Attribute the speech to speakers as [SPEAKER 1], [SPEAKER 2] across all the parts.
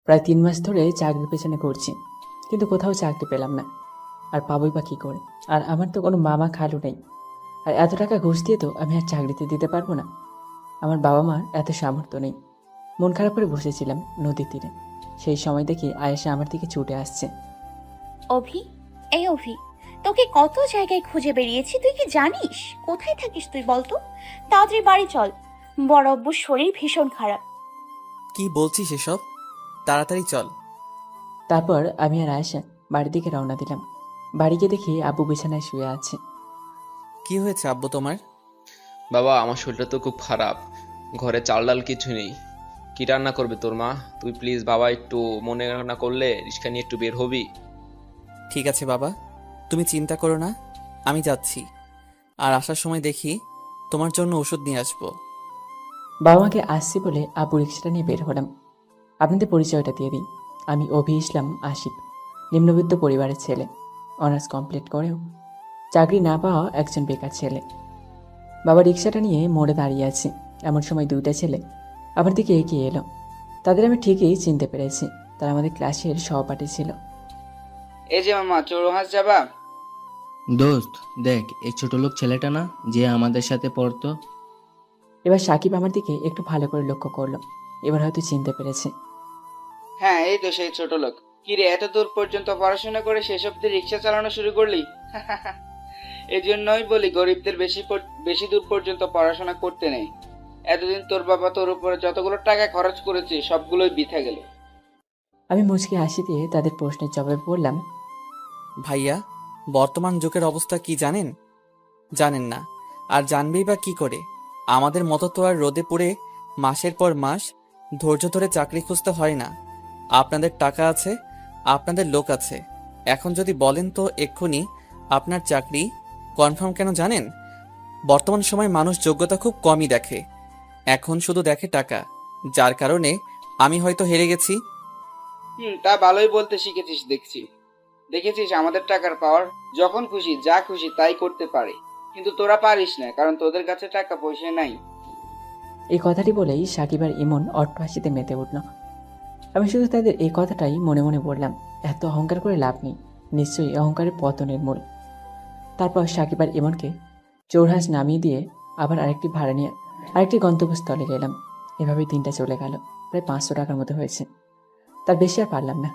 [SPEAKER 1] প্রায় 3 মাস ধরে চাকরির পেছনে ঘুরছি, কিন্তু কোথাও চাকরি পেলাম না। আর পাবোই বা কী করে? আর আমার তো কোনো মামা খালু নেই। আর এত টাকা ঘুষ দিয়ে তো আমি আর চাকরিতে দিতে পারবো না। আমার বাবা মার এত সামর্থ্য নেই। মন খারাপ করে বসেছিলাম নদীর তীরে। সেই সময় দেখি আয়েশা আমার দিকে ছুটে আসছে।
[SPEAKER 2] অভি, এই অভি, তোকে কত জায়গায় খুঁজে বেরিয়েছি, তুই কি জানিস কোথায় থাকিস? তুই বলতো, তাড়াতাড়ি বাড়ি চল। বড় আব্বুর শরীর ভীষণ খারাপ।
[SPEAKER 3] কি বলছিস এসব? তাড়াতাড়ি চল।
[SPEAKER 1] তারপর আমি আর আয়েশা বাড়ির দিকে রওনা দিলাম। বাড়ি গিয়ে দেখি আব্বু বিছানায় শুয়ে আছে।
[SPEAKER 3] কি হয়েছে আব্বু তোমার?
[SPEAKER 4] বাবা, আমার শরীরটা তো খুব খারাপ। ঘরে চাল ডাল কিছু নেই। কি রান্না করবে তোর মা? তুই প্লিজ বাবা, একটু মনে না করলে রিক্সা নিয়ে একটু বের হবি।
[SPEAKER 3] ঠিক আছে বাবা, তুমি চিন্তা করো না, আমি যাচ্ছি। আর আসার সময় দেখি তোমার জন্য ওষুধ নিয়ে আসবো।
[SPEAKER 1] বাবা মাকে আসছি বলে আব্বু রিক্সাটা নিয়ে বের হলাম। আপনাদের পরিচয়টা দিয়ে দিই। আমি অভি ইসলাম আসিফ, নিম্নবিত্ত পরিবারের ছেলে। অনার্স কমপ্লিট করেও চাকরি না পাওয়া একজন বেকার ছেলে। বাবা রিক্সাটা নিয়ে মোড়ে দাঁড়িয়ে আছে। এমন সময় দুইটা ছেলে আমার দিকে এগিয়ে এলো। তাদের আমি ঠিকই চিনতে পেরেছি, তারা আমাদের ক্লাসের সহপাঠী ছিল।
[SPEAKER 5] এই যে মামা, চৌরাহাস যাবা?
[SPEAKER 6] দোস্ত দেখ, এই ছোট লোক ছেলেটা না যে আমাদের সাথে পড়তো?
[SPEAKER 1] এবার সাকিব আমার দিকে একটু ভালো করে লক্ষ্য করলো। এবার হয়তো চিনতে পেরেছে।
[SPEAKER 5] হ্যাঁ, এই তো সেই ছোট লোক। কি রে, এত দূর পর্যন্ত পড়াশোনা করে শেষ অব্দি রিক্সা চালানো শুরু করলি? এই জন্যই বলি, গরিবদের বেশি দূর পর্যন্ত পড়াশোনা করতে নেই। এতদিন তোর বাবা তোর উপরে যতগুলো টাকা খরচ করেছে সবগুলোই বৃথা গেল।
[SPEAKER 1] আমি মুচকি হাসি দিয়ে তাদের প্রশ্নের জবাবে বললাম,
[SPEAKER 3] ভাইয়া, বর্তমান যুগের অবস্থা কি জানেন? জানেন না, আর জানবেই বা কি করে? আমাদের মতো তো আর রোদে পুড়ে মাসের পর মাস ধৈর্য ধরে চাকরি খুঁজতে হয় না। আপনাদের টাকা আছে, আপনাদের লোক আছে। এখন যদি বলেন তো এক্ষুনি আপনার চাকরি কনফার্ম কেন জানেন? বর্তমান সময় মানুষ যোগ্যতা খুব কমই দেখে, এখন শুধু দেখে টাকা। যার কারণে আমি হয়তো হেরে গেছি।
[SPEAKER 5] তা ভালোই বলতে শিখেছিস দেখছি। দেখেছিস আমাদের টাকার পাওয়ার, যখন খুশি যা খুশি তাই করতে পারে। কিন্তু তোরা পারিস না, কারণ তোদের কাছে টাকা পয়সা নাই।
[SPEAKER 1] এই কথাটি বলেই সাকিব আর ইমন অট্টহাসিতে মেতে উঠল। আমি শুধু তাদের এই কথাটাই মনে মনে বললাম, এত অহংকার করে লাভ নেই, নিশ্চয়ই অহংকারের পতনের মূল। তারপর সাকিব আর ইমনকে চৌরাহাস নামিয়ে দিয়ে আবার আরেকটি ভাড়া নিয়ে আরেকটি গন্তব্যস্থলে গেলাম। এভাবেই দিনটা চলে গেল। প্রায় 500 টাকার মতো হয়েছে। তার বেশি আর পারলাম না।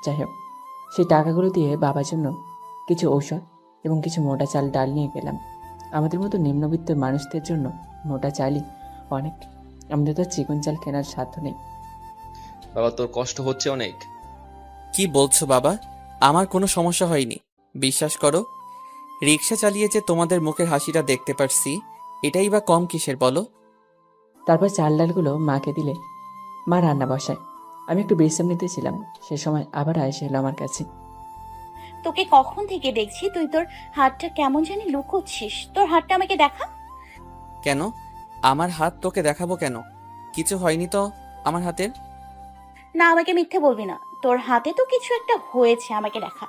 [SPEAKER 1] যাই হোক, সেই টাকাগুলো দিয়ে বাবার জন্য কিছু ঔষধ এবং কিছু মোটা চাল ডাল নিয়ে গেলাম। আমাদের মতো নিম্নবিত্ত মানুষদের জন্য মোটা চালই অনেক। আমাদের তো চিকন চাল কেনার সাধ্য নেই।
[SPEAKER 4] বাবা, তোর কষ্ট হচ্ছে অনেক।
[SPEAKER 3] কি বলছো বাবা? আমার কোনো সমস্যা হয়নি, বিশ্বাস করো। রিক্সা চালিয়ে যে তোমাদের মুখের হাসিটা দেখতে পারছি, এটাই বা কম কিসের বলো?
[SPEAKER 1] তারপর চাল ডালগুলো মাকে দিলে মা রান্না বসায়। আমি একটু বিশ্রাম নিতেছিলাম, সে সময় আবার আয়েশা এলো আমার কাছে।
[SPEAKER 2] তোকে কখন থেকে দেখছি, তুই তোর হাতটা কেমন জানি লুকোচ্ছিস। তোর হাতটা আমাকে দেখা।
[SPEAKER 3] কেন? আমার হাত তোকে দেখাবো কেন? কিছু হয়নি তো আমার হাতের।
[SPEAKER 2] না, আমাকে মিথ্যে বলবি না, তোর হাতে তো কিছু একটা হয়েছে, আমাকে দেখা।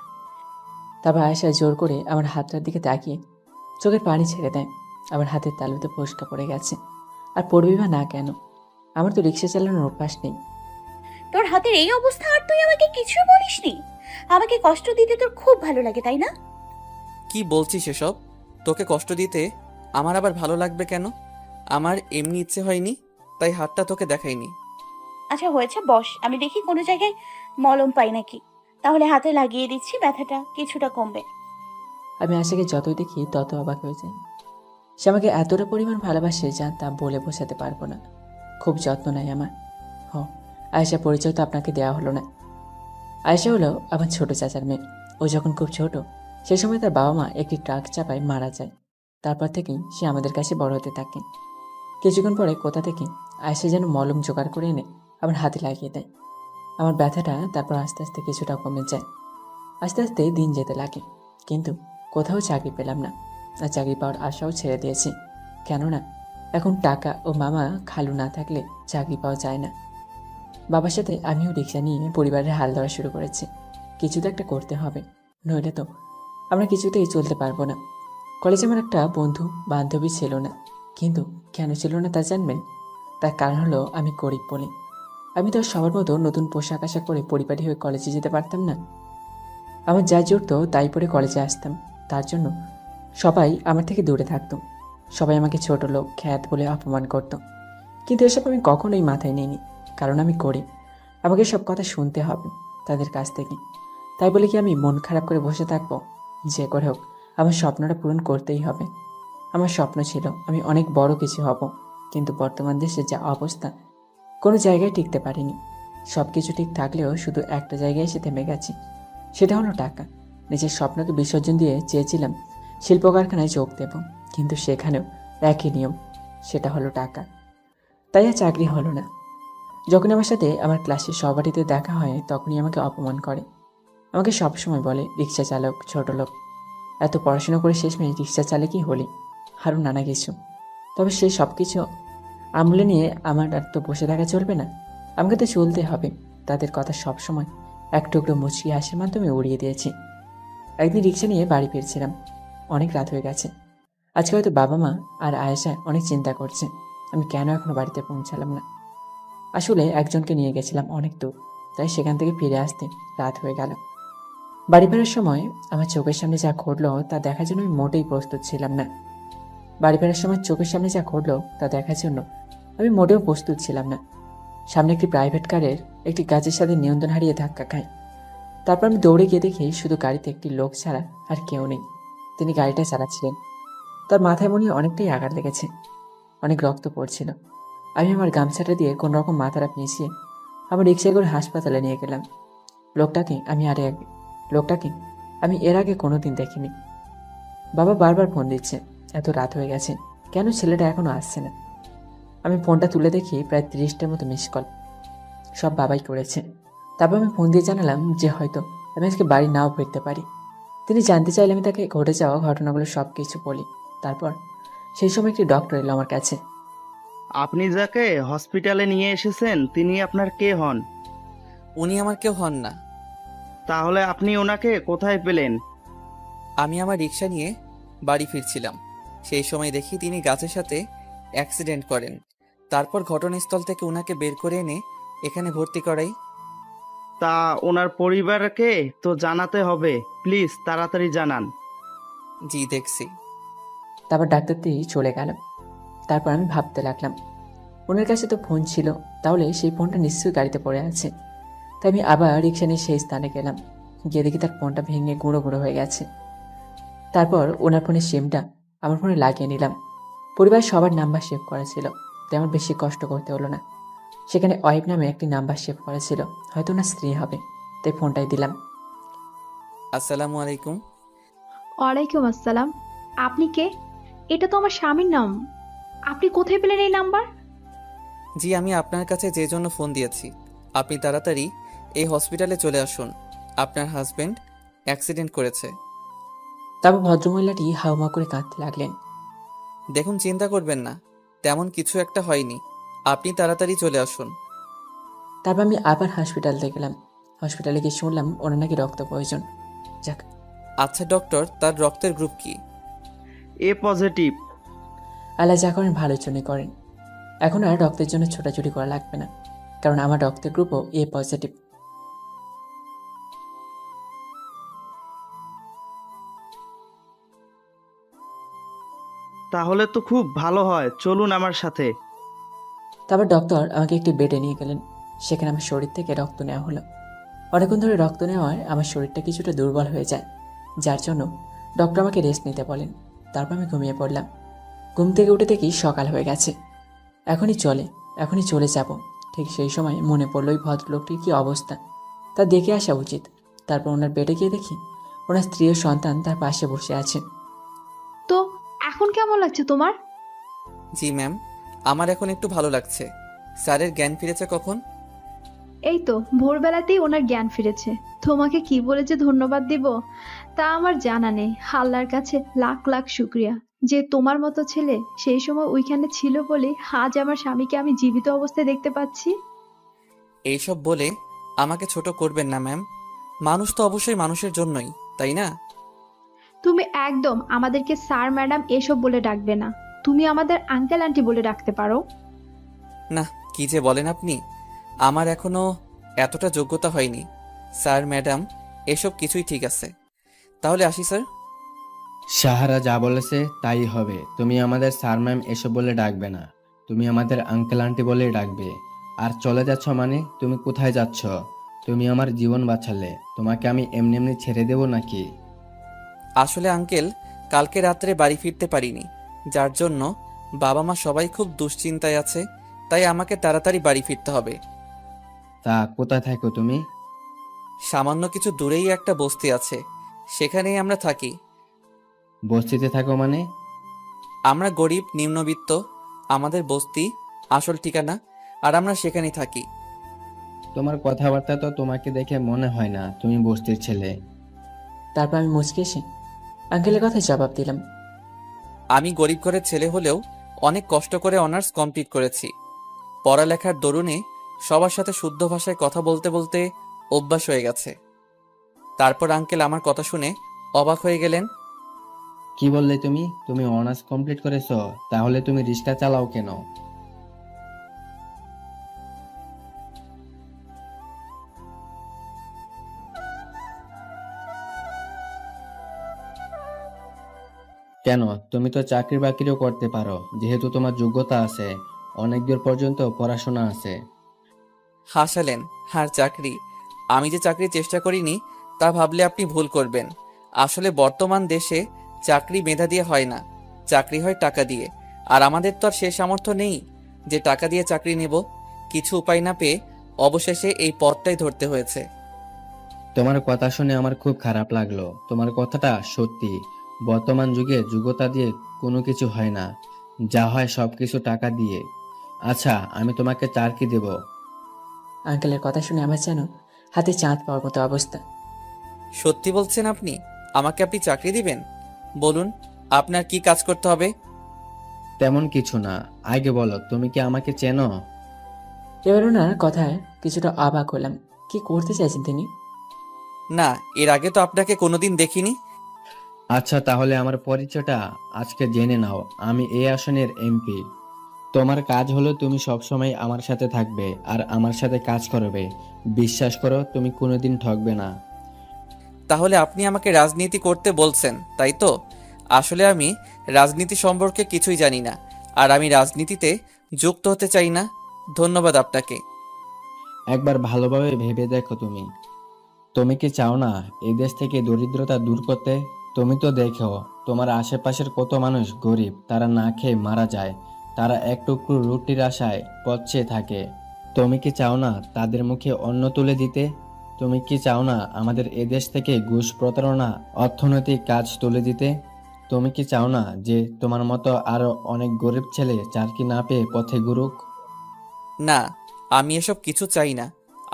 [SPEAKER 1] তারপর আয়েশা জোর করে আমার হাতটার দিকে তাকিয়ে চোখের পানি ছেড়ে দেয়। আমার হাতের তালুতে ফোসকা পড়ে গেছে। আর পড়বি বা না কেন, আমার তো রিক্সা চালানোর অভ্যাস নেই।
[SPEAKER 2] তোর হাতের এই অবস্থা আর তুই আমাকে কিছু বলিসনি? আমাকে কষ্ট দিতে তোর খুব ভালো লাগে, তাই না?
[SPEAKER 3] কি বলছিস এসব? তোকে কষ্ট দিতে আমার আবার ভালো লাগবে কেন? আমার এমনি ইচ্ছে হয়নি, তাই হাতটা তোকে দেখাইনি।
[SPEAKER 2] আচ্ছা হয়েছে, বস, আমি দেখি কোনো জায়গায় মলম পাই নাকি। তাহলে হাতে লাগিয়ে দিচ্ছি, ব্যথাটা কিছুটা কমবে।
[SPEAKER 1] আমি আশাকে যতই দেখি তত অবাক হয়ে যাই। সে আমাকে এতটা পরিমাণ ভালোবাসে যা তা বলে বোঝাতে পারবো না। খুব যত্ন নেয় আমার। হ, আয়েশা পরিচয় তো আপনাকে দেওয়া হলো না। আয়েশা হলো আমার ছোট চাচার মেয়ে। ও যখন খুব ছোট, সে সময় তার বাবা মা একটি ট্রাক চাপায় মারা যায়। তারপর থেকেই সে আমাদের কাছে বড় হতে থাকে। কিছুক্ষণ পরে কোথা থেকে আয়েশা যেন মলম জোগাড় করে এনে আমার হাতে লাগিয়ে দেয়। আমার ব্যথাটা তারপর আস্তে আস্তে কিছুটা কমে যায়। আস্তে আস্তে দিন যেতে লাগে, কিন্তু কোথাও চাকরি পেলাম না। আর চাকরি পাওয়ার আশাও ছেড়ে দিয়েছি। কেননা এখন টাকা ও মামা খালু না থাকলে চাকরি পাওয়া যায় না। বাবার সাথে আমিও রিক্সা নিয়ে পরিবারের হাল ধরা শুরু করেছি। কিছু তো একটা করতে হবে, নইলে তো আমরা কিছুতেই চলতে পারবো না। কলেজে আমার একটা বন্ধু বান্ধবী ছিল না, কিন্তু কেন ছিল না তা জানবেন? তার কারণ হলো আমি গরিব বলে। আমি তো আর সবার মতো নতুন পোশাক আশাক পরে পরিপাটি হয়ে কলেজে যেতে পারতাম না। আমার যা জুটতো তাই পরে কলেজে আসতাম। তার জন্য সবাই আমার থেকে দূরে থাকতো। সবাই আমাকে ছোট লোক, খ্যাত বলে অপমান করত। কিন্তু এসব আমি কখনোই মাথায় নিইনি, কারণ আমি গরিব। আমাকে সব কথা শুনতে হবে তাদের কাছ থেকে। তাই বলে কি আমি মন খারাপ করে বসে থাকবো? যে করে হোক আমার স্বপ্নটা পূরণ করতেই হবে। আমার স্বপ্ন ছিল আমি অনেক বড় কিছু হব, কিন্তু বর্তমান দেশের যা অবস্থা, কোনো জায়গায় টিকতে পারিনি। সব কিছু ঠিক থাকলেও শুধু একটা জায়গায় এসে থেমে গেছি, সেটা হলো টাকা। নিজের স্বপ্নকে বিসর্জন দিয়ে চেয়েছিলাম শিল্প কারখানায় যোগ দেব, কিন্তু সেখানেও একই নিয়ম, সেটা হলো টাকা। তাই আর চাকরি হলো না। যখন আমার সাথে আমার ক্লাসের সহপাঠীতে দেখা হয় তখনই আমাকে অপমান করে। আমাকে সবসময় বলে রিক্সা চালক, ছোট লোক। এত পড়াশোনা করে শেষমেশ রিক্সা চালকই হলি, আরও নানা কিছু। তবে সেই সব কিছু আমলে নিয়ে আমার আর তো বসে থাকা চলবে না, আমাকে তো চলতে হবে। তাদের কথা সবসময় এক টুকরো মুচকি হাসির মাধ্যমে উড়িয়ে দিয়েছি। একদিন রিক্সা নিয়ে বাড়ি ফিরছিলাম, অনেক রাত হয়ে গেছে। আজকে হয়তো বাবা মা আর আয়েশা অনেক চিন্তা করছে আমি কেন এখনো বাড়িতে পৌঁছালাম না। আসলে একজনকে নিয়ে গেছিলাম অনেক দূর, তাই সেখান থেকে ফিরে আসতে রাত হয়ে গেল। বাড়ি ফেরার সময় আমার চোখের সামনে যা ঘটলো তা দেখার জন্য আমি মোটেই প্রস্তুত ছিলাম না। বাড়ি ফেরার সময় চোখের সামনে যা ঘটলো তা দেখার জন্য আমি মোটেও প্রস্তুত ছিলাম না। সামনে একটি প্রাইভেট কারের একটি গাছের সাথে নিয়ন্ত্রণ হারিয়ে ধাক্কা খায়। তারপর আমি দৌড়ে গিয়ে দেখি শুধু গাড়িতে একটি লোক ছাড়া আর কেউ নেই। তিনি গাড়িটা চালাচ্ছিলেন। তার মাথায় মনে হয় অনেকটাই আঘাত লেগেছে, অনেক রক্ত পড়ছিল। আমি আমার গামছাটা দিয়ে কোনোরকম মাথাটা পেঁচিয়ে আমার রিক্সায় করে হাসপাতালে নিয়ে গেলাম। লোকটাকে আমি এর আগে কোনোদিন দেখিনি। বাবা বারবার ফোন দিচ্ছে, এত রাত হয়ে গেছে, কেন ছেলেটা এখনো আসছে না। আমি ফোনটা তুলে দেখি প্রায় 30টার মতো মিস কল, সব বাবাই করেছে। তারপর আমি ফোন দিয়ে জানালাম যে হয়তো আমি আজকে বাড়ি নাও ফিরতে পারি। তিনি জানতে চাইলে আমি তাকে ঘটে যাওয়া ঘটনাগুলো সব কিছু বলি। তারপর সেই সময় একটি ডক্টর এলো আমার কাছে।
[SPEAKER 7] আপনি যাকে হসপিটালে নিয়ে এসেছেন তিনি আপনার কে হন?
[SPEAKER 3] উনি আমার কেউ হন না।
[SPEAKER 7] তাহলে আপনি ওনাকে কোথায় পেলেন?
[SPEAKER 3] আমি আমার রিক্সা নিয়ে বাড়ি ফিরছিলাম, সেই সময় দেখি তিনি গাছের সাথে অ্যাক্সিডেন্ট করেন। তারপর ঘটনাস্থল থেকে ওনাকে বের করে এনে এখানে ভর্তি করাই।
[SPEAKER 7] তা ওনার পরিবারকে তো জানাতে হবে, প্লিজ তাড়াতাড়ি জানান।
[SPEAKER 3] জি দেখছি।
[SPEAKER 1] তারপর ডাক্তারটি চলে গেল। তারপর আমি ভাবতে লাগলাম, ওনার কাছে তো ফোন ছিল, তাহলে সেই ফোনটা নিশ্চয়ই গাড়িতে পড়ে আছে। তাই আমি আবার রিক্সা নিয়ে সেই স্থানে গেলাম। গিয়ে দেখি তার ফোনটা ভেঙে গুঁড়ো গুঁড়ো হয়ে গেছে। তারপর ওনার ফোনের সিমটা আমার ফোনে লাগিয়ে নিলাম। পরিবারের সবার নাম্বার সেভ করা ছিল, তাই আমার বেশি কষ্ট করতে হলো না। সেখানে ওয়াইফ নামে একটি নাম্বার সেভ করা ছিল, হয়তো ওনার স্ত্রী হবে, তাই ফোনটাই দিলাম।
[SPEAKER 3] আসসালামু আলাইকুম।
[SPEAKER 8] ওয়ালাইকুম আসসালাম। আপনি কে? এটা তো আমার স্বামীর নাম। আপনি কোথায় পেলেন এই নাম্বার?
[SPEAKER 3] জি আমি আপনার কাছে যে জন্য ফোন দিয়েছি, আপনি তাড়াতাড়ি এই হসপিটালে চলে আসুন। আপনার হাজবেন্ড অ্যাক্সিডেন্ট করেছে।
[SPEAKER 1] তারপর ভদ্রমহিলাটি হাউমা করে কাঁদতে লাগলেন।
[SPEAKER 3] দেখুন চিন্তা করবেন না, তেমন কিছু একটা হয়নি, আপনি তাড়াতাড়ি চলে আসুন।
[SPEAKER 1] তারপর আমি আবার হসপিটালে গেলাম। হসপিটালে গিয়ে শুনলাম ওনার নাকি রক্ত প্রয়োজন। যাক,
[SPEAKER 3] আচ্ছা ডক্টর, তার রক্তের গ্রুপ কি?
[SPEAKER 7] এ পজিটিভ।
[SPEAKER 1] আল্লাহ যা করেন ভালোর জন্যই করেন। এখন আর রক্তের জন্য ছোটাছুটি করা লাগবে না, কারণ আমার রক্তের গ্রুপও এ পজিটিভ।
[SPEAKER 7] তাহলে তো খুব ভালো হয়, চলুন আমার সাথে।
[SPEAKER 1] তারপর ডক্টর আমাকে একটি বেডে নিয়ে গেলেন। সেখানে আমার শরীর থেকে রক্ত নেওয়া হলো। অনেকক্ষণ ধরে রক্ত নেওয়ায় আমার শরীরটা কিছুটা দুর্বল হয়ে যায়, যার জন্য ডক্টর আমাকে রেস্ট নিতে বলেন। তারপর আমি ঘুমিয়ে পড়লাম। ঘুম থেকে উঠে দেখি সকাল হয়ে গেছে। এখনই চলে যাব। ঠিক সেই সময় মনে পড়ল ওই ভদ্রলোকটির কী অবস্থা, তা দেখে আসা উচিত। তারপর ওনার বেডে গিয়ে দেখি ওনার স্ত্রী ও সন্তান তার পাশে বসে আছেন।
[SPEAKER 8] তো এখন কেমন লাগছে তোমার?
[SPEAKER 3] জি ম্যাম, আমার এখন একটু ভালো লাগছে। স্যারের জ্ঞান ফিরেছে কখন?
[SPEAKER 8] এই তো ভোরবেলাতেই ওনার জ্ঞান ফিরেছে। তোমাকে কি বলে যে ধন্যবাদ দিব তা আমার জানা নেই। আল্লাহর কাছে লাখ লাখ শুক্রিয়া যে তোমার মতো ছেলে সেই সময় ওইখানে ছিল বলে আজ আমার স্বামীকে আমি জীবিত অবস্থায় দেখতে পাচ্ছি।
[SPEAKER 3] এইসব বলে আমাকে ছোট করবেন না ম্যাম, মানুষ তো অবশ্যই মানুষের জন্যই, তাই না?
[SPEAKER 8] তুমি একদম আমাদেরকে স্যার ম্যাডাম এসব বলে ডাকবে না। তুমি আমাদের আঙ্কেল আন্টি বলে ডাকতে পারো।
[SPEAKER 3] না, কি যে বলেন আপনি। আমার এখনো এতটা যোগ্যতা হয়নি। স্যার ম্যাডাম এসব কিছুই ঠিক আছে, তাহলে আসি স্যার।
[SPEAKER 6] সাহারা যা বলেছে তাই হবে। তুমি আমাদের স্যার ম্যাম এসব বলে ডাকবে না, তুমি আমাদের আঙ্কেল আন্টি বলেই ডাকবে। আর চলে যাচ্ছ মানে তুমি কোথায় যাচ্ছ? তুমি আমার জীবন বাঁচালে, তোমাকে আমি এমনি এমনি ছেড়ে দেবো নাকি?
[SPEAKER 3] আসলে আঙ্কেল, কালকে রাত্রে বাড়ি ফিরতে পারিনি, যার জন্য বাবা মা সবাই খুব দুশ্চিন্তায় আছে, তাই আমাকে তাড়াতাড়ি বাড়ি ফিরতে হবে।
[SPEAKER 6] তা কোথায় থাকো তুমি?
[SPEAKER 3] সামান্য কিছু দূরেই একটা বস্তি আছে, সেখানেই আমরা থাকি।
[SPEAKER 6] বস্তিতে থাকো মানে?
[SPEAKER 3] আমরা গরিব নিম্নবিত্ত, আমাদের বস্তি আসল ঠিকানা, আর আমরা সেখানেই থাকি।
[SPEAKER 6] তোমার কথাবার্তা তো তোমাকে দেখে মনে হয় না তুমি বস্তির ছেলে।
[SPEAKER 1] তারপর আমি মুচকে এসে আঙ্কেলের কথায় জবাব দিলাম।
[SPEAKER 3] আমি গরিব ঘরের ছেলে হলেও অনেক কষ্ট করে অনার্স কমপ্লিট করেছি। পড়ালেখার দরুনে সবার সাথে শুদ্ধ ভাষায় কথা বলতে বলতে অভ্যাস হয়ে গেছে। তারপর আঙ্কেল আমার কথা শুনে অবাক হয়ে গেলেন।
[SPEAKER 6] কি বললে তুমি? তুমি অনার্স কমপ্লিট করেছো? তাহলে তুমি রিক্সা চালাও কেন? কেন, তুমি তো চাকরি বাকরিও করতে পারো, যেহেতু তোমার যোগ্যতা আছে, অনেক দূর পর্যন্ত পড়াশোনা আছে।
[SPEAKER 3] হাসালেন। আর চাকরি, আমি যে চাকরির চেষ্টা করিনি তা ভাবলে আপনি ভুল করবেন। আসলে বর্তমান দেশে চাকরি মেধা দিয়ে হয় না, চাকরি হয় টাকা দিয়ে। আর আমাদের তো আর সে সামর্থ্য নেই যে টাকা দিয়ে চাকরি নেব। কিছু উপায় না পেয়ে অবশেষে এই পথটাই ধরতে হয়েছে।
[SPEAKER 6] তোমার কথা শুনে আমার খুব খারাপ লাগলো। তোমার কথাটা সত্যি, বর্তমান যুগে যোগ্যতা দিয়ে কোনো কিছু হয় না, যা হয় সবকিছু টাকা দিয়ে। আচ্ছা, আমি তোমাকে চাকরি দেব।
[SPEAKER 1] আঙ্কেলের কথা শুনে আমার যেন হাতে চাঁদ পাওয়ার মতো অবস্থা।
[SPEAKER 3] সত্যি বলছেন আপনি? আমাকে আপনি চাকরি দিবেন? বলুন, আপনার কি কাজ করতে হবে?
[SPEAKER 6] তেমন কিছু না, আগে বলো তুমি কি আমাকে চেনো?
[SPEAKER 1] এবার ওনার কথায় কিছুটা অবাক হলাম। কি করতে চাইছেন তিনি?
[SPEAKER 3] না, এর আগে তো আপনাকে কোনোদিন দেখিনি।
[SPEAKER 6] আচ্ছা, তাহলে আমার পরিচয়টা আজকে জেনে নাও। আমি এই আসনের এমপি। তোমার কাজ হলো তুমি সবসময় আমার সাথে থাকবে আর আমার সাথে কাজ করবে। বিশ্বাস করো, তুমি কোনোদিন ঠকবে না।
[SPEAKER 3] তাহলে আপনি আমাকে রাজনীতি করতে বলছেন, তাই তো? আসলে আমি রাজনীতি সম্পর্কে কিছুই জানি না, আর আমি রাজনীতিতে যুক্ত হতে চাই না। ধন্যবাদ আপনাকে।
[SPEAKER 6] একবার ভালোভাবে ভেবে দেখো তুমি। তুমি কি চাও না এই দেশ থেকে দরিদ্রতা দূর করতে? তুমি তো দেখো তোমার আশেপাশের কত মানুষ গরিব, তারা না খেয়ে মারা যায়, তারা এক টুকরো রুটির আশায় পথ চেয়ে থাকে। তুমি কি চাও না তাদের মুখে অন্ন তুলে দিতে? তুমি কি চাও না আমাদের এদেশ থেকে ঘুষ, প্রতারণা, অর্থনৈতিক কাজ তুলে দিতে? তুমি কি চাও না যে তোমার মতো আরো অনেক গরিব ছেলে চাকরি না পেয়ে পথে ঘুরুক?
[SPEAKER 3] না, আমি এসব কিছু চাই না।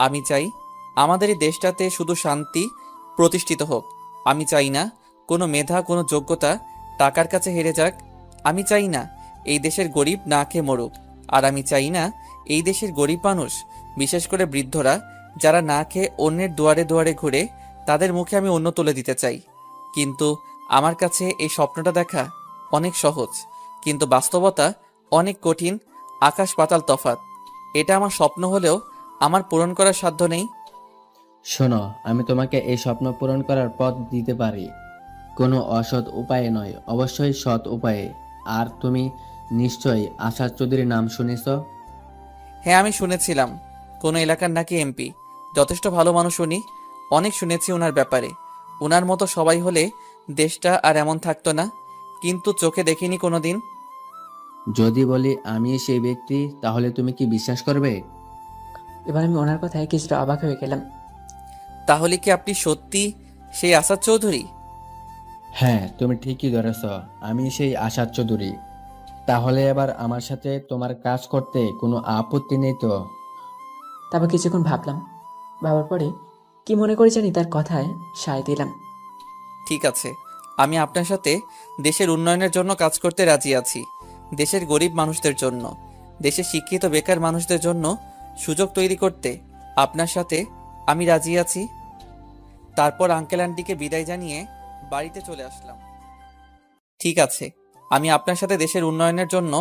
[SPEAKER 3] আমি চাই আমাদের এই দেশটাতে শুধু শান্তি প্রতিষ্ঠিত হোক। আমি চাই না কোনো মেধা, কোনো যোগ্যতা টাকার কাছে হেরে যাক। আমি চাই না এই দেশের গরিব না খেয়ে মরুক। আর আমি চাই না এই দেশের গরিব মানুষ, বিশেষ করে বৃদ্ধরা, যারা না খেয়ে অন্যের দুয়ারে দুয়ারে ঘুরে, তাদের মুখে আমি অন্ন তুলে দিতে চাই। কিন্তু আমার কাছে এই স্বপ্নটা দেখা অনেক সহজ, কিন্তু বাস্তবতা অনেক কঠিন, আকাশ পাতাল তফাৎ। এটা আমার স্বপ্ন হলেও আমার পূরণ করার সাধ্য নেই।
[SPEAKER 6] শোনো, আমি তোমাকে এই স্বপ্ন পূরণ করার পথ দিতে পারি, কোনো অসৎ উপায়ে নয়, অবশ্যই সৎ উপায়ে। আর তুমি নিশ্চয়ই আশা চৌধুরীর নাম শুনেছ?
[SPEAKER 3] হ্যাঁ, আমি শুনেছিলাম কোনো এলাকার নাকি এমপি। যথেষ্ট ভালো মানুষ উনি, অনেক শুনেছি ওনার ব্যাপারে। ওনার মতো সবাই হলে দেশটা আর এমন থাকতো না, কিন্তু চোখে দেখিনি কোনোদিন।
[SPEAKER 6] যদি বলি আমি সেই ব্যক্তি, তাহলে তুমি কি বিশ্বাস করবে?
[SPEAKER 1] এবার আমি ওনার কথায় কিছুটা অবাক হয়ে গেলাম।
[SPEAKER 3] তাহলে কি আপনি সত্যি সেই আসাদ চৌধুরী?
[SPEAKER 6] হ্যাঁ, তুমি ঠিকই ধরেছ, আমি সেই আশা চৌধুরী। তাহলে এবার আমার সাথে তোমার কাজ করতে কোনো আপত্তি নেই তো?
[SPEAKER 1] তারপর কিছুক্ষণ ভাবলাম। ভাবার পরে কি মনে করে জানি তার কথায় সায় দিলাম।
[SPEAKER 3] ঠিক আছে, আমি আপনার সাথে দেশের উন্নয়নের জন্য কাজ করতে রাজি আছি। দেশের গরিব মানুষদের জন্য, দেশের শিক্ষিত বেকার মানুষদের জন্য সুযোগ তৈরি করতে আপনার সাথে আমি রাজি আছি। তারপর আঙ্কেল আন্টিকে বিদায় জানিয়ে বাড়িতে চলে আসলাম। ঠিক আছে, আমি আপনার সাথে দেশের উন্নয়নের জন্য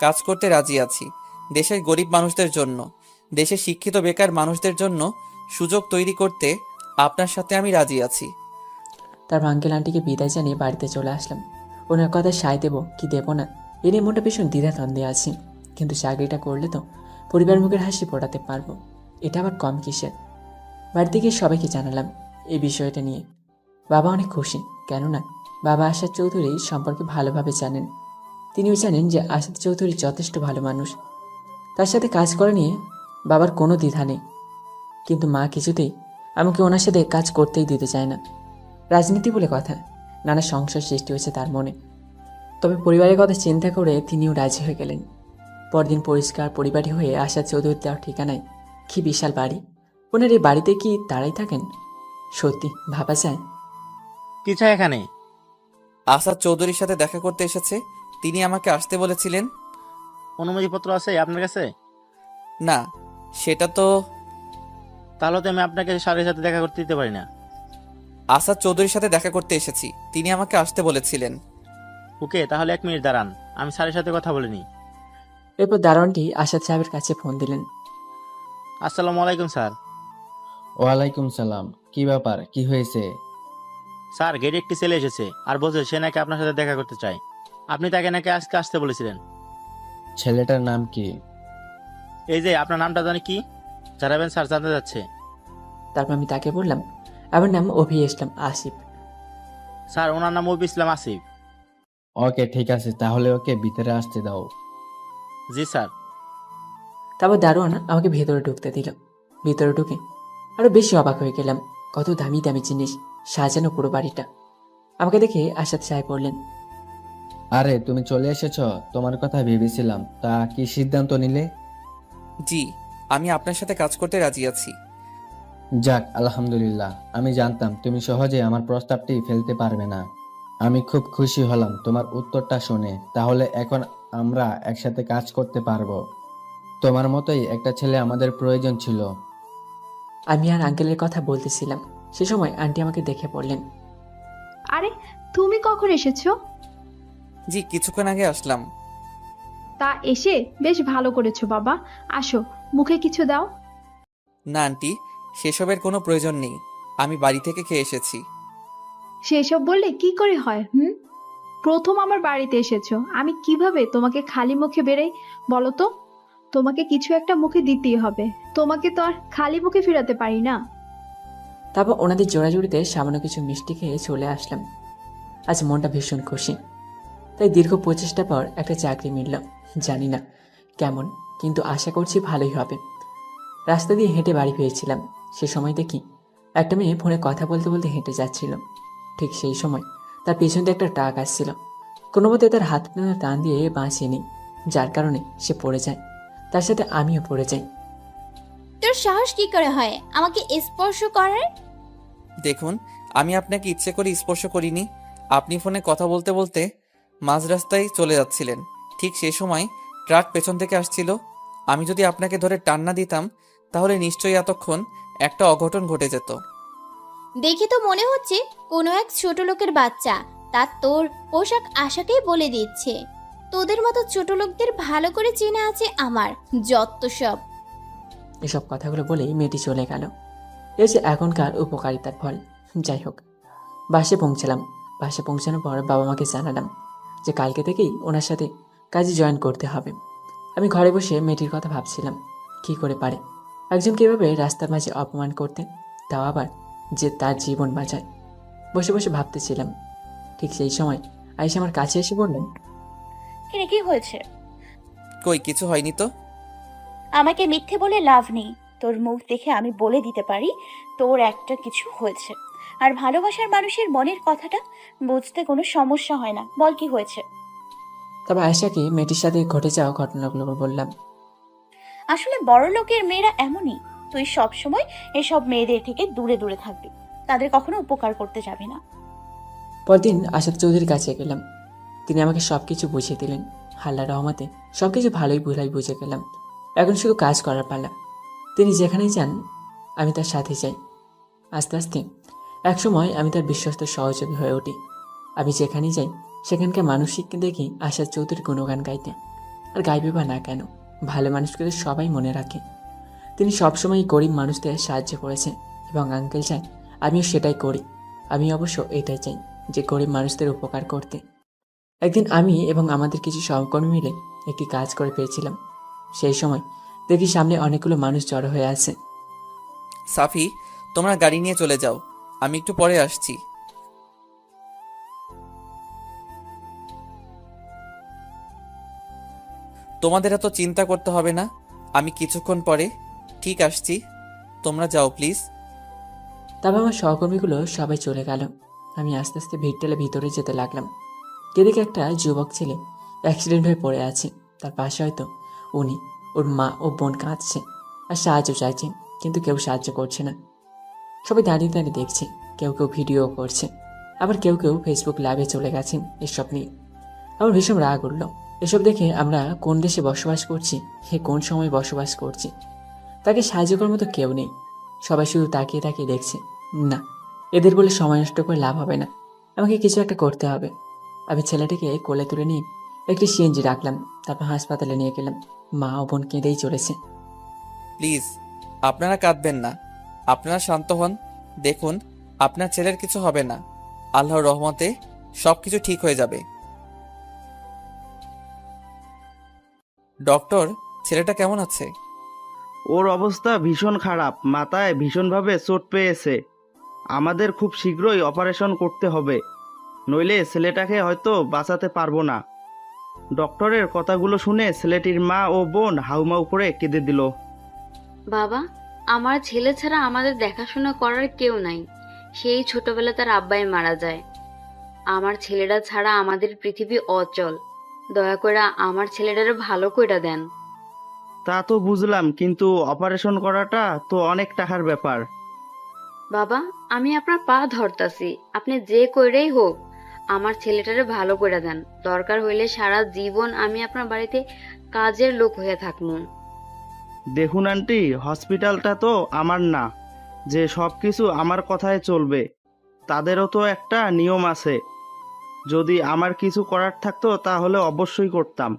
[SPEAKER 3] কাজ করতে রাজি আছি, দেশের গরিব মানুষদের জন্য। দেশে শিক্ষিত বেকার মানুষদের জন্য সুযোগ তৈরি করতে আপনার সাথে আমি রাজি আছি।
[SPEAKER 1] তার আঙ্কেল আন্টিকে বিদায় জানিয়ে বাড়িতে চলে আসলাম। ওনার কথা সায় দেবো কি দেবো না এ নিয়ে মনটা ভীষণ দ্বিধাদ্বন্দ্বে আছি, কিন্তু চাকরিটা করলে তো পরিবার মুখের হাসি ফোটাতে পারবো, এটা আবার কম কিসের। বাড়িতে গিয়ে সবাইকে জানালাম এই বিষয়টা নিয়ে। বাবা অনেক খুশি, কেননা বাবা আশাদ চৌধুরী সম্পর্কে ভালোভাবে জানেন। তিনিও জানেন যে আশাদ চৌধুরী যথেষ্ট ভালো মানুষ, তার সাথে কাজ করা নিয়ে বাবার কোনো দ্বিধা নেই। কিন্তু মা কিছুতেই আমাকে ওনার সাথে কাজ করতেই দিতে চায় না। রাজনীতি বলে কথা, নানা সংশয় সৃষ্টি হয়েছে তার মনে। তবে পরিবারের কথা চিন্তা করে তিনিও রাজি হয়ে গেলেন। পরদিন পরিষ্কার পরিবারই হয়ে আশাদ চৌধুরীর দেওয়ার ঠিকানায় কি বিশাল বাড়ি। ওনার এই বাড়িতে কি তারাই থাকেন? সত্যি ভাবা যায়।
[SPEAKER 9] কি চাই এখানে?
[SPEAKER 3] আসাদ চৌধুরীর সাথে দেখা করতে এসেছে, তিনি আমাকে আসতে বলেছিলেন।
[SPEAKER 9] অনুমতিপত্র আছে আপনার কাছে?
[SPEAKER 3] না, সেটা তো।
[SPEAKER 9] তাহলে তো আমি আপনাকে স্যারের সাথে দেখা করতে দিতে পারি না।
[SPEAKER 3] আসাদ চৌধুরীর সাথে দেখা করতে এসেছি, তিনি আমাকে আসতে বলেছিলেন।
[SPEAKER 9] ওকে, তাহলে 1 মিনিট দাঁড়ান, আমি স্যারের সাথে কথা বলে নিই।
[SPEAKER 1] এরপর দারোয়ানটি আশাদ সাহেবের কাছে ফোন দিলেন।
[SPEAKER 9] আসসালামু আলাইকুম স্যার।
[SPEAKER 6] ওয়ালাইকুম সালাম। কি ব্যাপার, কি হয়েছে?
[SPEAKER 9] স্যার, গেটে একটি ছেলে এসেছে আর বলছে সে নাকি আপনার সাথে দেখা করতে চায়। আপনি তাকে নাকি আজকে আসতে বলেছিলেন।
[SPEAKER 6] ছেলেটার নাম কি?
[SPEAKER 9] এই যে আপনার নামটা জানি কি জানাবেন স্যার, জানতে যাচ্ছে।
[SPEAKER 1] তারপর আমি তাকে বললাম আমার নাম অভি ইসলাম আসিফ।
[SPEAKER 9] স্যার, ওনার নাম অভি ইসলাম আসিফ।
[SPEAKER 6] ওকে ঠিক আছে, তাহলে ওকে ভিতরে আসতে দাও।
[SPEAKER 9] জি স্যার।
[SPEAKER 1] তারপর দারোয়ান আমাকে ভেতরে ঢুকতে দিল। ভিতরে ঢুকে আরো বেশি অবাক হয়ে গেলাম, কত দামি দামি জিনিস সাজানো পুরো বাড়িটা। আমাকে দেখে আশাদ সাহেব বললেন,
[SPEAKER 6] আরে তুমি চলে এসেছো, তোমার কথা ভেবেছিলাম। তা কি সিদ্ধান্ত নিলে?
[SPEAKER 3] জি, আমি আপনার সাথে কাজ করতে রাজি আছি।
[SPEAKER 6] যাক আলহামদুলিল্লাহ, আমি জানতাম তুমি সহজে আমার প্রস্তাবটি ফেলতে পারবে না। আমি খুব খুশি হলাম তোমার উত্তরটা শুনে। তাহলে এখন আমরা একসাথে কাজ করতে পারবো। তোমার মতোই একটা ছেলে আমাদের প্রয়োজন ছিল।
[SPEAKER 1] আমি আর আঙ্কেলের কথা বলতেছিলাম, সে সময় আন্টি আমাকে দেখে পড়লেন।
[SPEAKER 8] আরে তুমি কখন এসেছো?
[SPEAKER 3] জি, কিছুক্ষণ আগে আসলাম।
[SPEAKER 8] তা এসে বেশ ভালো করেছো বাবা। আসো, মুখে কিছু দাও।
[SPEAKER 3] না আন্টি, সেসবের কোনো প্রয়োজন নেই, আমি বাড়ি থেকে খেয়ে এসেছি।
[SPEAKER 8] সেসব বললে কি করে হয়? প্রথম আমার বাড়িতে এসেছো, আমি কিভাবে তোমাকে খালি মুখে বেরোই বলো তো? তোমাকে কিছু একটা মুখে দিতেই হবে, তোমাকে তো আর খালি মুখে ফিরাতে পারি না।
[SPEAKER 1] তারপর ওনাদের জোড়াজুড়িতে সামান্য কিছু মিষ্টি খেয়ে চলে আসলাম। আজ মনটা ভীষণ খুশি। তাই দীর্ঘ প্রচেষ্টা পর একটা চাকরি মিলল। জানি না কেমন, কিন্তু আশা করছি ভালোই হবে। রাস্তা দিয়ে হেঁটে বাড়ি ফিরেছিলাম, সে সময় দেখি একটা মেয়ে ফোনে কথা বলতে বলতে হেঁটে যাচ্ছিল। ঠিক সেই সময় তার পেছন দিয়ে একটা ট্রাক আসছিল। কোনো মতে তার হাত টান দিয়ে বাঁচিয়ে নিই, যার কারণে সে পড়ে যায়, তার সাথে আমিও পড়ে যাই।
[SPEAKER 10] তোর সাহস কি করে হয় আমাকে স্পর্শ করার?
[SPEAKER 3] দেখুন, আমি আপনাকে ইচ্ছে করে স্পর্শ করিনি। আপনি ফোনে কথা বলতে বলতে মাঝ রাস্তায় চলে যাচ্ছিলেন, ঠিক সেই সময় ট্রাক পেছন থেকে আসছিল। আমি যদি আপনাকে ধরে টান না দিতাম তাহলে নিশ্চয়ই এতক্ষণ একটা অঘটন ঘটে যেত।
[SPEAKER 10] দেখে তো মনে হচ্ছে কোনো এক ছোট লোকের বাচ্চা তার তোর পোশাক আশাকেই বলে দিচ্ছে। তোদের মতো ছোট লোকদের ভালো করে চেনা আছে আমার, যত সব।
[SPEAKER 1] এসব কথাগুলো বলেই মেয়েটি চলে গেল। এ যে এখনকার উপকারিতার ফল। যাই হোক, বাসে পৌঁছালাম। বাসে পৌঁছানোর পর বাবা মাকে জানালাম যে কালকে থেকেই ওনার সাথে কাজে জয়েন করতে হবে। আমি ঘরে বসে মেয়েটির কথা ভাবছিলাম, কি করে পারে একজনকে এভাবে রাস্তার মাঝে অপমান করতে, তাও আবার যে তার জীবন বাঁচায়। বসে বসে ভাবতেছিলাম, ঠিক সেই সময় আয়েশা আমার কাছে এসে বললেন,
[SPEAKER 2] কিরে, কি হয়েছে?
[SPEAKER 3] কই কিছু হয়নি তো।
[SPEAKER 2] আমাকে মিথ্যে বলে লাভ নেই, তোর মুখ দেখে আমি বলে দিতে পারি তোর একটা কিছু হয়েছে। আর ভালোবাসার মানুষের মনের কথাটা বুঝতে কোনো সমস্যা হয় না, বল কি হয়েছে?
[SPEAKER 1] তবে আয়েশাকে মেয়েটির সাথে ঘটে যাওয়া ঘটনাগুলো বললাম।
[SPEAKER 2] আসলে বড় লোকের মেয়েরা এমনই, তুই সব সময় এসব মেয়েদের থেকে দূরে দূরে থাকবি, তাদের কখনো উপকার করতে যাবি না।
[SPEAKER 1] পরদিন আসাদ চৌধুরীর কাছে গেলাম। তিনি আমাকে সব কিছু বুঝিয়ে দিলেন। আল্লাহর রহমতে সব কিছু ভালোই বুঝে গেলাম। এখন শুধু কাজ করার পালা। তিনি যেখানেই যান আমি তার সাথে যাই। আস্তে আস্তে একসময় আমি তার বিশ্বস্ত সহযোগী হয়ে উঠি। আমি যেখানেই যাই সেখানকার মানুষকে দেখি আসাদ চৌধুরীর গুণগান গাইতে। আর গাইবে বা না কেন, ভালো মানুষকে তো সবাই মনে রাখে। তিনি সবসময় গরিব মানুষদের সাহায্য করেছেন এবং আঙ্কেল চায় আমিও সেটাই করি। আমি অবশ্য এটাই চাই যে গরিব মানুষদের উপকার করতে। একদিন আমি এবং আমাদের কিছু সহকর্মী মিলে একটি কাজ করে পেয়েছিলাম। সেই সময় দেখি সামনে অনেকগুলো মানুষ জড়ো হয়ে আছে।
[SPEAKER 3] সাফি, তোমরা গাড়ি নিয়ে চলে যাও, আমি একটু পরে আসছি। তোমাদের এত চিন্তা করতে হবে না, আমি কিছুক্ষণ পরে ঠিক আসছি, তোমরা যাও প্লিজ।
[SPEAKER 1] তবে আমার সহকর্মীগুলো সবাই চলে গেল। আমি আস্তে আস্তে ভিড় ঠেলে ভিতরে যেতে লাগলাম। এদিকে একটা যুবক ছেলে অ্যাক্সিডেন্ট হয়ে পড়ে আছে। তার পাশে হয়তো উনি, ওর মা ও বোন কাঁদছে আর সাহায্য চাইছে, কিন্তু কেউ সাহায্য করছে না। সবাই দাঁড়িয়ে দাঁড়িয়ে দেখছে, কেউ কেউ ভিডিও করছে, আবার কেউ কেউ ফেসবুক লাইভে চলে গেছেন এসব নিয়ে। আমার ভীষণ রাগ উঠল। এসব দেখে আমরা কোন দেশে বসবাস করছি, কোন সময় বসবাস করছি। তাকে সাহায্য করার মতো কেউ নেই। সবাই শুধু তাকিয়ে তাকিয়ে দেখছে। না, এদের বলে সময় নষ্ট করে লাভ হবে না, আমাকে কিছু একটা করতে হবে। আমি ছেলেটিকে কোলে তুলে নিয়ে একটি সিএনজি রাখলাম, তারপর হাসপাতালে নিয়ে গেলাম। মা ও বোন কেঁদেই চলেছে।
[SPEAKER 3] প্লিজ, আপনারা কাঁদবেন না, আপনারা শান্ত হন। দেখুন, আপনার ছেলের কিছু হবে না, আল্লাহর রহমতে সব কিছু ঠিক হয়ে যাবে। ডক্টর, ছেলেটা কেমন আছে?
[SPEAKER 7] ওর অবস্থা ভীষণ খারাপ, মাথায় ভীষণভাবে চোট পেয়েছে। আমাদের খুব শীঘ্রই অপারেশন করতে হবে, নইলে ছেলেটাকে হয়তো বাঁচাতে পারবো না। ডক্টরের কথাগুলো শুনে ছেলেটির মা ও বোন হাউমাউ করে কেঁদে দিল।
[SPEAKER 11] বাবা, আমার ছেলে ছাড়া আমাদের দেখাশোনা করার কেউ নাই। সেই ছোটবেলা তার আব্বাই মারা যায়। আমার ছেলেটা ছাড়া আমাদের পৃথিবী অচল। দয়া করে আমার ছেলেটারে ভালো কইরা দেন।
[SPEAKER 7] তা তো বুঝলাম, কিন্তু অপারেশন করাটা তো অনেক টাকার ব্যাপার।
[SPEAKER 11] বাবা, আমি আপনার পা ধরতাছি, আপনি যে কইরেই হোক আমার ছেলেটারে ভালো কইরা দেন। দরকার হইলে সারা জীবন আমি আপনার বাড়িতে কাজের লোক হয়ে থাকবো।
[SPEAKER 7] দেখুন আন্টি, হসপিটালটা তো আমার না যে সব কিছু আমার কথায় চলবে। তাদেরও তো একটা নিয়ম আছে। যদি আমার কিছু করার থাকতো তাহলে অবশ্যই করতাম।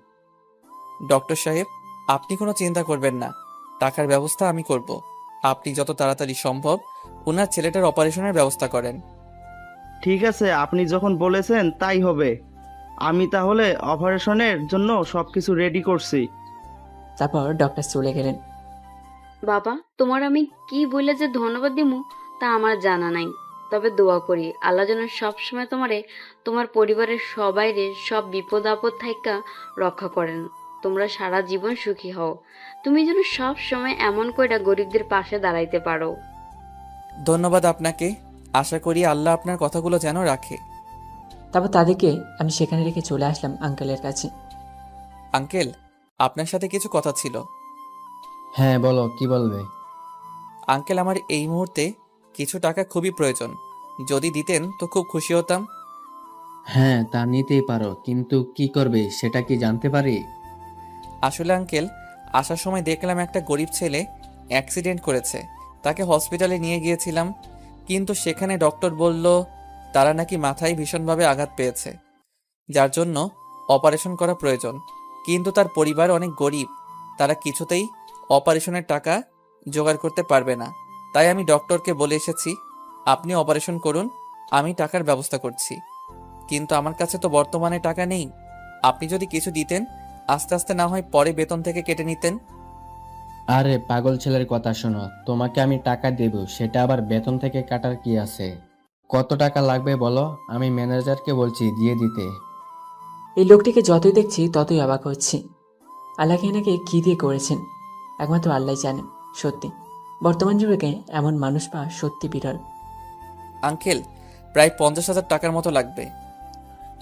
[SPEAKER 3] ডক্টর সাহেব, আপনি কোনো চিন্তা করবেন না, টাকার ব্যবস্থা আমি করব। আপনি যত তাড়াতাড়ি সম্ভব ওনার ছেলেটার অপারেশনের ব্যবস্থা করেন।
[SPEAKER 7] ঠিক আছে, আপনি যখন বলেছেন তাই হবে। আমি তাহলে অপারেশনের জন্য সব কিছু রেডি করছি।
[SPEAKER 1] তারপর ডক্টর চলে গেলেন।
[SPEAKER 11] বাবা, তোমার আমি কি বলে যে ধন্যবাদ দিমু তা আমার জানা নাই। তবে দোয়া করি আল্লাহ যেন সবসময় তোমারে, তোমার পরিবারের সবাইরে সব বিপদ আপদ থাইকা রক্ষা করেন। তোমরা সারা জীবন সুখী হও। তুমি যেন সব সময় এমন কইরা গরিবদের পাশে দাঁড়াইতে পারো।
[SPEAKER 3] ধন্যবাদ আপনাকে, আশা করি আল্লাহ আপনার কথাগুলো যেন রাখে।
[SPEAKER 1] তারপর তাদেরকে আমি সেখানে রেখে চলে আসলাম আঙ্কেলের কাছে।
[SPEAKER 3] আঙ্কেল, আপনার সাথে কিছু কথা ছিল।
[SPEAKER 6] হ্যাঁ বলো, কি বলবে?
[SPEAKER 3] আঙ্কেল, আমার এই মুহূর্তে কিছু টাকা খুবই প্রয়োজন, যদি দিতেন তো খুব খুশি হতাম।
[SPEAKER 6] হ্যাঁ, তা নিতেই পারো, কিন্তু কি করবে সেটা কি জানতে পারি?
[SPEAKER 3] আসলে আঙ্কেল, আসার সময় দেখলাম একটা গরিব ছেলে অ্যাক্সিডেন্ট করেছে, তাকে হসপিটালে নিয়ে গিয়েছিলাম, কিন্তু সেখানে ডক্টর বলল তারা নাকি মাথায় ভীষণভাবে আঘাত পেয়েছে, যার জন্য অপারেশন করা প্রয়োজন। কিন্তু তার পরিবার অনেক গরিব, তারা কিছুতেই অপারেশনের টাকা জোগাড় করতে পারবে না। তাই আমি ডক্টরকে বলে এসেছি আপনি অপারেশন করুন, আমি টাকার ব্যবস্থা করছি। কিন্তু আমার কাছে তো বর্তমানে টাকা নেই, আপনি যদি কিছু দিতেন, আস্তে আস্তে না হয় পরে বেতন থেকে কেটে নিতেন।
[SPEAKER 6] আরে পাগল ছেলের কথা শোনো, তোমাকে আমি টাকা দেব, সেটা আবার বেতন থেকে কাটার কি আছে? কত টাকা লাগবে বলো, আমি ম্যানেজারকে বলছি দিয়ে দিতে।
[SPEAKER 1] এই লোকটিকে যতই দেখছি ততই অবাক হচ্ছি। আল্লাহকে এনাকে কী দিয়ে করেছেন একমাত্র আল্লাহ জানেন। সত্যি বর্তমান যুগে এমন মানুষ পাওয়া সত্যি বিরল।
[SPEAKER 3] আঙ্কেল, প্রায় 50,000 টাকার মতো লাগবে।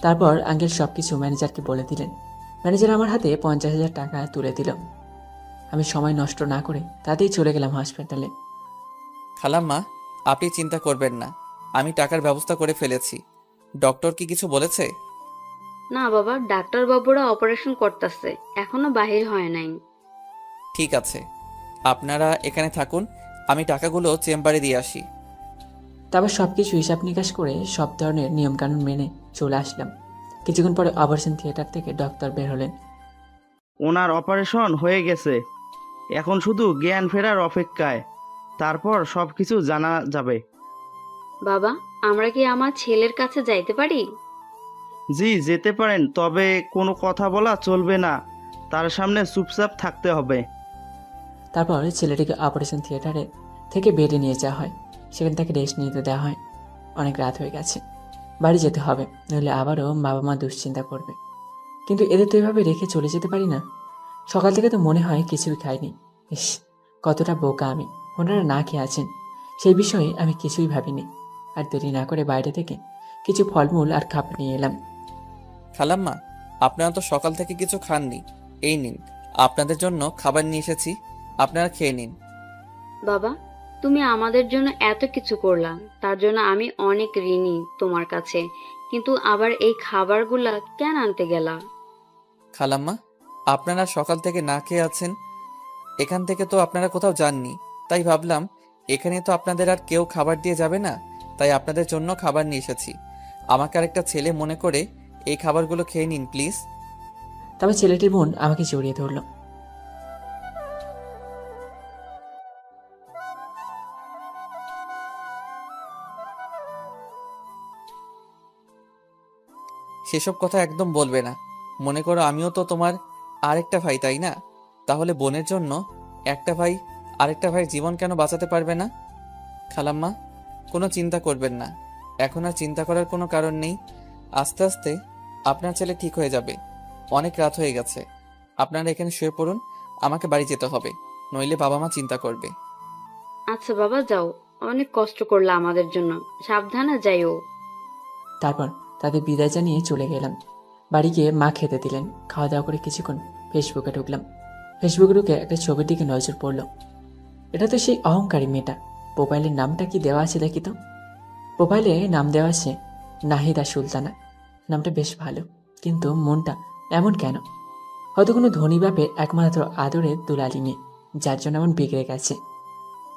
[SPEAKER 1] তারপর আঙ্কেল সব কিছু ম্যানেজারকে বলে দিলেন। ম্যানেজার আমার হাতে 50,000 টাকা তুলে দিল। আমি সময় নষ্ট না করে তাতেই চলে গেলাম হাসপাতালে।
[SPEAKER 3] খালাম্মা, আপনি চিন্তা করবেন না, আমি টাকার ব্যবস্থা করে ফেলেছি। ডক্টর কি কিছু বলেছে?
[SPEAKER 11] না বাবা, ডাক্তার বাবুরা অপারেশন করতেছে, এখনো বাহির হয় নাই।
[SPEAKER 3] ঠিক আছে, আপনারা এখানে থাকুন, আমি টাকাগুলো চেম্বারে দিয়ে আসি।
[SPEAKER 1] তারপর সব কিছু হিসাব নিকাশ করে সব ধরনের নিয়মকানুন মেনে চলে আসলাম। কিছুক্ষণ পরে অপারেশন থিয়েটার থেকে ডক্টর বের হলেন।
[SPEAKER 7] ওনার অপারেশন হয়ে গেছে। এখন শুধু জ্ঞান ফেরার অপেক্ষায়, তারপর সব কিছু জানা যাবে।
[SPEAKER 11] বাবা, আমরা কি আমার ছেলের কাছে যাইতে পারি?
[SPEAKER 7] জি, যেতে পারেন, তবে কোনো কথা বলা চলবে না, তার সামনে চুপচাপ থাকতে হবে।
[SPEAKER 1] তারপর ছেলেটিকে অপারেশন থিয়েটারে থেকে বেডে নিয়ে যাওয়া হয়। সেখানে তাকে রেস্ট নিতে দেওয়া হয়। অনেক রাত হয়ে গেছে, বাড়ি যেতে হবে, নইলে আবারও বাবা মা দুশ্চিন্তা করবে। কিন্তু এদের তো এভাবে রেখে চলে যেতে পারি না। সকাল থেকে তো মনে হয় কিছুই খাইনি। ইস, কতটা বোকা আমি। ওনারা না খেয়ে আছেন, সেই বিষয়ে আমি কিছুই ভাবিনি। আর দেরি না করে বাইরে থেকে কিছু ফলমূল আর খাবার নিয়ে এলাম।
[SPEAKER 3] খালাম্মা, আপনারা তো সকাল থেকে কিছু খাননি, এই নিন আপনাদের জন্য খাবার নিয়ে এসেছি, আপনারা খেয়ে নিন।
[SPEAKER 11] বাবা, তুমি আমাদের জন্য এত কিছু করলা, তার জন্য আমি অনেক ঋণী তোমার কাছে। কিন্তু আবার এই খাবারগুলা কেন আনতে গেলা?
[SPEAKER 3] খালাম্মা, আপনারা সকাল থেকে না খেয়ে আছেন, এখান থেকে তো আপনারা কোথাও যাননি, তাই ভাবলাম এখানে তো আপনাদের আর কেউ খাবার দিয়ে যাবে না, তাই আপনাদের জন্য খাবার নিয়ে এসেছি। আমাকে আরেকটা ছেলে মনে করে এই খাবারগুলো খেয়ে নিন প্লিজ।
[SPEAKER 1] তবে ছেলেটির বোন আমাকে জড়িয়ে ধরল।
[SPEAKER 3] সেসব কথা একদম বলবে না। মনে করো আমিও তো তোমার আরেকটা ভাই, তাই না? তাহলে বোনের জন্য একটা ভাই আরেকটা ভাইয়ের জীবন কেন বাঁচাতে পারবে না? খালাম্মা, কোনো চিন্তা করবেন না, এখন আর চিন্তা করার কোনো কারণ নেই। আস্তে আস্তে আপনার ছেলে ঠিক হয়ে যাবে। অনেক রাত হয়ে গেছে, আপনারা এখানে শুয়ে পড়ুন, আমাকে বাড়ি যেতে হবে, নইলে বাবা মা চিন্তা করবে।
[SPEAKER 11] আচ্ছা বাবা, যাও, অনেক কষ্ট করলা আমাদের জন্য, সাবধানে যাইও।
[SPEAKER 1] তারপর তাদের বিদায় জানিয়ে চলে গেলাম। বাড়ি গিয়ে মা খেতে দিলেন। খাওয়া দাওয়া করে কিছুক্ষণ ফেসবুকে ঢুকলাম। ফেসবুকে ঢুকে একটা ছবির দিকে নজর পড়ল। এটা তো সেই অহংকারী মেয়েটা। প্রোফাইলের নামটা কি দেওয়া আছে দেখি তো। প্রোফাইলে নাম দেওয়া আছে নাহিদা সুলতানা। নামটা বেশ ভালো, কিন্তু মনটা এমন কেন? হয়তো কোনো ধনী বাপের একমাত্র আদরের দুলালি মেয়ে, যার জন্য এমন বিগড়ে গেছে।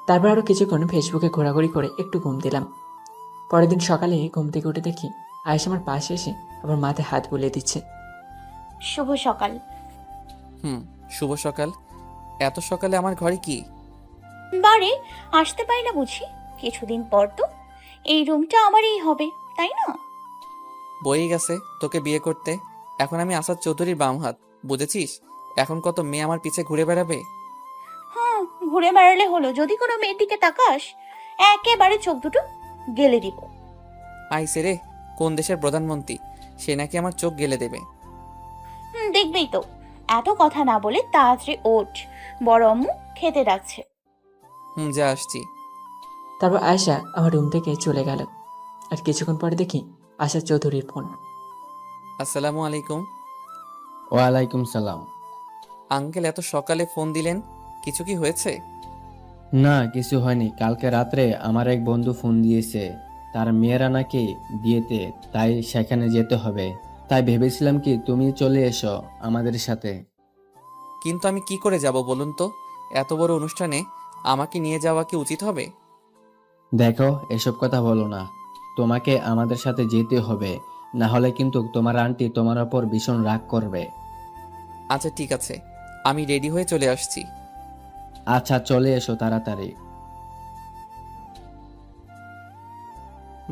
[SPEAKER 1] তারপর আরও কিছুক্ষণ ফেসবুকে ঘোরাঘুরি করে একটু ঘুম দিলাম। পরের দিন সকালে ঘুম থেকে উঠে দেখি আয়েশা আমার পাশে এসে আমার মাথায় হাত বুলিয়ে দিচ্ছে।
[SPEAKER 2] শুভ সকাল।
[SPEAKER 3] শুভ সকাল। এত সকালে আমার ঘরে কি?
[SPEAKER 2] বারে আসতে পারি না বুঝি? কিছুদিন পর তো এই রুমটা আমারই হবে, তাই না?
[SPEAKER 3] বই গেছে তোকে বিয়ে করতে, এখন আমি আসাদ চৌধুরীর বাম হাত, বুঝেছিস? এখন কত মেয়ে আমার পিছে ঘুরে বেড়াবে।
[SPEAKER 2] হ্যাঁ, ঘুরে বেড়ালে হলো। যদি কোনো মেয়ের দিকে তাকাস, একেবারে চোখ দুটো গেলে দিব।
[SPEAKER 3] আইসে রে, কোন দেশের প্রধানমন্ত্রী, সে নাকি আমার চোখ গেলে দেবে।
[SPEAKER 2] দেখবেই তো। এত কথা না বলে তাড়াতাড়ি ওঠ, বড় আম্মু খেতে ডাকছে।
[SPEAKER 3] যা আসছি।
[SPEAKER 1] তারপর আয়েশা আমার রুম থেকে চলে গেল। আর কিছুক্ষণ পরে দেখি আশাদ চৌধুরীর ফোন।
[SPEAKER 3] আসসালামু আলাইকুম।
[SPEAKER 6] ওয়ালাইকুম সালাম।
[SPEAKER 3] আঙ্কেল, এত সকালে ফোন দিলেন, কিছু কি হয়েছে?
[SPEAKER 6] না, কিছু হয়নি। কালকে রাত্রে আমার এক বন্ধু ফোন দিয়েছে, তার মেয়েরা নাকি বিয়েতে, তাই সেখানে যেতে হবে। তাই ভেবেছিলাম কি তুমি চলে এসো আমাদের সাথে।
[SPEAKER 3] কিন্তু আমি কি করে যাব বলুন তো? এত বড় অনুষ্ঠানে আমাকে নিয়ে যাওয়া কি উচিত হবে?
[SPEAKER 6] দেখো, এসব কথা বলো না, তোমাকে আমাদের সাথে যেতে হবে, না হলে কিন্তু তোমার আন্টি তোমার ওপর ভীষণ রাগ করবে।
[SPEAKER 3] আচ্ছা ঠিক আছে, আমি রেডি হয়ে চলে আসছি।
[SPEAKER 6] আচ্ছা, চলে এসো তাড়াতাড়ি।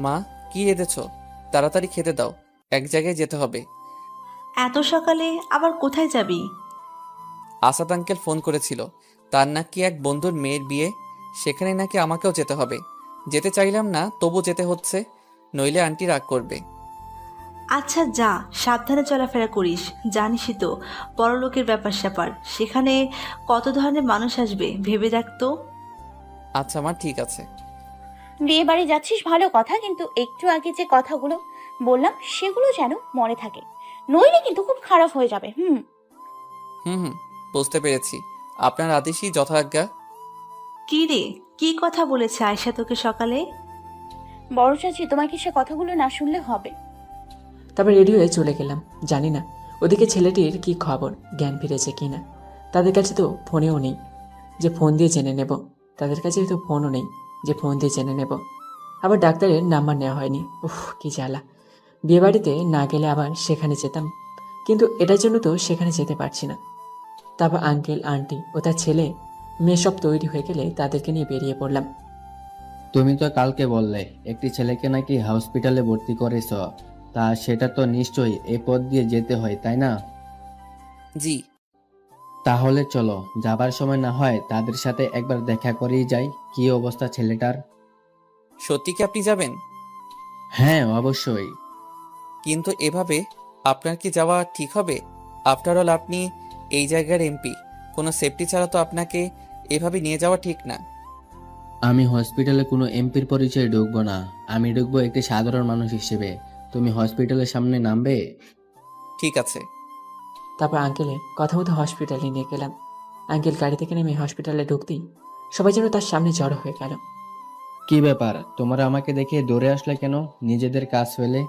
[SPEAKER 3] মা, কি রেঁধেছ? তাড়াতাড়ি খেতে দাও, এক জায়গায় যেতে হবে।
[SPEAKER 12] এত সকালে আবার কোথায় যাবি?
[SPEAKER 3] আসাদ আঙ্কেল ফোন করেছিল, তার নাকি এক বন্ধুর মেয়ের বিয়ে, সেখানে নাকি আমাকেও যেতে হবে। যেতে চাইলাম না, তবু যেতে হচ্ছে, নইলে আন্টি রাগ করবে।
[SPEAKER 12] আচ্ছা যা, সাবধানে চলাফেরা করিস। জানিসই তো বড়লোকের ব্যাপার স্যাপার, সেখানে কত ধরনের মানুষ আসবে, ভেবে দেখ তো।
[SPEAKER 3] আচ্ছা মা, ঠিক আছে।
[SPEAKER 2] বিয়ে বাড়ি যাচ্ছিস ভালো কথা, কিন্তু একটু আগে যে কথাগুলো বললাম সেগুলো যেন মনে থাকে, নইলে কিন্তু খুব খারাপ হয়ে যাবে।
[SPEAKER 3] হুম, বুঝতে পেরেছি, আপনার আদেশই যথাজ্ঞা।
[SPEAKER 12] কি রে, কি কথা বলেছে আয়শা তোকে সকালে?
[SPEAKER 2] বড় চাচি, তোমাকে সে কথাগুলো না শুনলে হবে।
[SPEAKER 1] তারপর রেডি হয়ে চলে গেলাম। জানি না ওদিকে ছেলেটির কি খবর, জ্ঞান ফিরেছে কিনা। তাদের কাছে তো ফোনেও নেই যে ফোন দিয়ে জেনে নেব। তাদের কাছে তো ফোনও নেই যে ফোন দিয়ে জেনে নেব। আবার ডাক্তারের নাম্বার নেওয়া হয়নি। উফ, কি জ্বালা। বিয়েবাড়িতে না গেলে আবার সেখানে যেতাম, কিন্তু এটার জন্য তো সেখানে যেতে পারছি না। তারপর আঙ্কেল আন্টি ও তার ছেলে মেয়ে সব তৈরি হয়ে গেলে তাদেরকে নিয়ে বেরিয়ে পড়লাম।
[SPEAKER 6] তুমি তো কালকে বললে একটি ছেলেকে নাকি হসপিটালে ভর্তি করেছ, তা সেটা তো নিশ্চয়ই এ পথ দিয়ে যেতে হয়, তাই না?
[SPEAKER 3] জি।
[SPEAKER 6] তাহলে চলো, যাবার সময় না হয় তাদের সাথে একবার দেখা করেই যাই, কি অবস্থা ছেলেটার।
[SPEAKER 3] সত্যি কি আপনি যাবেন?
[SPEAKER 6] হ্যাঁ, অবশ্যই।
[SPEAKER 3] কিন্তু এভাবে আপনার কি যাওয়া ঠিক হবে? আফটার অল আপনি এই জায়গার এমপি, কোনো সেফটি ছাড়া তো আপনাকে এভাবে নিয়ে যাওয়া ঠিক না।
[SPEAKER 6] আমি হসপিটালে কোনো এমপির পরিচয়ে ঢুকবো না, আমি ঢুকবো একটি সাধারণ মানুষ হিসেবে। তুমি হসপিটালের সামনে নামবে।
[SPEAKER 3] ঠিক আছে।
[SPEAKER 1] তারপর আঙ্কেলের কথা মতো হসপিটালে নিয়ে গেলাম। আঙ্কেল গাড়ি থেকে নেমে হসপিটালে ঢুকতেই সবাই যেন তার সামনে জড়ো হয়ে গেল।
[SPEAKER 6] কি ব্যাপার, তোমরা আমাকে দেখে দৌড়ে আসলে কেন, নিজেদের কাজ ফেলে?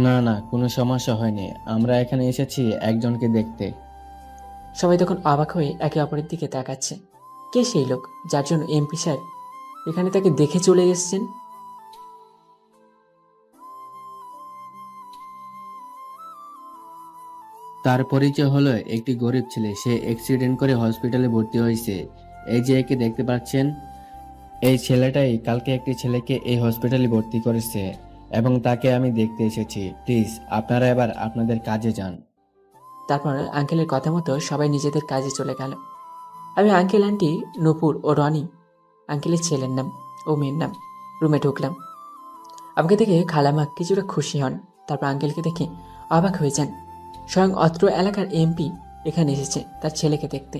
[SPEAKER 6] না না, কোনো সমস্যা হয়নি, আমরা এখানে এসেছি একজনকে দেখতে।
[SPEAKER 1] সবাই তখন অবাক হয়ে একে অপরের দিকে তাকাচ্ছে। কে সেই লোক যার জন্য এমপি সাহেব এখানে তাকে দেখে চলে এসেছেন?
[SPEAKER 6] তার পরিচয় হলো একটি গরিব ছেলে, সে অ্যাক্সিডেন্ট করে হসপিটালে ভর্তি হয়েছে। এই যে একে দেখতে পাচ্ছেন, এই ছেলেটাই কালকে একটি ছেলেকে এই হসপিটালে ভর্তি করেছে এবং তাকে আমি দেখতে এসেছি। প্লিজ আপনারা এবার আপনাদের কাজে যান।
[SPEAKER 1] তারপর আঙ্কেলের কথা মতো সবাই নিজেদের কাজে চলে গেল। আমি আঙ্কেল, আন্টি, নূপুর ও রনি, আঙ্কেলের ছেলের নাম ও মেয়ের নাম, রুমে ঢুকলাম। আমাকে দেখে খালামা কিছুটা খুশি হন। তারপর আঙ্কেলকে দেখে অবাক হয়ে যান। স্বয়ং অত্র এলাকার এমপি এখানে এসেছে তার ছেলেকে দেখতে।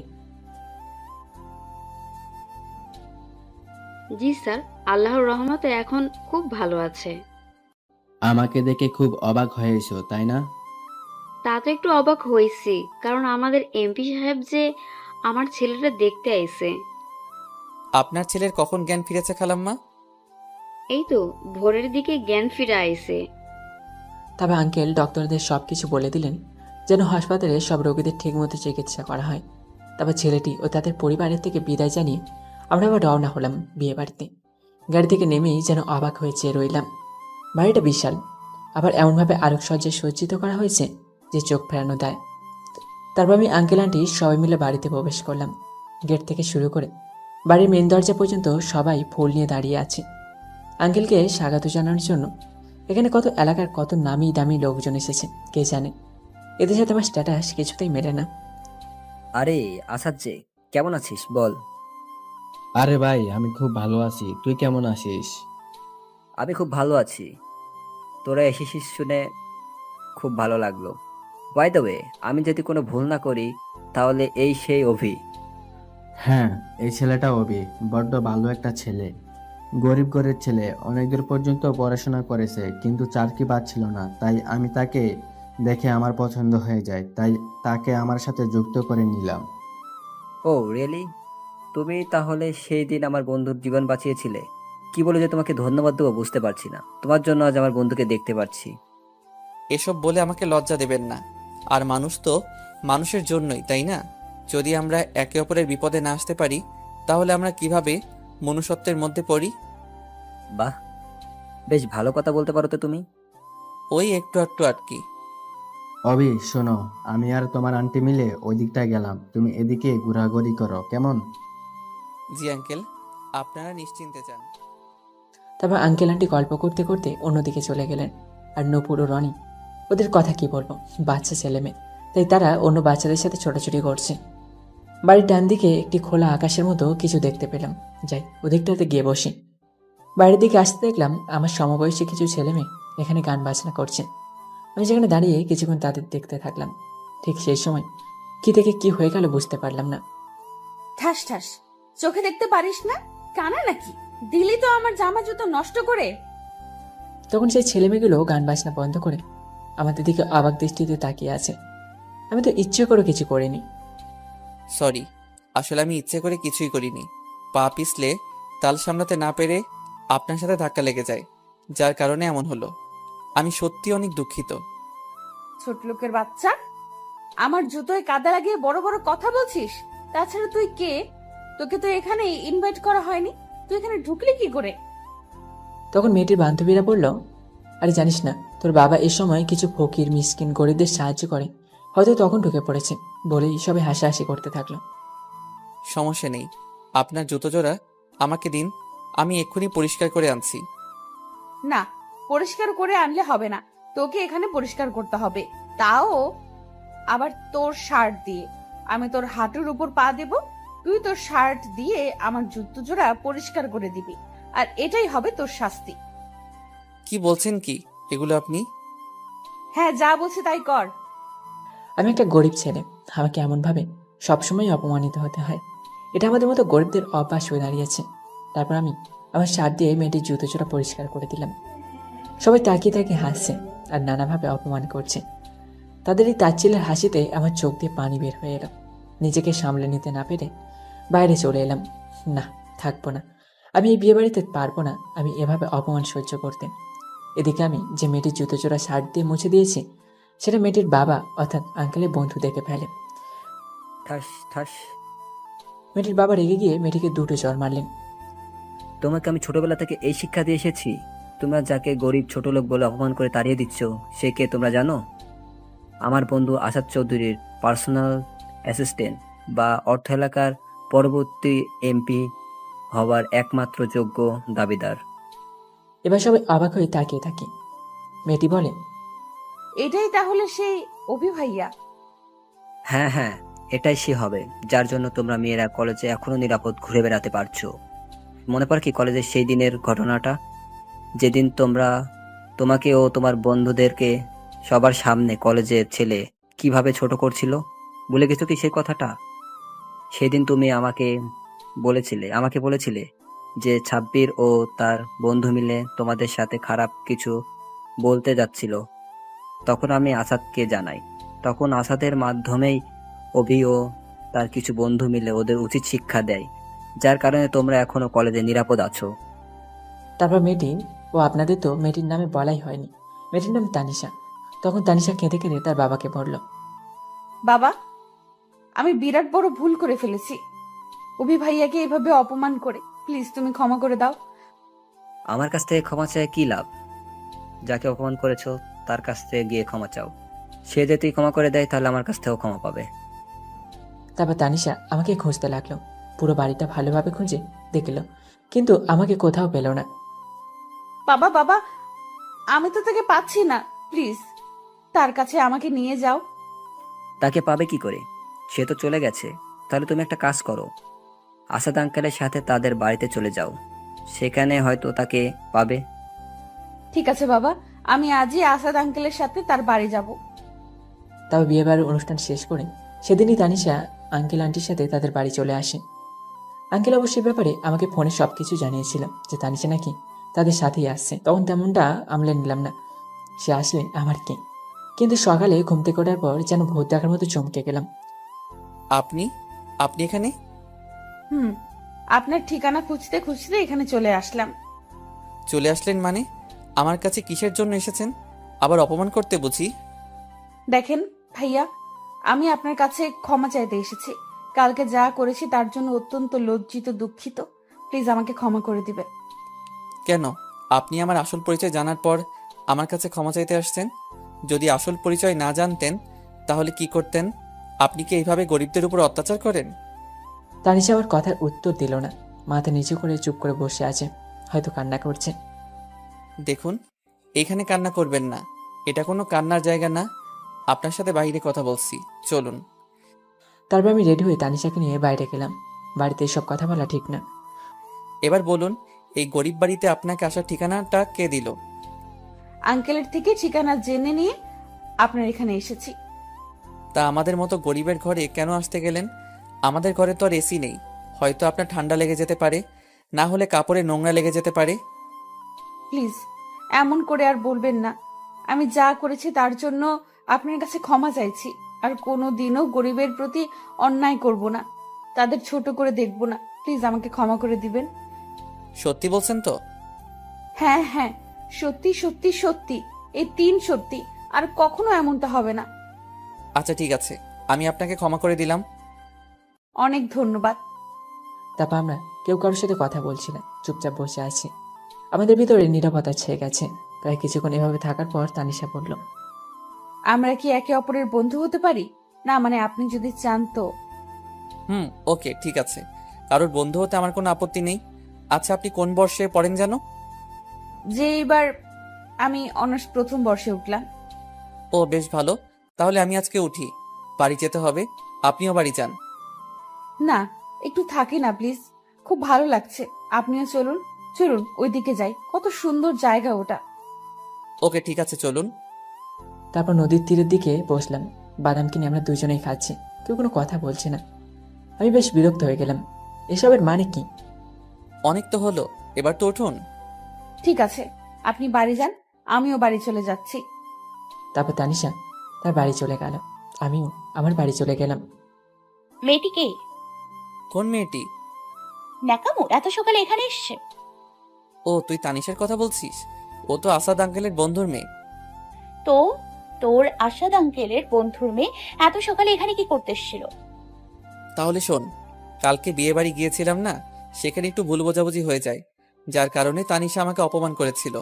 [SPEAKER 11] জি স্যার, আল্লাহর রহমতে এখন খুব ভালো আছে।
[SPEAKER 6] আমাকে দেখে খুব অবাক হয়েছো, তাই না?
[SPEAKER 11] তা তো একটু অবাক হয়েছি, কারণ আমাদের এমপি সাহেব যে আমার ছেলেটা দেখতে আইছে।
[SPEAKER 3] আপনার ছেলের কখন জ্ঞান ফিরেছে খালাম্মা?
[SPEAKER 11] এই তো ভোরের দিকে জ্ঞান ফিরে আইছে।
[SPEAKER 1] তবে আঙ্কেল ডক্টরদের সব কিছু বলে দিলেন যেন হাসপাতালে সব রোগীদের ঠিকমতো চিকিৎসা করা হয়। তারপর ছেলেটি ও তাদের পরিবারের থেকে বিদায় জানিয়ে আমরা আবার রওনা হলাম বিয়ে বাড়িতে। গাড়ি থেকে নেমেই যেন অবাক হয়ে চেয়ে রইলাম। বাড়িটা বিশাল, আবার এমনভাবে আলোকসজ্জায় সজ্জিত করা হয়েছে যে চোখ ফেরানো দেয়। তারপর আমি আঙ্কেল আন্টি সবাই মিলে বাড়িতে প্রবেশ করলাম। গেট থেকে শুরু করে বাড়ির মেন দরজা পর্যন্ত সবাই ফুল নিয়ে দাঁড়িয়ে আছে আঙ্কেলকে স্বাগত জানানোর জন্য। এখানে কত এলাকার কত নামি দামি লোকজন এসেছে কে জানে। এদের সাথে আমার স্ট্যাটাস কিছুতেই মেলে না।
[SPEAKER 13] আরে আসাদ যে, কেমন আছিস বল?
[SPEAKER 6] আরে ভাই, আমি খুব ভালো আছি, তুই কেমন আছিস?
[SPEAKER 13] আমি খুব ভালো আছি। তোরা এসেছিস শুনে খুব ভালো লাগলো। বাই দ্য ওয়ে, আমি যদি কোনো ভুল না করি তাহলে এই সেই অভি।
[SPEAKER 6] হ্যাঁ, এই ছেলেটা অভি, বড্ড ভালো একটা ছেলে। গরিব ঘরের ছেলে, অনেক দূর পর্যন্ত পড়াশোনা করেছে কিন্তু চাকরি পাচ্ছিল না, তাই আমি তাকে দেখে আমার পছন্দ হয়ে যায়, তাই তাকে আমার সাথে যুক্ত করে নিলাম।
[SPEAKER 13] ও রিয়েলি? তুমি তাহলে সেই দিন আমার বন্ধুর জীবন বাঁচিয়েছিলে। কি বলে যে তোমাকে ধন্যবাদ দেবো বুঝতে পারছি না। তোমার জন্য আজ আমার বন্ধুকে দেখতে পাচ্ছি।
[SPEAKER 3] এসব বলে আমাকে লজ্জা দেবেন না। আর মানুষ তো মানুষের জন্যই, তাই না? যদি আমরা একে অপরের বিপদে না আসতে পারি তাহলে আমরা কিভাবে মনুষ্যত্বের মধ্যে পড়ি?
[SPEAKER 13] বাহ, বেশ ভালো কথা বলতে পারো তো তুমি।
[SPEAKER 3] ওই একটু একটু আটকি।
[SPEAKER 6] অভি শোনো, আমি আর তোমার আন্টি মিলে ওই দিকটায় গেলাম, তুমি এদিকে ঘোরাঘুরি করো, কেমন?
[SPEAKER 3] জি আঙ্কেল, আপনারা নিশ্চিন্তে যান।
[SPEAKER 1] তারপর আঙ্কেল আন্টি গল্প করতে করতে অন্যদিকে চলে গেলেন। আর নূপুর ও রনি, ওদের কথা কি বলবো, বাচ্চা ছেলে মেয়ে, তাই তারা অন্য বাচ্চাদের সাথে ছোটাছুটি করছে। বাড়ির ডান দিকে একটি খোলা আকাশের মতো কিছু দেখতে পেলাম। যাই ওদিকটাতে গিয়ে বসি। বাইরের দিকে আসতে দেখলাম আমার সমবয়সী কিছু ছেলে মেয়ে এখানে গান বাজনা করছে। আমি সেখানে দাঁড়িয়ে কিছুক্ষণ তাদের দেখতে থাকলাম। ঠিক সেই সময় কি থেকে কি হয়ে গেল বুঝতে পারলাম না।
[SPEAKER 14] ঠাস ঠাস, চোখে দেখতে পারিস না? কানা নাকি? দিলি তো আমার জামা জুতো নষ্ট করে।
[SPEAKER 1] তখন সেই ছেলেমেয়েগুলো গান বাজনা বন্ধ করে আমাদের দিকে অবাক দৃষ্টিতে তাকিয়ে আছে। আমি তো ইচ্ছে করে কিছু করিনি।
[SPEAKER 3] সরি, আসলে আমি ইচ্ছে করে কিছুই করিনি। পা পিছলে তাল সামলাতে না পেরে আপনার সাথে ধাক্কা লেগে যায়, যার কারণে এমন হলো। আমি সত্যি অনেক দুঃখিত।
[SPEAKER 14] ছোট লোকের বাচ্চা, আমার জুতোয় কাদা লাগিয়ে বড় বড় কথা বলছিস? তাছাড়া তুই কে? তোকে তো এখানে ইনভাইট করা হয়নি, তুই এখানে ঢুকলি কি করে?
[SPEAKER 1] তখন মেয়েটির বান্ধবীরা বলল, আরে জানিস না তোর বাবা এ সময় কিছু ফকির মিসকিন গরিবদের সাহায্য করে, হয়তো তখন ঢুকে পড়েছে বলেই সবাই হাসাহাসি করতে থাকলো।
[SPEAKER 3] সমস্যা নেই, আপনার জুতো জোড়া আমাকে দিন, আমি এক্ষুনি পরিষ্কার করে আনছি।
[SPEAKER 14] না, পরিষ্কার করে আনলে হবে না, তোকে এখানে পরিষ্কার করতে হবে, তাও আবার তোর শার্ট দিয়ে। আমি তোর হাঁটুর উপর পা দেব, তুই তোর শার্ট দিয়ে আমার জুতো জোড়া পরিষ্কার করে দিবি, আর এটাই হবে তোর শাস্তি।
[SPEAKER 3] কি বলছেন কি এগুলো আপনি?
[SPEAKER 14] হ্যাঁ, যা বলছি তাই কর।
[SPEAKER 1] আমি একটা গরিব ছেলে, আমাকে এমনভাবে সবসময় অপমানিত হতে হয়, এটা আমাদের মতো গরিবদের অভ্যাস হয়ে দাঁড়িয়েছে। তারপর আমি আমার শার্ট দিয়ে মেয়েটির জুতো জোড়া পরিষ্কার করে দিলাম। সবাই তাকিয়ে তাকিয়ে হাসছে আর নানাভাবে অপমান করছে। তাদের এই তাচ্ছিলের হাসিতে আমার চোখ দিয়ে পানি বের হয়ে এলো। নিজেকে সামলে নিতে না পেরে বাইরে চলে এলাম। না, থাকবো না, আমি এই বিয়ে বাড়িতে পারবো না আমি এভাবে অপমান সহ্য করতে। এদিকে আমি যে মেয়েটির জুতো জোড়া শার্ট দিয়ে মুছে দিয়েছি সেটা মেয়েটির বাবা অর্থাৎ আঙ্কেলের বন্ধু দেখে ফেলে।
[SPEAKER 13] ঠাস ঠাস।
[SPEAKER 1] মেয়েটির বাবা রেগে গিয়ে মেয়েটিকে দুটো চড় মারলেন।
[SPEAKER 13] তোমাকে আমি ছোটবেলা থেকে এই শিক্ষা দিয়ে এসেছি, তোমরা যাকে গরিব ছোট লোক বলে অপমান করে তাড়িয়ে দিচ্ছ সে কে তোমরা জানো? আমার বন্ধু আসাদ চৌধুরীর পার্সোনাল অ্যাসিস্ট্যান্ট বা অর্থ এলাকার পরবর্তী এমপি হওয়ার একমাত্র যোগ্য দাবিদার।
[SPEAKER 1] এবার সবাই অবাক হয়ে তাকিয়ে থাকি। মেয়েটি বলে,
[SPEAKER 14] এটাই তাহলে সেই অভি ভাইয়া?
[SPEAKER 13] হ্যাঁ হ্যাঁ, এটাই সে হবে যার জন্য তোমরা মেয়েরা কলেজে এখনো নিরাপদ ঘুরে বেড়াতে পারছো। মনে পড়ে কি কলেজের সেই দিনের ঘটনাটা, যেদিন তোমাকে ও তোমার বন্ধুদেরকে সবার সামনে কলেজের ছেলে কিভাবে ছোট করছিল? ভুলে গেছো কি সেই কথাটা? সেদিন তুমি আমাকে বলেছিলে যে ছাব্বির ও তার বন্ধু মিলে তোমাদের সাথে খারাপ কিছু বলতে যাচ্ছিল। তখন আমি আসাদকে জানাই, তখন আসাদের মাধ্যমেই অভি ও তার কিছু বন্ধু মিলে ওদের উচিত শিক্ষা দেয়, যার কারণে তোমরা এখনো কলেজে নিরাপদ আছো।
[SPEAKER 1] তারপর মেয়েটি, ও আপনাদের তো মেয়েটির নামে বলাই হয়নি, মেয়েটির নাম তানিশা। তখন তানিশা কেঁদে কেঁদে তার বাবাকে বলল,
[SPEAKER 14] বাবা, আমি বিরাট বড় ভুল করে ফেলেছি, অভি ভাইয়াকে এভাবে অপমান করে, প্লিজ তুমি ক্ষমা করে দাও।
[SPEAKER 13] আমার কাছ থেকে ক্ষমা চাই কি লাভ? যাকে অপমান করেছো তার কাছ থেকে গিয়ে ক্ষমা চাও, সে যদি ক্ষমা করে দেয় তাহলে আমার কাছ থেকেও ক্ষমা পাবে।
[SPEAKER 1] তারপর তানিশা আমাকে খুঁজতে লাগলো। পুরো বাড়িটা ভালোভাবে খুঁজে দেখলো, কিন্তু আমাকে কোথাও পেল না।
[SPEAKER 14] বাবা বাবা, আমি তো তাকে পাচ্ছি না, প্লিজ তার কাছে আমাকে নিয়ে যাও।
[SPEAKER 13] তাকে পাবে কি করে? সে তো চলে গেছে। তাহলে তুমি একটা কাজ করো, আসাদ আঙ্কেলের সাথে তাদের বাড়িতে চলে যাও, সেখানে হয়তো তাকে পাবে।
[SPEAKER 14] ঠিক আছে বাবা, আমি আজই আসাদ আঙ্কেলের সাথে তার বাড়ি যাব।
[SPEAKER 1] তারপর বিয়ে বাড়ির অনুষ্ঠান শেষ করে সেদিনই তানিশা আঙ্কেল আন্টির সাথে তাদের বাড়ি চলে আসে। আঙ্কেল অবশ্যই ব্যাপারে আমাকে ফোনে সবকিছু জানিয়েছিল যে তানিশা নাকি তাদের সাথেই আসছে। তখন তেমনটা আমলে নিলাম না, সে আসলে আমার কি। কিন্তু সকালে ঘুম থেকে ওঠার পর যেন ভূত দেখার মতো চমকে গেলাম।
[SPEAKER 3] আপনি আপনি এখানে?
[SPEAKER 14] আপনার ঠিকানা খুঁজতে খুঁজতে এখানে চলে আসলাম।
[SPEAKER 3] চলে আসলেন মানে? আমার কাছে কিসের জন্য এসেছেন? আবার অপমান করতে বুঝি?
[SPEAKER 14] দেখেন ভাইয়া, আমি আপনার কাছে ক্ষমা চাইতে এসেছি। কালকে যা করেছি তার জন্য অত্যন্ত লজ্জিত, দুঃখিত। প্লিজ আমাকে ক্ষমা করে দিবেন।
[SPEAKER 3] কেন? আপনি আমার আসল পরিচয় জানার পর আমার কাছে ক্ষমা চাইতে আসছেন? যদি আসল পরিচয় না জানতেন তাহলে কি করতেন? আপনি কি এইভাবে গরিবদের উপর অত্যাচার করেন?
[SPEAKER 1] তানিশা আমার কথার উত্তর দিল না, মাথা নিচু করে চুপ করে বসে আছে, হয়তো কান্না করছে।
[SPEAKER 3] দেখুন, এখানে কান্না করবেন না, এটা কোনো কান্নার জায়গা না। আপনার সাথে বাইরে কথা বলছি, চলুন।
[SPEAKER 1] তারপর আমি রেডি হয়ে তানিশাকে নিয়ে বাইরে গেলাম। বাড়িতে এসব কথা বলা ঠিক না।
[SPEAKER 3] এবার বলুন, এই গরিব বাড়িতে আপনাকে আসার ঠিকানাটা কে দিল?
[SPEAKER 14] আঙ্কেলের থেকে ঠিকানা জেনে নিয়ে আপনার এখানে এসেছি।
[SPEAKER 3] তা আমাদের মতো গরিবের ঘরে কেন আসতে গেলেন? আমাদের ঘরে তো আর এসি নেই, হয়তো আপনার ঠান্ডা লেগে যেতে পারে, না হলে কাপড়ে নোংরা লেগে যেতে পারে।
[SPEAKER 14] প্লিজ এমন করে আর বলবেন না। আমি যা করেছি তার জন্য আপনার কাছে ক্ষমা চাইছি। আর কোনো দিনও গরিবের প্রতি অন্যায় করব না, তাদের ছোট করে দেখব না। প্লিজ আমাকে ক্ষমা করে দিবেন।
[SPEAKER 3] সত্যি বলছেন তো?
[SPEAKER 14] হ্যাঁ হ্যাঁ, সত্যি সত্যি সত্যি, এই 3 সত্যি, আর কখনো এমনটা হবে না।
[SPEAKER 3] আচ্ছা ঠিক আছে, আমি আপনাকে ক্ষমা করে দিলাম।
[SPEAKER 14] অনেক ধন্যবাদ।
[SPEAKER 1] তারপর আমরা কেউ কারোর সাথে কথা বলছি না, চুপচাপ বসে আছি। আমাদের ভিতরে নীরবতা ছেয়ে গেছে। প্রায় কিছুক্ষণ এভাবে থাকার পর তানিশা বলল,
[SPEAKER 14] আমরা কি একে অপরের বন্ধু হতে পারি? না মানে আপনি যদি চান তো।
[SPEAKER 3] ওকে ঠিক আছে, কারোর বন্ধু হতে আমার কোনো আপত্তি নেই। আচ্ছা, আপনি কোন বর্ষে পড়েন যেন?
[SPEAKER 14] যে এবার আমি অনার্স প্রথম বর্ষে উঠলাম।
[SPEAKER 3] ও বেশ ভালো, তাহলে আমি আজকে উঠি, বাড়ি যেতে হবে। আপনিও বাড়ি যান।
[SPEAKER 14] না, একটু থাকি না প্লিজ, খুব ভালো লাগছে। আপনিও চলুন, চলুন ওইদিকে যাই, কত সুন্দর জায়গা ওটা।
[SPEAKER 3] ওকে ঠিক আছে, চলুন।
[SPEAKER 1] তারপর নদীর তীরের দিকে বসলাম। বাদাম কিনে আমরা দুজনেই খাচ্ছি, কেউ কোনো কথা বলছে না। আমি বেশ বিরক্ত হয়ে গেলাম। এসবের মানে কি?
[SPEAKER 3] অনেক তো হলো, এবার তো উঠুন।
[SPEAKER 14] ঠিক আছে, আপনি বাড়ি যান, আমিও বাড়ি চলে যাচ্ছি।
[SPEAKER 1] তারপর তানিশা তার বাড়ি চলে গেল, আমিও আমার বাড়ি চলে গেলাম।
[SPEAKER 2] মেয়েটিকে
[SPEAKER 3] কোন মেয়েটি?
[SPEAKER 2] ন্যাকামো এত সকালে এখানে এসছে।
[SPEAKER 3] ও, তুই তানিশের কথা বলছিস? ও তো আসাদ আঙ্কেলের বন্ধুর মেয়ে।
[SPEAKER 2] তো তোর আশাদ আঙ্কেলের বন্ধুর মেয়ে এত সকালে এখানে কি করতে এসেছিল?
[SPEAKER 3] তাহলে শোন, কালকে বিয়ে বাড়ি গিয়েছিলাম না, সেখানে একটু ভুল বোঝাবুঝি হয়ে যায়, যার কারণে তানিশা আমাকে অপমান করেছিল।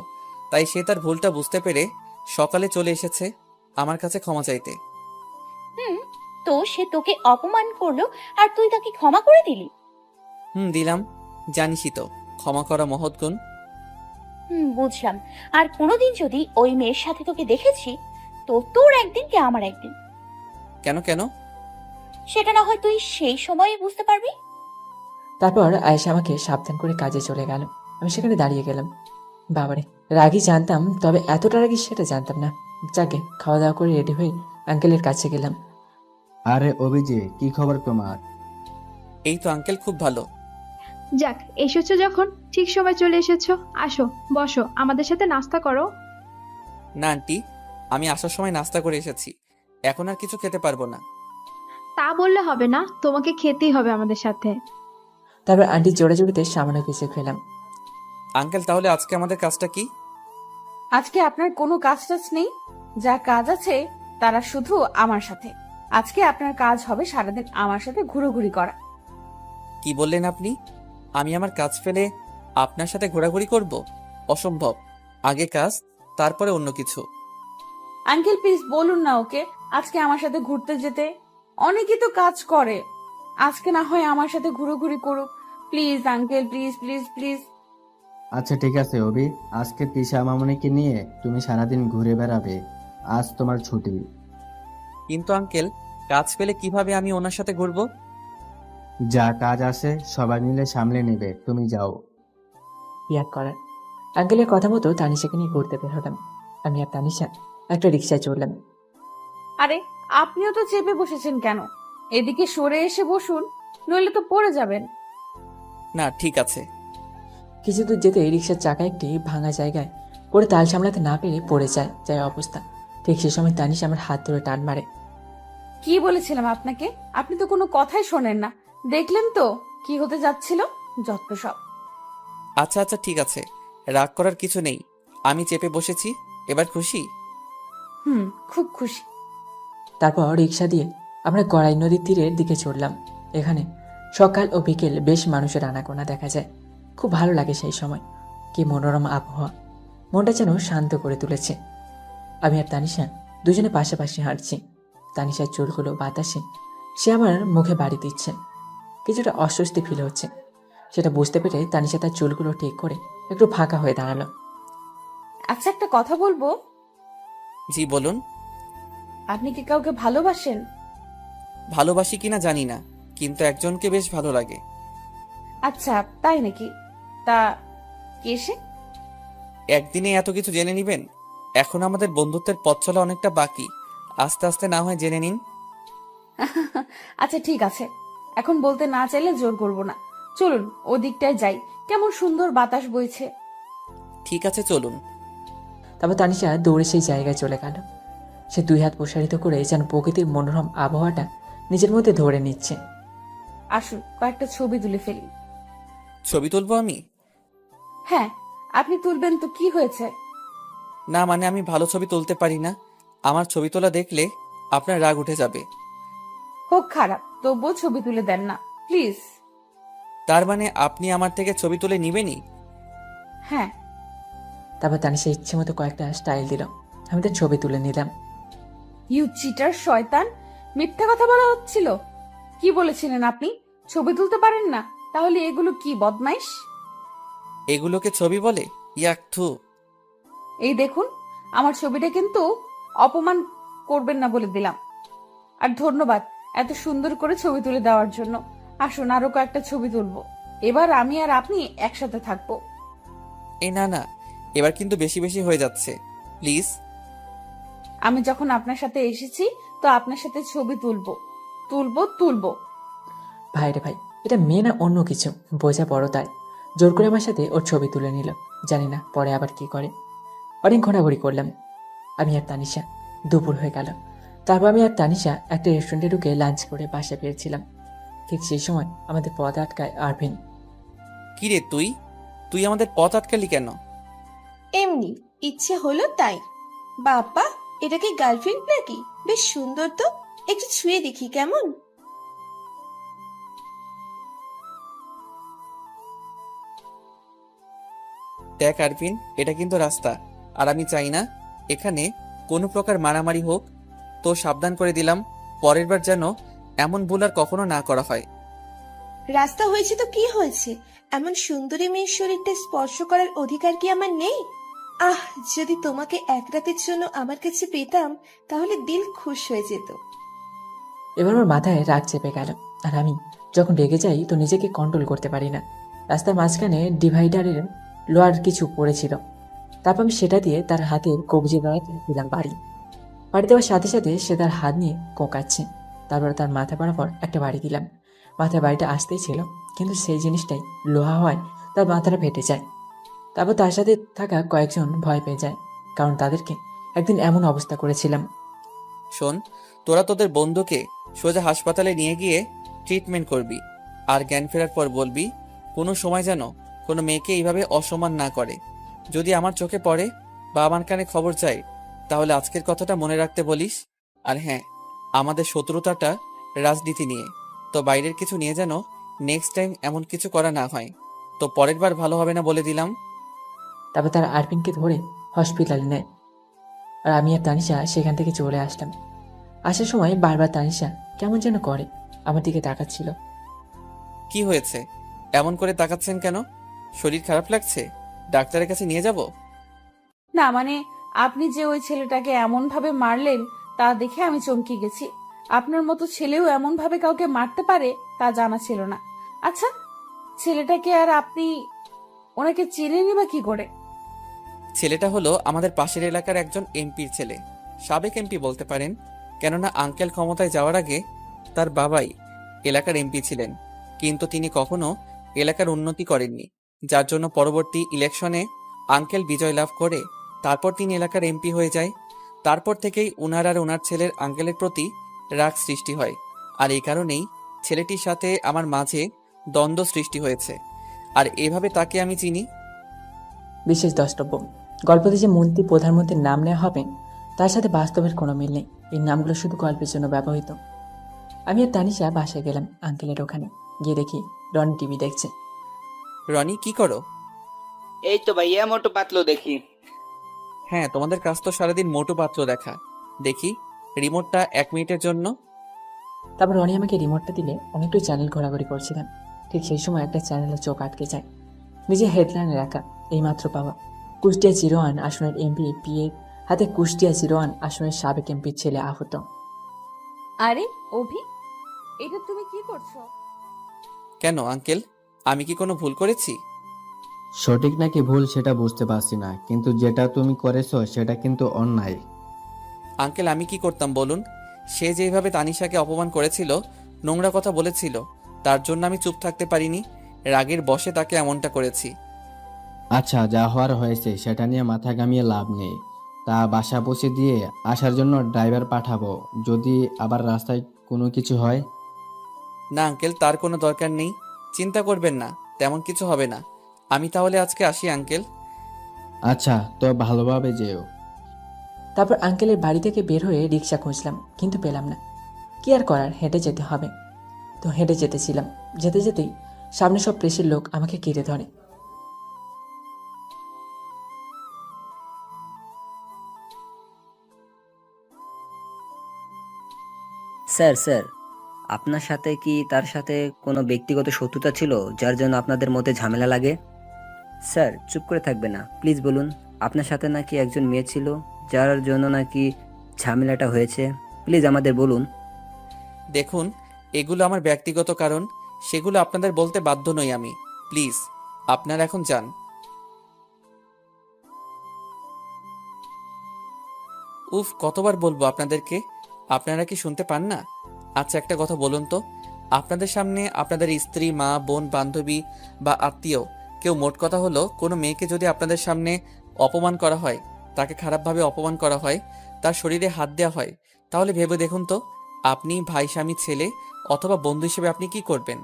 [SPEAKER 3] তাই সে তার ভুলটা বুঝতে পেরে সকালে চলে এসেছে আমার কাছে ক্ষমা চাইতে।
[SPEAKER 2] তো সে তোকে অপমান করলো আর তুই তাকে ক্ষমা করে দিলি?
[SPEAKER 3] দিলাম। জানিসই তো, ক্ষমা করা মহৎ গুণ।
[SPEAKER 2] বুঝলাম। আর কোনোদিন যদি ওই মেয়ের সাথে তোকে দেখেছি, তো তোর একদিন কি আমার একদিন।
[SPEAKER 3] কেন কেন?
[SPEAKER 2] সেটা না হয় তুই সেই সময়ে বুঝতে পারবি।
[SPEAKER 1] তারপর আয়েশা আমাকে সাবধান করে কাজে চলে গেল। আমি সেখানে দাঁড়িয়ে গেলাম। বাবারে, রাগী জানতাম, তবে এতটা রাগী সেটা জানতাম না। যাকে খাওয়া দাওয়া করে রেডি হয়ে আঙ্কেলের কাছে গেলাম।
[SPEAKER 6] আরে অভিজি, কি খবর তোমার?
[SPEAKER 3] এই তো আঙ্কেল, খুব ভালো।
[SPEAKER 8] যাক, এসেছো যখন, ঠিক সময় চলে এসেছো। আসো, বসো, আমাদের সাথে নাস্তা করো।
[SPEAKER 3] না আন্টি, আমি আসার সময় নাস্তা করে এসেছি, এখন আর কিছু খেতে পারবো না।
[SPEAKER 8] তা বললে হবে না, তোমাকে খেতেই হবে আমাদের সাথে।
[SPEAKER 1] তারপর আন্টি জোরে জোরেতে সামান্য কিছু খেলাম।
[SPEAKER 3] আঙ্কেল, তাহলে আজকে আমাদের কাজটা কি?
[SPEAKER 14] আজকে আপনার কোনো কাজ টাজ নেই, যা কাজ আছে তারা শুধু আমার সাথে। আজকে আপনার কাজ হবে সারাদিন আমার সাথে ঘুরোঘুরি করা।
[SPEAKER 3] কি বললেন আপনি? আমি আমার কাজ ফেলে আপনার সাথে ঘোরাঘুরি করব? অসম্ভব। আগে কাজ, তারপরে অন্য কিছু।
[SPEAKER 14] আঙ্কেল প্লিজ বলুন না ওকে আজকে আমার সাথে ঘুরতে যেতে। অনেকেই তো কাজ করে, আজকে না হয় আমার সাথে ঘুরোঘুরি করুক। Please uncle, please please please.
[SPEAKER 6] আচ্ছা ঠিক আছে অভি, আজকে তিশা মামনিকে নিয়ে তুমি সারাদিন ঘুরে বেড়াবে। আজ তোমার ছুটি।
[SPEAKER 3] কিন্তু আঙ্কেল, কাজ পেলে কিভাবে আমি ওনার সাথে ঘুরবো?
[SPEAKER 6] যা কাজ আছে সবাই মিলে সামলে নেবে, তুমি যাও।
[SPEAKER 1] ইয়াদ করার আঙ্কেলের কথা মতো তানিশাকে নিয়ে ঘুরতে বের হলাম। আমি আর তানিশা একটা রিক্সায় চললাম।
[SPEAKER 14] আরে আপনিও তো চেপে বসেছেন কেন? এদিকে সরে এসে বসুন, নইলে তো পড়ে যাবেন।
[SPEAKER 3] না ঠিক আছে।
[SPEAKER 1] কিছু দূর যেতে রিক্সার চাকা একটি ভাঙা জায়গায় পরে তাল সামলাতে না পেরে পড়ে যায় অবস্থা। ঠিক সে সময় তানিশা আমার হাত ধরে টান মারে।
[SPEAKER 14] কি বলেছিলাম আপনাকে? আপনি তো কোনো কথাই শোনেন না। দেখলেন তো কি হতে যাচ্ছিল, যত সব।
[SPEAKER 3] আচ্ছা আচ্ছা ঠিক আছে, রাগ করার কিছু নেই। আমি চেপে বসেছি, এবার খুশি?
[SPEAKER 14] খুব খুশি।
[SPEAKER 1] তারপর রিক্সা দিয়ে আমরা গড়াই নদীর তীরের দিকে চললাম। এখানে সকাল ও বিকেল বেশ মানুষের আনাগোনা দেখা যায়। খুব ভালো লাগে সেই সময়। কি মনোরম আবহাওয়া, মনটা যেন শান্ত করে তুলেছে। আমি আর তানিশা দুজনে পাশাপাশি হাঁটছি। তানিশার চুলগুলো বাতাসে সে আমার মুখে বাড়ি দিচ্ছে। কিছুটা অস্বস্তি ফিল হচ্ছে, সেটা বুঝতে পেরে তানিশা তার চুলগুলো ঠিক করে একটু ফাঁকা হয়ে দাঁড়ালো।
[SPEAKER 14] আচ্ছা একটা কথা বলবো?
[SPEAKER 3] জি বলুন।
[SPEAKER 14] আপনি কি কাউকে ভালোবাসেন?
[SPEAKER 3] ভালোবাসি কিনা জানি না, কিন্তু একজনকে বেশ ভালো লাগে।
[SPEAKER 14] আচ্ছা তাই নাকি? তা কে সে?
[SPEAKER 3] একদিনে এত কিছু জেনে নিবেন? এখন আমাদের বন্ধুত্বের পথ চলা অনেকটা বাকি, আস্তে আস্তে না হয় জেনে নিন।
[SPEAKER 14] আচ্ছা ঠিক আছে, এখন বলতে না চাইলে জোর করব না। চলুন ওদিকটায় যাই, কেমন সুন্দর বাতাস বইছে।
[SPEAKER 3] ঠিক আছে চলুন।
[SPEAKER 1] তারপর তানিশা দৌড়ে সেই জায়গায় চলে গেল। সে দুই হাত প্রসারিত করে যেন প্রকৃতির মনোরম আবহাওয়াটা নিজের মধ্যে ধরে নিচ্ছে।
[SPEAKER 14] আসুন কয়েকটা ছবি তুলে ফেলি।
[SPEAKER 3] ছবি তুলবো আমি?
[SPEAKER 14] হ্যাঁ আপনি তুলবেন তো কি হয়েছে?
[SPEAKER 3] না মানে আমি ভালো ছবি তুলতে পারি না, আমার ছবি তোলা দেখলে আপনার রাগ উঠে যাবে।
[SPEAKER 14] হোক খারাপ, তবুও ছবি তুলে দেন না প্লিজ।
[SPEAKER 3] তার মানে আপনি আমার থেকে ছবি তুলে নিবেনই?
[SPEAKER 14] হ্যাঁ।
[SPEAKER 1] তারপর তানিশা ইচ্ছে মতো কয়েকটা স্টাইল দিল। আমি তার ছবি তুলে নিলাম।
[SPEAKER 14] ইউ চিটার শয়তান, মিথ্যা কথা বলা হচ্ছিল। কি বলেছিলেন আপনি? ছবি তুলতে পারেন না? তাহলে এগুলো কি বদমাইশ?
[SPEAKER 3] এগুলোকে ছবি বলে? ইয়াক থু।
[SPEAKER 14] এই দেখুন, আমার ছবিটা কিন্তু অপমান করবেন না বলে দিলাম। আর ধন্যবাদ এত সুন্দর করে ছবি তুলে দেওয়ার জন্য। আসুন আরো কয়েকটা ছবি তুলবো। এবার আমি আর আপনি একসাথে থাকবো।
[SPEAKER 3] এই না না, এবার কিন্তু বেশি বেশি হয়ে যাচ্ছে, প্লিজ।
[SPEAKER 14] আমি যখন আপনার সাথে এসেছি তো আপনার সাথে ছবি তুলবো তুলবো তুলবো।
[SPEAKER 1] ভাই রে ভাই, এটা মেয়ে না অন্য কিছু বোঝা বড়, তাই জোর করে আমার সাথে ওর ছবি তুলে নিল। জানি না পরে আবার কি করে। অনেক ঘোরাঘুরি করলাম আমি আর তানিশা। দুপুর হয়ে গেল। তারপর আমি আর তানিশা একটা রেস্টুরেন্টে ঢুকে লাঞ্চ করে বাসা ফিরছিলাম। ঠিক সেই সময় আমাদের পথ আটকায় আরভিন।
[SPEAKER 3] কি রে তুই তুই আমাদের পথ আটকালি কেন?
[SPEAKER 15] এমনি ইচ্ছে হলো তাই। বাবা, এটা কি গার্লফ্রেন্ড নাকি? বেশ সুন্দর তো, একটু ছুঁয়ে দেখি কেমন।
[SPEAKER 3] দেখ আরফিন, এটা কিন্তু রাস্তা, আর আমি চাই না এখানে কোনো প্রকার মারামারি হোক। তো সাবধান করে দিলাম, পরের বার যেন এমন ভুল আর কখনো না করা হয়।
[SPEAKER 15] রাস্তা হয়েছে তো কি হয়েছে? এমন সুন্দরী মেয়ের শরীরটা স্পর্শ করার অধিকার কি আমার নেই? আহ, যদি তোমাকে এক রাতের জন্য আমার কাছে পেতাম তাহলে দিল খুশ হয়ে যেত।
[SPEAKER 1] এবার আমার মাথায় রাগ চেপে গেল। আর আমি যখন রেগে যাই তো নিজেকে কন্ট্রোল করতে পারি না। রাস্তার মাঝখানে ডিভাইডারের লোহার কিছু পড়েছিল। তারপর আমি সেটা দিয়ে তার হাতের কবজি গায়ে দিলাম বাড়ি দেওয়ার সাথে সাথে সে তার হাত নিয়ে কোঁকাচ্ছে। তারপর তার মাথা বরাবর একটা বাড়ি দিলাম। মাথায় বাড়িটা আসতেই ছিল, কিন্তু সেই জিনিসটাই লোহা হয় তার মাথাটা ফেটে যায়। তারপর তার সাথে থাকা কয়েকজন ভয় পেয়ে যায়, কারণ তাদেরকে একদিন এমন অবস্থা করেছিলাম।
[SPEAKER 3] শোন, তোরা তোদের বন্ধুকে সোজা হাসপাতালে নিয়ে গিয়ে ট্রিটমেন্ট করবি, আর জ্ঞান ফেরার পর বলবি কোনো সময় যেন কোনো মেয়েকে এইভাবে অসম্মান না করে। যদি আমার চোখে পড়ে বা আমার কানে খবর চাই, তাহলে আজকের কথাটা মনে রাখতে বলিস। আর হ্যাঁ, আমাদের শত্রুতাটা রাজনীতি নিয়ে, তো বাইরের কিছু নিয়ে যেন নেক্সট টাইম এমন কিছু করা না হয়। তো পরের বার ভালো হবে না বলে দিলাম।
[SPEAKER 1] তারপর তার আরপিনকে ধরে হসপিটালে নেয়। আর আমি আর তানিশা সেখান থেকে চলে আসলাম। আসার সময় বারবার তানিশা কেমন যেন করে আমার দিকে তাকাচ্ছিল।
[SPEAKER 3] কি হয়েছে, এমন করে তাকাচ্ছেন কেন? শরীর খারাপ লাগছে? ডাক্তারের কাছে নিয়ে যাব?
[SPEAKER 14] না মানে, আপনি যে ওই ছেলেটাকে এমন ভাবে মারলেন তা দেখে আমি চমকে গেছি। আপনার মতো ছেলেও এমন ভাবে কাউকে মারতে পারে তা জানা ছিল না। আচ্ছা, ছেলেটাকে আর আপনি ওনাকে চেনেনি বা কি করে?
[SPEAKER 3] ছেলেটা হলো আমাদের পাশের এলাকার একজন এমপির ছেলে, সাবেক এমপি বলতে পারেন, কেননা আঙ্কেল ক্ষমতায় যাওয়ার আগে তার বাবাই এলাকার এমপি ছিলেন, কিন্তু তিনি কখনো এলাকার উন্নতি করেননি, যার জন্য পরবর্তী ইলেকশনে আঙ্কেল বিজয় লাভ করে তারপর তিনি এলাকার এমপি হয়ে যায়। তারপর থেকেই উনার আর উনার ছেলের আঙ্কেলের প্রতি রাগ সৃষ্টি হয়, আর এই কারণেই ছেলেটির সাথে আমার মাঝে দ্বন্দ্ব সৃষ্টি হয়েছে, আর এভাবে তাকে আমি চিনি।
[SPEAKER 1] বিশেষ দ্রষ্টব্য, গল্পতে যে মন্ত্রী প্রধানমন্ত্রীর নাম নেওয়া হবে তার সাথে বাস্তবের কোনো মিল নেই। এই নামগুলো শুধু গল্পের জন্য ব্যবহৃত। আমি আর তানিশা বাসায় গেলাম আঙ্কেলের ওখানে। গিয়ে দেখি রনি টিভি দেখছে।
[SPEAKER 3] রনি, কি করো?
[SPEAKER 5] এই তো ভাইয়া মোটো পাতলো দেখি।
[SPEAKER 3] হ্যাঁ, তোমাদের কাজ তো সারাদিন মোটু পাত্র দেখা। দেখি রিমোটটা 1 মিনিটের জন্য।
[SPEAKER 1] তারপর রনি আমাকে রিমোটটা দিলে অনেকটা চ্যানেল ঘোরাঘুরি করছিলাম। ঠিক সেই সময় একটা চ্যানেলের চোখ আটকে যায়। নিজে হেডলাইনে রাখা এইমাত্র পাওয়া কুষ্টিয়া 01 আসনের এমপি পিএ হাতে কুষ্টিয়া 01 আসনের সাবেক এমপির ছেলে আহত।
[SPEAKER 14] আরে অভি, এটা তুমি কি করছো?
[SPEAKER 3] কেন আঙ্কেল, আমি কি কোনো ভুল করেছি?
[SPEAKER 6] সঠিক নাকি ভুল সেটা বুঝতে পারছি না, কিন্তু যেটা তুমি করেছো সেটা কিন্তু অন্যায়।
[SPEAKER 3] আঙ্কেল, আমি কি করতাম বলুন? সে যেভাবে তানিশাকে অপমান করেছিল, নোংরা কথা বলেছিল, তার জন্য আমি চুপ থাকতে পারিনি। রাগের বশে তাকে এমনটা করেছি।
[SPEAKER 6] আচ্ছা, যা হওয়ার হয়েছে সেটা নিয়ে মাথা ঘামিয়ে লাভ নেই। তা বাসা পৌঁছে দিয়ে আসার জন্য ড্রাইভার পাঠাবো, যদি আবার রাস্তায় কোনো কিছু হয়।
[SPEAKER 3] না আঙ্কেল, তার কোনো দরকার নেই, চিন্তা করবেন না, তেমন কিছু হবে না। আমি তাহলে আজকে আসি আঙ্কেল।
[SPEAKER 6] আচ্ছা, তো ভালোভাবে যেও।
[SPEAKER 1] তারপর আঙ্কেলের বাড়ি থেকে বের হয়ে রিক্সা খুঁজলাম, কিন্তু পেলাম না। কি আর করার, হেঁটে যেতে হবে। তো হেঁটে যেতেছিলাম, যেতে যেতেই সামনে সব প্রেসের লোক আমাকে ঘিরে ধরে।
[SPEAKER 13] স্যার আপনার সাথে কি তার সাথে কোনো ব্যক্তিগত শত্রুতা ছিল যার জন্য আপনাদের মধ্যে ঝামেলা লাগে? স্যার চুপ করে থাকবে না, প্লিজ বলুন। আপনার সাথে নাকি একজন মেয়ে ছিল যার জন্য নাকি ঝামেলাটা হয়েছে? প্লিজ আমাদের বলুন।
[SPEAKER 3] দেখুন, এগুলো আমার ব্যক্তিগত কারণ, সেগুলো আপনাদের বলতে বাধ্য নই আমি। প্লিজ আপনারা এখন যান। উফ, কতবার বলবো আপনাদেরকে, আপনারা কি শুনতে পান না? আচ্ছা একটা কথা বলুন তো, আপনাদের সামনে আপনাদের স্ত্রী, মা, বোন, বান্ধবী বা আত্মীয় কেউ, মোট কথা হলো কোনো মেয়েকে যদি আপনাদের সামনে অপমান করা হয়, তাকে খারাপভাবে অপমান করা হয়, তার শরীরে হাত দেওয়া হয়, তাহলে ভেবে দেখুন তো আপনি ভাই, স্বামী, ছেলে অথবা বন্ধু হিসেবে আপনি কি করবেন?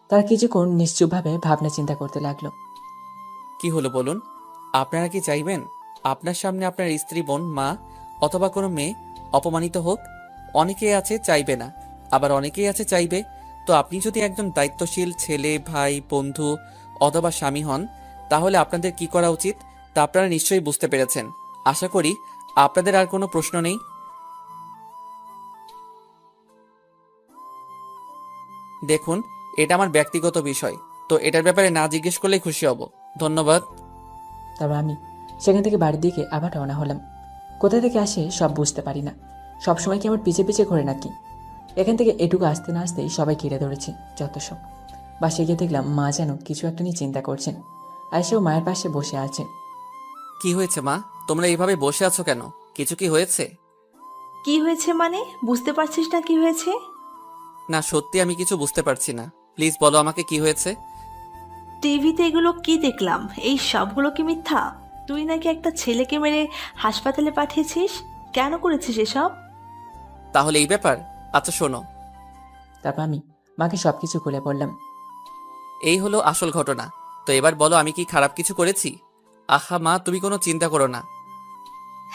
[SPEAKER 1] তারা কিছুক্ষণ নিশ্চুপভাবে ভাবনা চিন্তা করতে লাগলো।
[SPEAKER 3] কি হলো বলুন, আপনারা কি চাইবেন আপনার সামনে আপনার স্ত্রী, বোন, মা অথবা কোনো মেয়ে অপমানিত হোক? অনেকেই আছে চাইবে না, আবার অনেকেই আছে চাইবে। তো আপনি যদি একজন দায়িত্বশীল ছেলে, ভাই, বন্ধু অথবা স্বামী হন, তাহলে আপনাদের কি করা উচিত তা আপনারা নিশ্চয়ই বুঝতে পেরেছেন। আশা করি আপনাদের আর কোনো প্রশ্ন নেই। দেখুন, এটা আমার ব্যক্তিগত বিষয়, তো এটার ব্যাপারে না জিজ্ঞেস করলেই খুশি হব। ধন্যবাদ।
[SPEAKER 1] তারপর আমি সেখান থেকে বাড়ির দিকে আবার রওনা হলাম। কোথা থেকে আসে সব বুঝতে পারি না, সবসময় কি আমার পিছে পিছে ঘোরে নাকি? এখান থেকে এটুকু আসতে না আসতেই সবাই ঘিরে ধরেছে, যত সব। বাসে গিয়ে দেখলাম মা যেন কিছু একটা নিয়ে চিন্তা করছেন। আয়েশাও মায়ের পাশে বসে আছে।
[SPEAKER 3] কি হয়েছে মা, তোমরা এইভাবে বসে আছো কেন? কিছু কি হয়েছে?
[SPEAKER 12] কি হয়েছে মানে? বুঝতে পারছিস না কি হয়েছে?
[SPEAKER 3] না, সত্যি আমি কিছু বুঝতে পারছি না। প্লিজ বলো আমাকে কি হয়েছে।
[SPEAKER 12] টিভিতে এগুলো কি দেখলাম? এই সবগুলো কি মিথ্যা? তুই নাকি একটা ছেলেকে মেরে হাসপাতালে পাঠিয়েছিস, কেন করেছিস এসব?
[SPEAKER 3] তাহলে এই ব্যাপার? আচ্ছা শোনো।
[SPEAKER 1] তারপর আমি মাকে সবকিছু খুলে বললাম।
[SPEAKER 3] এই হলো আসল ঘটনা। তো এবার বলো, আমি কি খারাপ কিছু করেছি? আহা মা, তুমি কোনো চিন্তা করো না।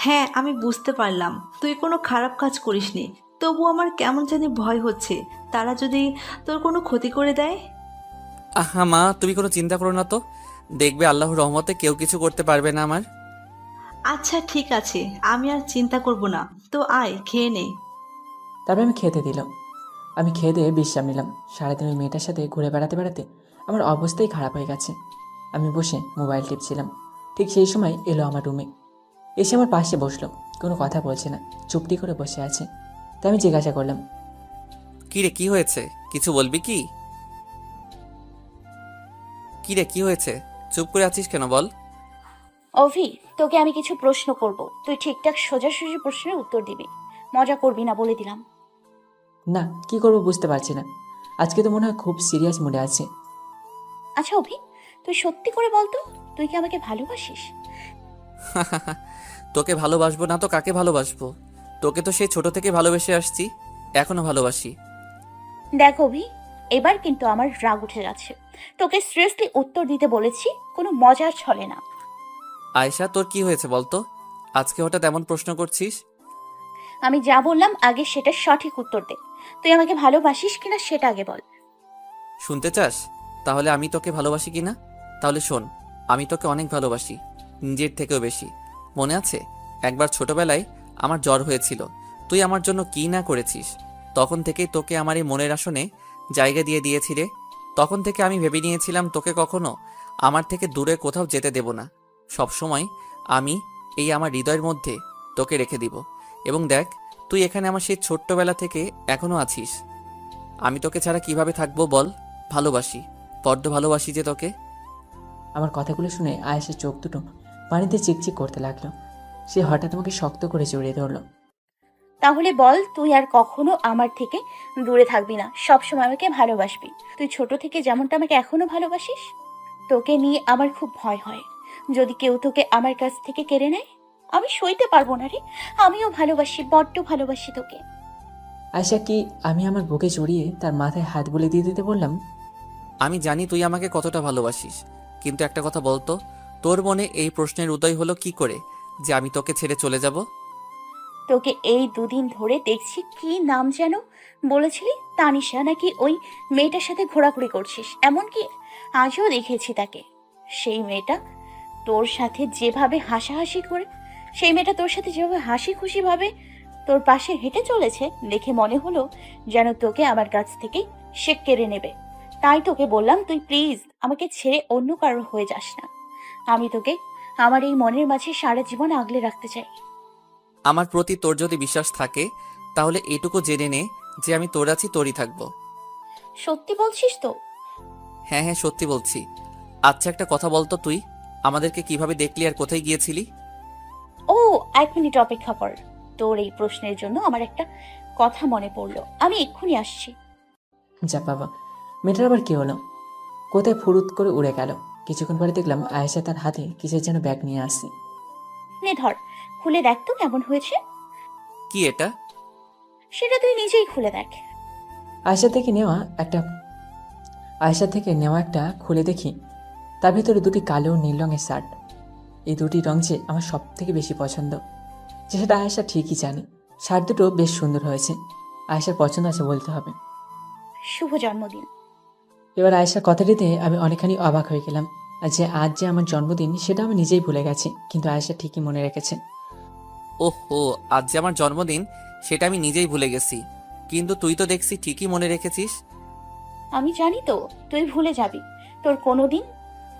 [SPEAKER 12] হ্যাঁ, আমি বুঝতে পারলাম তুই কোনো খারাপ কাজ করিসনি, তবু আমার কেমন জানি ভয় হচ্ছে তারা যদি তোর কোনো ক্ষতি করে দেয়।
[SPEAKER 3] আহা মা, তুমি কোনো চিন্তা করো না তো, দেখবে আল্লাহর রহমতে কেউ কিছু করতে পারবে না আমার।
[SPEAKER 12] আচ্ছা ঠিক আছে, আমি আর চিন্তা করব না, তো আয় খেয়ে নে।
[SPEAKER 1] তারপর আমি খেতে দিলাম। আমি খেয়ে দিয়ে বিশ্রাম নিলাম। সারাদিন ওই মেয়েটার সাথে ঘুরে বেড়াতে বেড়াতে আমার অবস্থাই খারাপ হয়ে গেছে। আমি বসে মোবাইল টিপছিলাম, ঠিক সেই সময় এলো আমার রুমে। এসে আমার পাশে বসলো, কোনো কথা বলছে না, চুপটি করে বসে আছে। তাই আমি জিজ্ঞাসা করলাম,
[SPEAKER 3] কি রে, কি হয়েছে? কিছু বলবি কি? কি রে, কি হয়েছে? চুপ করে আছিস কেন, বল।
[SPEAKER 2] অভি, তোকে আমি কিছু প্রশ্ন করব, তুই ঠিকঠাক সোজাসুজি প্রশ্নের উত্তর দিবি, মজা করবি না বলে দিলাম।
[SPEAKER 1] না কি করবো বুঝতে পারছি না, আজকে তো মনে হয় খুব সিরিয়াস মুডে আছে।
[SPEAKER 2] আচ্ছা অভি, তুই সত্যি করে বলতো, তুই কি আমাকে ভালোবাসিস?
[SPEAKER 3] তোকে ভালোবাসবো না তো কাকে ভালোবাসবো? তোকে তো সেই ছোট থেকে ভালোবেসে আসছি, এখনো ভালোবাসি।
[SPEAKER 2] দেখ অভি, এবার কিন্তু আমার রাগ উঠে যাচ্ছে। তোকে সিরিয়াসলি উত্তর দিতে বলেছি, কোনো মজার ছলে না।
[SPEAKER 3] আয়েশা, তোর কি হয়েছে বলতো? আজকে হঠাৎ এমন প্রশ্ন করছিস?
[SPEAKER 2] আমি যা বললাম আগে সেটা সঠিক উত্তর দে। তুই আমাকে ভালোবাসিস কিনা সেটা আগে বল।
[SPEAKER 3] শুনতে চাস তাহলে আমি তোকে ভালোবাসি কিনা? তাহলে শোন, আমি তোকে অনেক ভালোবাসি, নিজের থেকেও বেশি। মনে আছে একবার ছোটবেলায় আমার জ্বর হয়েছিল, তুই আমার জন্য কি না করেছিস। তখন থেকেই তোকে আমার এই মনের আসনে জায়গা দিয়ে দিয়েছিলে। তখন থেকে আমি ভেবে নিয়েছিলাম তোকে কখনো আমার থেকে দূরে কোথাও যেতে দেব না। সবসময় আমি এই আমার হৃদয়ের মধ্যে তোকে রেখে দিব। এবং দেখ, তুই এখানে আমার সেই ছোট্টবেলা থেকে এখনো আছিস। আমি তোকে ছাড়া কিভাবে থাকবো বল? ভালোবাসি, বড্ড ভালোবাসি যে তোকে।
[SPEAKER 1] আমার কথাগুলো শুনে আয়েশার চোখ দুটো পানিতে চিকচিক করতে লাগলো। সে হঠাৎ আমাকে শক্ত করে জড়িয়ে ধরলো।
[SPEAKER 2] তাহলে বল, তুই আর কখনো আমার থেকে দূরে থাকবি না, সবসময় আমাকে ভালোবাসবি। তুই ছোট থেকে যেমনটা আমাকে এখনো ভালোবাসিস। তোকে নিয়ে আমার খুব ভয় হয়, যদি কেউ তোকে আমার কাছ থেকে কেড়ে নেয়। আমি সইতে পারবো না রে, আমিও ভালোবাসি, বড্ড ভালোবাসি তোকে।
[SPEAKER 1] আয়েশা কি আমি আমার বুকে জড়িয়ে তার মাথায় হাত বুলিয়ে দিয়ে দিতে বললাম।
[SPEAKER 3] আমি জানি তুই আমাকে কতটা ভালোবাসিস, কিন্তু একটা কথা বলতো, তোর মনে এই প্রশ্নের উদয় হলো কি করে যে আমি তোকে ছেড়ে চলে যাব?
[SPEAKER 2] তোকে এই দুদিন ধরে দেখছি, কি নাম যেন বলেছিলি, তানিশা নাকি? ওই মেয়েটার সাথে ঘোরাঘুরি করছিস, এমনকি আজও দেখেছি তাকে। সেই মেয়েটা তোর সাথে যেভাবে হাসাহাসি করে, সেই মেয়েটা তোর সাথে যেভাবে হাসি খুশি ভাবে তোর পাশে হেঁটে চলেছে দেখে মনে হলো যেন তোকে আমার কাছ থেকে সে কেড়ে নেবে। তাই তোকে বললাম তুই প্লিজ আমাকে ছেড়ে অন্য কারোর হয়ে যাস না। আমি তোকে আমার এই মনের মাঝে সারা জীবন আগলে রাখতে চাই।
[SPEAKER 3] আমার প্রতি তোর যদি বিশ্বাস থাকে তাহলে এটুকু জেনে নে যে আমি তোর আছি, তোরই থাকবো।
[SPEAKER 2] সত্যি বলছিস তো?
[SPEAKER 3] হ্যাঁ হ্যাঁ, সত্যি বলছি। আচ্ছা, একটা কথা বলতো, তুই আমাদেরকে কিভাবে দেখলি আর কোথায় গিয়েছিলি?
[SPEAKER 2] ও, 1 মিনিট অপেক্ষা কর। তোর এই প্রশ্নের জন্য আমার একটা কথা মনে পড়লো, আমি এক্ষুনি আসছি।
[SPEAKER 1] যা বাবা, মেয়েটার আবার কি হলো? কোথায় ফুরুত করে উড়ে গেল। কিছুক্ষণ পরে দেখলাম আয়েশা তার হাতে কিসের যেন ব্যাগ নিয়ে আসছে।
[SPEAKER 2] নে ধর, খুলে দেখ তো কেমন হয়েছে।
[SPEAKER 3] কি এটা?
[SPEAKER 2] সেটা তুই নিজেই খুলে দেখ।
[SPEAKER 1] আয়েশা থেকে নেওয়া একটা খুলে দেখি, তার ভিতরে দুটি কালো ও নীল রঙের শার্ট। এই দুটি রং যে আমার সব থেকে বেশি পছন্দ, যে সেটা আয়েশা ঠিকই জানে। শার্ট দুটো বেশ সুন্দর হয়েছে, আয়েশার পছন্দ আছে বলতে হবে।
[SPEAKER 2] শুভ জন্মদিন।
[SPEAKER 1] এবার আয়েশার কথাটিতে আমি অনেকখানি অবাক হয়ে গেলাম। আর যে আজ যে আমার জন্মদিন সেটা আমি নিজেই ভুলে গেছি, কিন্তু আয়েশা ঠিকই মনে রেখেছে।
[SPEAKER 3] ওহো, আজ যে আমার জন্মদিন সেটা আমি নিজেই ভুলে গেছি, কিন্তু তুই তো দেখছি ঠিকই মনে রেখেছিস।
[SPEAKER 2] আমি জানি তো তুই ভুলে যাবি, তোর কোনোদিন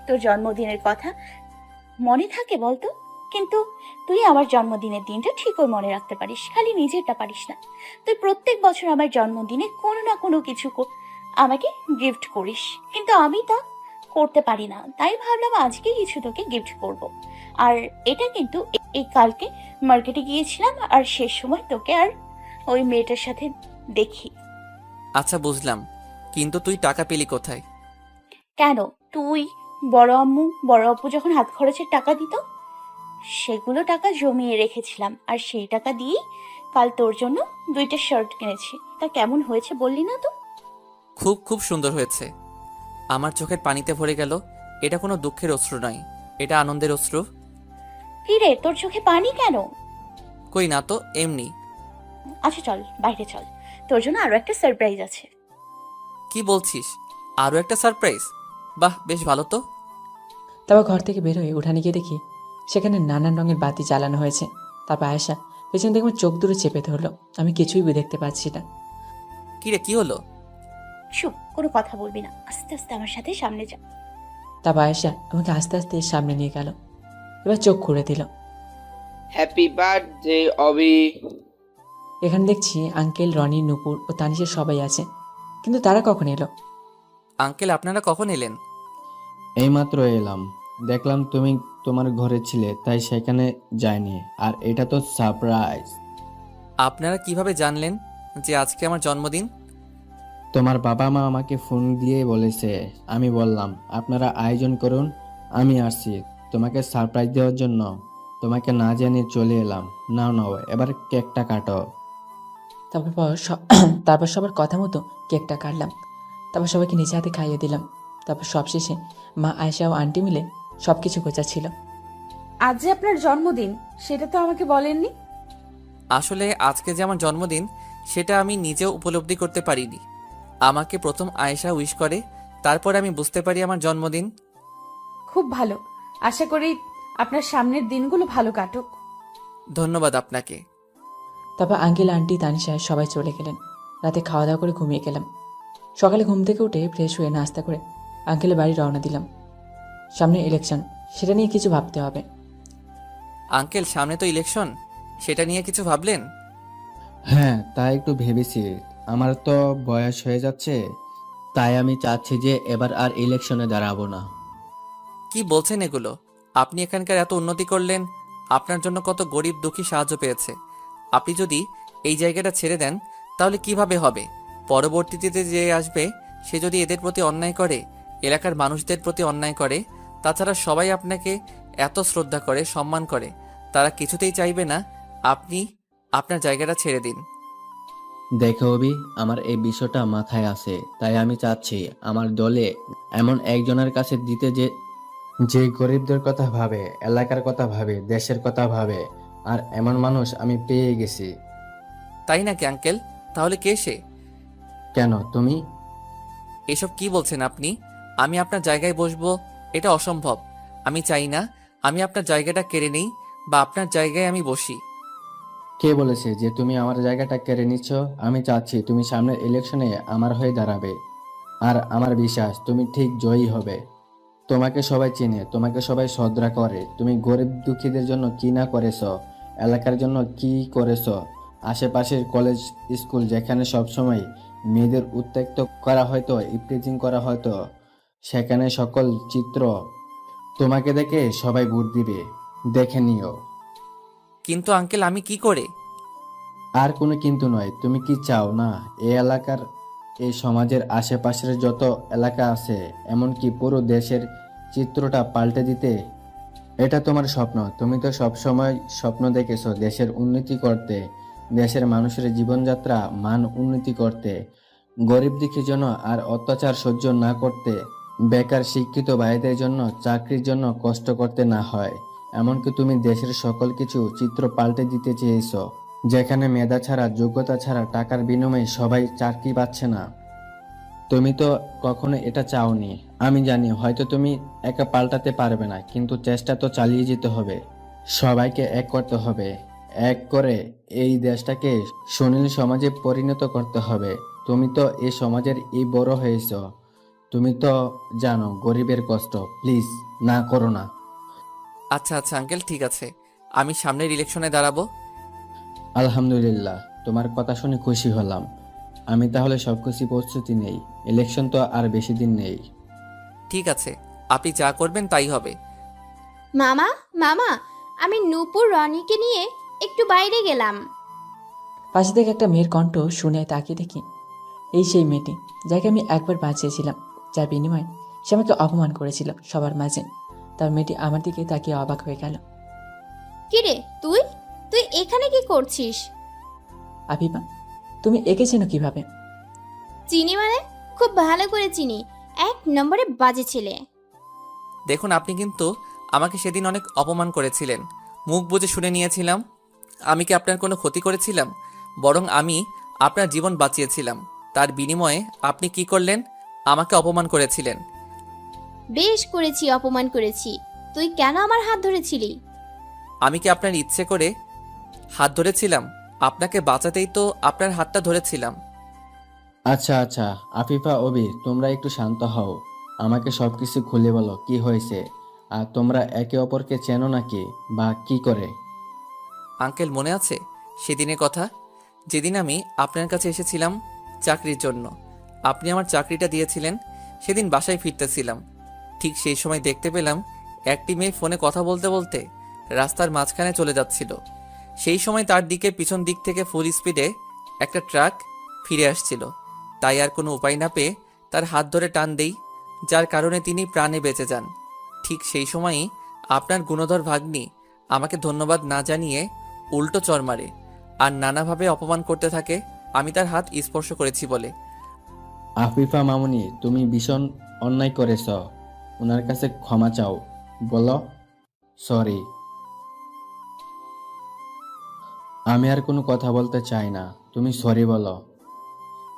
[SPEAKER 2] তোর জন্মদিনের কথা মনে থাকে বলতো? কিন্তু তুই আমার জন্মদিনের দিনটা ঠিকই মনে রাখতে পারিস, খালি নিজেরটা পারিস না। তুই প্রত্যেক বছর আমার জন্মদিনে কোনো না কোনো কিছু আমাকে গিফট করিস, কিন্তু আমি তা করতে পারি না। তাই ভাবলাম আজকে কিছু তোকে গিফট করব। আর এটা কিন্তু এই কালকে মার্কেটে গিয়েছিলাম আর শেষ সময় তোকে আর ওই মেয়েটার সাথে দেখি।
[SPEAKER 3] আচ্ছা বুঝলাম, কিন্তু তুই টাকা পেলি কোথায়?
[SPEAKER 2] কেন? তুই বড় আম্মু বড় আপু যখন হাত খরচের টাকা দিত, সেগুলো টাকা জমিয়ে রেখেছিলাম, আর সেই টাকা দিয়েই কাল তোর জন্য 2টা শার্ট কিনেছি। তা কেমন হয়েছে বললি না তো?
[SPEAKER 3] খুব খুব সুন্দর হয়েছে। আমার চোখের পানিতে ভরে গেল। এটা কোনো দুঃখের অশ্রু নয়, এটা আনন্দের অশ্রু।
[SPEAKER 2] কি রে, তোর চোখে পানি কেন?
[SPEAKER 3] কই না তো, এমনি।
[SPEAKER 2] আচ্ছা চল বাইরে চল, তোর জন্য আরো একটা সারপ্রাইজ আছে।
[SPEAKER 3] কি বলছিস? আরও একটা সারপ্রাইজ? বাহ, বেশ ভালো তো।
[SPEAKER 1] তারপর ঘর থেকে বের হয়ে উঠানে গিয়ে দেখি সেখানে নানান রঙের বাতি জ্বালানো হয়েছে। তারপর আয়েশা পেছন থেকে আমার চোখ দুটো চেপে ধরলো। আমি কিছুই দেখতে পাচ্ছি না।
[SPEAKER 3] কি রে, কি হলো?
[SPEAKER 2] চুপ, কোনো কথা বলবি না, আস্তে আস্তে আমার সাথে সামনে যা।
[SPEAKER 1] তারপর আয়েশা আমাকে আস্তে আস্তে সামনে নিয়ে গেল। এবার চোখ খুলে দিল।
[SPEAKER 5] হ্যাপি বার্থডে অবি।
[SPEAKER 1] এখানে দেখছি আঙ্কেল, রনি, নুপুর ও তানিশের সবাই আছে, কিন্তু তারা কখন এলো?
[SPEAKER 3] আঙ্কেল, আপনারা কখন এলেন?
[SPEAKER 6] এইমাত্র এলাম, দেখলাম তুমি তোমার ঘরে ছিলে, তাই সেখানে যাইনি। আর এটা তো সারপ্রাইজ।
[SPEAKER 3] আপনারা কিভাবে জানলেন যে আজকে আমার জন্মদিন?
[SPEAKER 6] তোমার বাবা মা আমাকে ফোন দিয়ে বলেছে। আমি বললাম আপনারা আয়োজন করুন, আমি আসছি তোমাকে সারপ্রাইজ দেওয়ার জন্য। তোমাকে না জানিয়ে চলে এলাম। নাও নাও, এবার কেকটা কাটো।
[SPEAKER 1] তারপর সবার কথা মতো কেকটা কাটলাম। তারপর সবাইকে নিজে হাতে খাইয়ে দিলাম। তারপর সবশেষে মা, আয়েশা ও আন্টি মিলে সব কিছু গোছাচ্ছিল।
[SPEAKER 14] আজ যে আপনার জন্মদিন সেটা তো আমাকে বলেননি।
[SPEAKER 3] আসলে আজকে যে আমার জন্মদিন সেটা আমি নিজেও উপলব্ধি করতে পারিনি। আমাকে প্রথম আয়েশা উইশ করে, তারপর আমি বুঝতে পারি আমার জন্মদিন।
[SPEAKER 14] খুব ভালো, আশা করি আপনার সামনের দিনগুলো ভালো কাটুক।
[SPEAKER 3] ধন্যবাদ আপনাকে।
[SPEAKER 1] তারপর আঙ্কেল, আন্টি, তানিশা সবাই চলে গেলেন। রাতে খাওয়া দাওয়া করে ঘুমিয়ে গেলাম। সকালে ঘুম থেকে উঠে ফ্রেশ হয়ে নাস্তা করে আঙ্কেলের বাড়ি রওনা দিলাম। সামনে ইলেকশন, সেটা নিয়ে কিছু ভাবতে হবে।
[SPEAKER 3] আঙ্কেল, সামনে তো ইলেকশন, সেটা নিয়ে কিছু ভাবলেন?
[SPEAKER 6] হ্যাঁ, তাই একটু ভেবেছি। আমার তো বয়স হয়ে যাচ্ছে, তাই আমি চাচ্ছি যে এবার আর ইলেকশনে দাঁড়াবো না।
[SPEAKER 3] কি বলছেন এগুলো? আপনি এখানকার এত উন্নতি করলেন, আপনার জন্য কত গরিব দুঃখী সাহায্য পেয়েছে। আপনি যদি এই জায়গাটা ছেড়ে দেন তাহলে কিভাবে হবে? পরবর্তীতে যে আসবে সে যদি এদের প্রতি অন্যায় করে, এলাকার মানুষদের প্রতি অন্যায় করে, তাছাড়া সবাই আপনাকে এত শ্রদ্ধা করে, সম্মান করে, তারা কিছুতেই চাইবে না আপনি আপনার জায়গাটা ছেড়ে দিন।
[SPEAKER 6] দেখো অবি, আমার এই বিষয়টা মাথায় আছে, তাই আমি চাচ্ছি আমার দলে এমন একজনের কাছে দিতে যে গরিবদের কথা ভাবে, এলাকার কথা ভাবে, দেশের কথা ভাবে। আর এমন মানুষ আমি পেয়ে গেছি।
[SPEAKER 3] তাই নাকি আঙ্কেল? তাহলে কে সে?
[SPEAKER 6] কেন, তুমি?
[SPEAKER 3] এসব কি বলছেন আপনি? আমি আপনার জায়গায় বসবো এটা অসম্ভব। আমি চাই না আমি আপনার জায়গাটা কেড়ে নেই বা আপনার জায়গায় আমি বসি।
[SPEAKER 6] কে বলেছে যে তুমি আমার জায়গাটা কেড়ে নিচ্ছ? আমি চাচ্ছি তুমি সামনের ইলেকশনে আমার হয়ে দাঁড়াবে, আর আমার বিশ্বাস তুমি ঠিক জয়ী হবে। তোমাকে সবাই চেনে, তোমাকে সবাই শ্রদ্ধা করে। তুমি গরিব দুঃখীদের জন্য কি না করেছো, এলাকার জন্য কি করেছো। আশেপাশের কলেজ স্কুল যেখানে সবসময় মেয়েদের উত্ত্যক্ত করা হয়তো, ইপটিজিং করা হয়তো, সেখানে সকল চিত্র তোমাকে দেখে সবাই ভোট দিবে, দেখে নিও।
[SPEAKER 3] কিন্তু আঙ্কেল আমি কি করে?
[SPEAKER 6] আর কোনো কিন্তু নয়। তুমি কি চাও না এই এলাকার, এই সমাজের আশেপাশের যত এলাকা আছে, এমনকি পুরো দেশের চিত্রটা পাল্টে দিতে? এটা তোমার স্বপ্ন। তুমি তো সবসময় স্বপ্ন দেখেছো দেশের উন্নতি করতে, দেশের মানুষের জীবনযাত্রা মান উন্নতি করতে, গরিব দুঃখীর জন্য আর অত্যাচার সহ্য না করতে, বেকার শিক্ষিত ভাইদের জন্য চাকরির জন্য কষ্ট করতে না হয়। এমনকি তুমি দেশের সকল কিছু চিত্র পাল্টে দিতে চেয়েছো, যেখানে মেধা ছাড়া, যোগ্যতা ছাড়া টাকার বিনিময়ে সবাই চাকরি পাচ্ছে না। তুমি তো কখনো এটা চাওনি। আমি জানি হয়তো তুমি একা পাল্টাতে পারবে না, কিন্তু চেষ্টা তো চালিয়ে যেতে হবে। সবাইকে এক করতে হবে। এক করে এই দেশটাকে সুনীল সমাজে পরিণত করতে হবে। তুমি তো এই সমাজের এই বড় হয়েছ, তুমি তো জানো গরিবের কষ্ট। প্লিজ না করো না।
[SPEAKER 3] আচ্ছা আচ্ছা আঙ্কেল, ঠিক আছে, আমি সামনের ইলেকশনে দাঁড়াবো।
[SPEAKER 6] আলহামদুলিল্লাহ, তোমার কথা শুনে খুশি হলাম। আমি তাহলে সবকিছু প্রস্তুতি নেই। ইলেকশন তো আর বেশি দিন নেই।
[SPEAKER 3] ঠিক আছে, আপনি যা করবেন তাই হবে।
[SPEAKER 10] মামা, মামা, আমি নূপুর রনিকে নিয়ে একটু বাইরে গেলাম।
[SPEAKER 1] পাশে থেকে একটা মেয়ের কণ্ঠ শুনে তাকিয়ে দেখি এই সেই মেয়েটি যাকে আমি একবার বাঁচিয়েছিলাম, যার বিনিময়ে সে আমাকে অপমান করেছিল সবার মাঝে। তার মেয়েটি আমার দিকে তাকিয়ে অবাক হয়ে গেল।
[SPEAKER 10] কিরে, তুই তুই এখানে কি করছিস?
[SPEAKER 1] আফিফা, তুমি এঁকে চেনো কিভাবে?
[SPEAKER 10] চিনি মানে? খুব ভালো করে চিনি। 1 নম্বরে বাজে ছেলে।
[SPEAKER 3] দেখুন, আপনি কিন্তু আমাকে সেদিন অনেক অপমান করেছিলেন। মুখ বুজে শুনে নিয়েছিলাম। আমি কি আপনার কোনো ক্ষতি করেছিলাম? বরং আমি আপনার জীবন বাঁচিয়েছিলাম। তার বিনিময়ে আপনি কি করলেন? আমাকে অপমান করেছিলেন।
[SPEAKER 10] বেশ করেছি, অপমান করেছি। তুই কেন আমার হাত ধরেছিলি?
[SPEAKER 3] আমি কি আপনার ইচ্ছে করে হাত ধরেছিলাম? আপনাকে বাঁচাতেই তো আপনার হাতটা ধরেছিলাম।
[SPEAKER 6] আচ্ছা আচ্ছা, আফিফা, অবি, তোমরা একটু শান্ত হও। আমাকে সবকিছু খুলে বলো কি হয়েছে। আর তোমরা একে অপরকে চেনো নাকি, বা কি করে?
[SPEAKER 3] আঙ্কেল, মনে আছে সেদিনের কথা, যেদিন আমি আপনার কাছে এসেছিলাম চাকরির জন্য? আপনি আমার চাকরিটা দিয়েছিলেন। সেদিন বাসায় ফিরতেছিলাম, ঠিক সেই সময় দেখতে পেলাম একটি মেয়ে ফোনে কথা বলতে বলতে রাস্তার মাঝখানে চলে যাচ্ছিল। সেই সময় তার দিকে পিছন দিক থেকে ফুল স্পিডে একটা ট্রাক ফিরে আসছিল। তাই আর কোনো উপায় না পেয়ে তার হাত ধরে টান দেই, যার কারণে তিনি প্রাণে বেঁচে যান। ঠিক সেই সময়ই আপনার গুণধর ভাগ্নি আমাকে ধন্যবাদ না জানিয়ে উল্টো চর মারে আর নানাভাবে অপমান করতে থাকে আমি তার হাত স্পর্শ করেছি বলে।
[SPEAKER 6] আফিফা মামুনি, তুমি ভীষণ অন্যায় করেছ। ওনার কাছে ক্ষমা চাও, বলো সরি। আমি আর কোনো কথা বলতে চাই না, তুমি সরি বলো।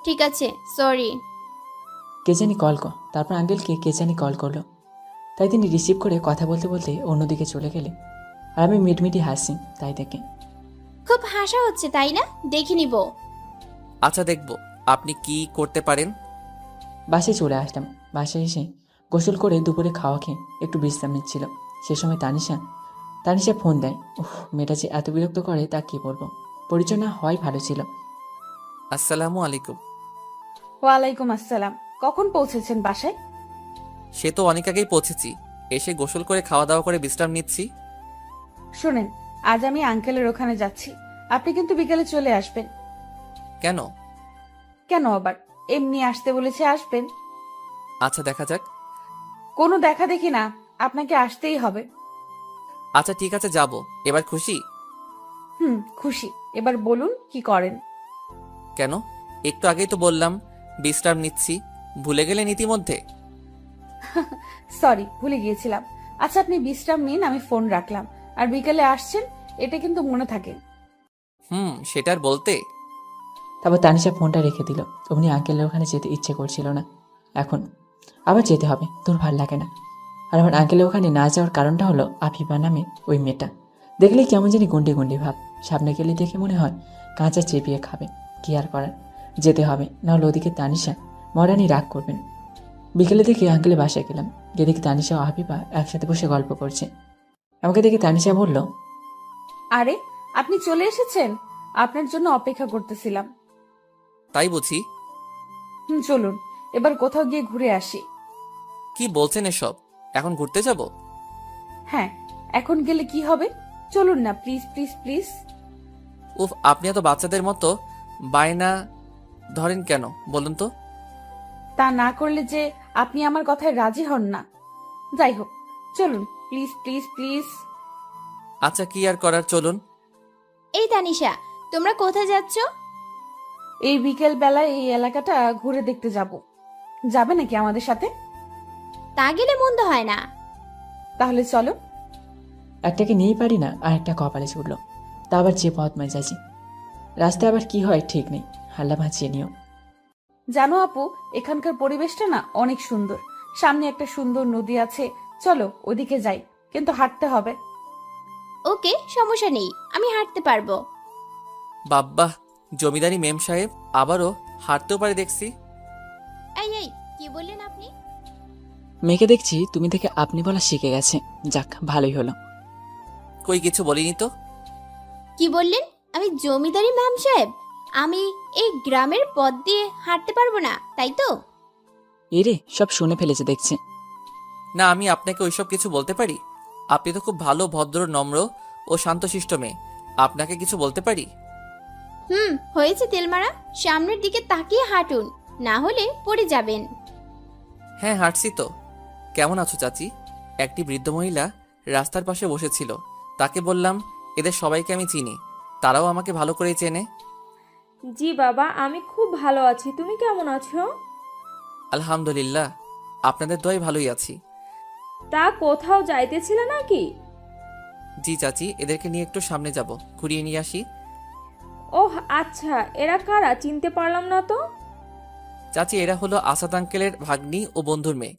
[SPEAKER 10] ঠিক আছে, সরি।
[SPEAKER 1] কে জানি কল কর, তারপর আঙ্কেলকে কে জানি কল করলো। তাই তিনি রিসিভ করে কথা বলতে বলতে অন্যদিকে চলে গেলে আর আমি মিটমিটি হাসি তাই দেখে।
[SPEAKER 10] খুব হাসা হচ্ছে তাই না? দেখে নিব।
[SPEAKER 3] আচ্ছা, দেখব আপনি কি করতে পারেন।
[SPEAKER 1] বাসায় চলে আসলাম। বাসায় এসে গোসল করে দুপুরে খাওয়া খেয়ে একটু বিশ্রাম নিচ্ছিল। সে সময় তানিশা ফোন দেয়। মেয়েটা যে এত বিরক্ত করে তা কি বলবো। পরিচয় না হয় ভালো ছিল।
[SPEAKER 3] আসসালামু আলাইকুম।
[SPEAKER 14] ওয়ালাইকুম আসসালাম। কখন পৌঁছেছেন বাসায়?
[SPEAKER 3] সে তো অনেক আগেই পৌঁছেছি। এসে গোসল করে খাওয়া দাওয়া করে বিশ্রাম নিচ্ছি।
[SPEAKER 14] শুনেন, আজ আমি আঙ্কেলের ওখানে যাচ্ছি। আপনি কিন্তু বিকেলে চলে আসবেন।
[SPEAKER 3] কেন?
[SPEAKER 14] কেন আবার? এমনি আসতে বলেছে, আসবেন।
[SPEAKER 3] আচ্ছা, দেখা যাক।
[SPEAKER 14] কোনো দেখা দেখি না, আপনাকে আসতেই হবে।
[SPEAKER 3] আচ্ছা ঠিক আছে, যাব। এবার খুশি?
[SPEAKER 14] খুশি। এবার বলুন কি করেন?
[SPEAKER 3] কেন? একটু আগেই তো বললাম বিশ্রাম নিচ্ছি। ভুলে গেলেন ইতিমধ্যে?
[SPEAKER 14] সরি, ভুলে গিয়েছিলাম। আচ্ছা, আপনি বিশ্রাম নিন, আমি ফোন রাখলাম। আর বিকেলে আসছেন, এটা কিন্তু মনে থাকে।
[SPEAKER 3] সেটার বলতে।
[SPEAKER 1] তারপর তানিশা ফোনটা রেখে দিল। অমনি আঙ্কেলের ওখানে যেতে ইচ্ছে করছিল না। এখন আবার যেতে হবে, তোর ভাল লাগে না। আর আমার আঙ্কেলের ওখানে না যাওয়ার কারণটা হলো আফিফা নামে ওই মেয়েটা। দেখলেই কেমন জানি গুন্ডি গুন্ডি ভাব। সামনে গেলে দেখে মনে হয় কাঁচা চেপিয়ে খাবে। কি আর করার, যেতে হবে, নাহলে ওদিকে তানিশা মরানি রাগ করবেন। বিকেলে দেখে আঙ্কেলের বাসায় গেলাম। গিয়ে দেখি তানিশা ও হাবিবা একসাথে বসে গল্প করছে। আমাকে দেখে তানিশা বলল,
[SPEAKER 14] আরে আপনি চলে এসেছেন, আপনার জন্য অপেক্ষা করতেছিলাম।
[SPEAKER 3] তাই বুঝি?
[SPEAKER 14] চলুন এবার কোথাও গিয়ে ঘুরে আসি।
[SPEAKER 3] কি বলছেন এসব? এখন ঘুরতে যাব?
[SPEAKER 14] হ্যাঁ, এখন গেলে কি হবে? চলুন না প্লিজ প্লিজ প্লিজ।
[SPEAKER 3] উফ, আপনি এত বাচ্চাদের মতো বায়না ধরেন কেন বলুন তো?
[SPEAKER 14] তা না করলে যে আপনি আমার কথায় রাজি হন না। যাই হোক, চলুন প্লিজ প্লিজ প্লিজ।
[SPEAKER 3] আচ্ছা, কি আর করার, চলুন।
[SPEAKER 10] এই তানিশা, তোমরা কোথায় যাচ্ছ?
[SPEAKER 14] এই বিকেল বেলায় এই এলাকাটা ঘুরে দেখতে যাব। যাবে নাকি আমাদের সাথে?
[SPEAKER 10] তা গেলে মন্দ হয় না।
[SPEAKER 14] তাহলে চলো।
[SPEAKER 1] একটাকে নিয়েই পারি না, আর একটা কপালে ছুটল। তা আবার যে পথ মেজাজি। রাস্তায় আবার কি হয় ঠিক নেই, হাল্লা ভাঁচিয়ে নিও।
[SPEAKER 14] জানো আপু, এখানকার পরিবেশটা না অনেক সুন্দর। সামনে একটা সুন্দর নদী আছে, চলো ওদিকে যাই, কিন্তু হাঁটতে হবে।
[SPEAKER 10] ওকে, সমস্যা নেই, আমি হাঁটতে পারবো।
[SPEAKER 3] বাব্বাহ, জমিদারি মেম সাহেব আবারও হাঁটতেও পারে দেখছি।
[SPEAKER 10] এই এই, কি বললেন আপনি?
[SPEAKER 1] মেয়েকে দেখছি তুমি থেকে আপনি বলা শিখে গেছে। যাক, ভালোই হলো।
[SPEAKER 3] কই, কিছু বলিনি তো।
[SPEAKER 10] কি বললেন? আমি জমিদারি ম্যাম সাহেব? আমি এই গ্রামের পথ দিয়ে হাঁটতে পারবো না, তাই তো?
[SPEAKER 1] এরে, সব শুনে ফেলেছে দেখছি।
[SPEAKER 3] না, আমি আপনাকে ওইসব কিছু বলতে পারি? আপনি তো খুব ভালো, ভদ্র, নম্র ও শান্তশিষ্ট মেয়ে। আপনাকে কিছু বলতে পারি?
[SPEAKER 10] হয়েছে তেলমারা, সামনের দিকে তাকিয়ে হাঁটুন, না হলে পড়ে যাবেন।
[SPEAKER 3] হ্যাঁ, হাঁটছি তো। কেমন আছো চাচি? একটি বৃদ্ধ মহিলা রাস্তার পাশে বসেছিল। তাকে বললাম, এদের সবাইকে আমি চিনি, তারাও আমাকে ভালো করেই চেনে।
[SPEAKER 16] জি বাবা, আমি খুব ভালো আছি। তুমি কেমন আছো?
[SPEAKER 3] আলহামদুলিল্লাহ, আপনাদের দোয়ায় ভালোই আছি।
[SPEAKER 16] তা কোথাও যাইতেছিলে নাকি?
[SPEAKER 3] জি চাচি, এদেরকে নিয়ে একটু সামনে যাব, ঘুরিয়ে নিয়ে আসি।
[SPEAKER 16] ওহ আচ্ছা, এরা কারা? চিনতে পারলাম না তো।
[SPEAKER 3] চাচি, এরা হলো আসাদ আঙ্কেলের ভাগ্নি ও বন্ধুর মেয়ে।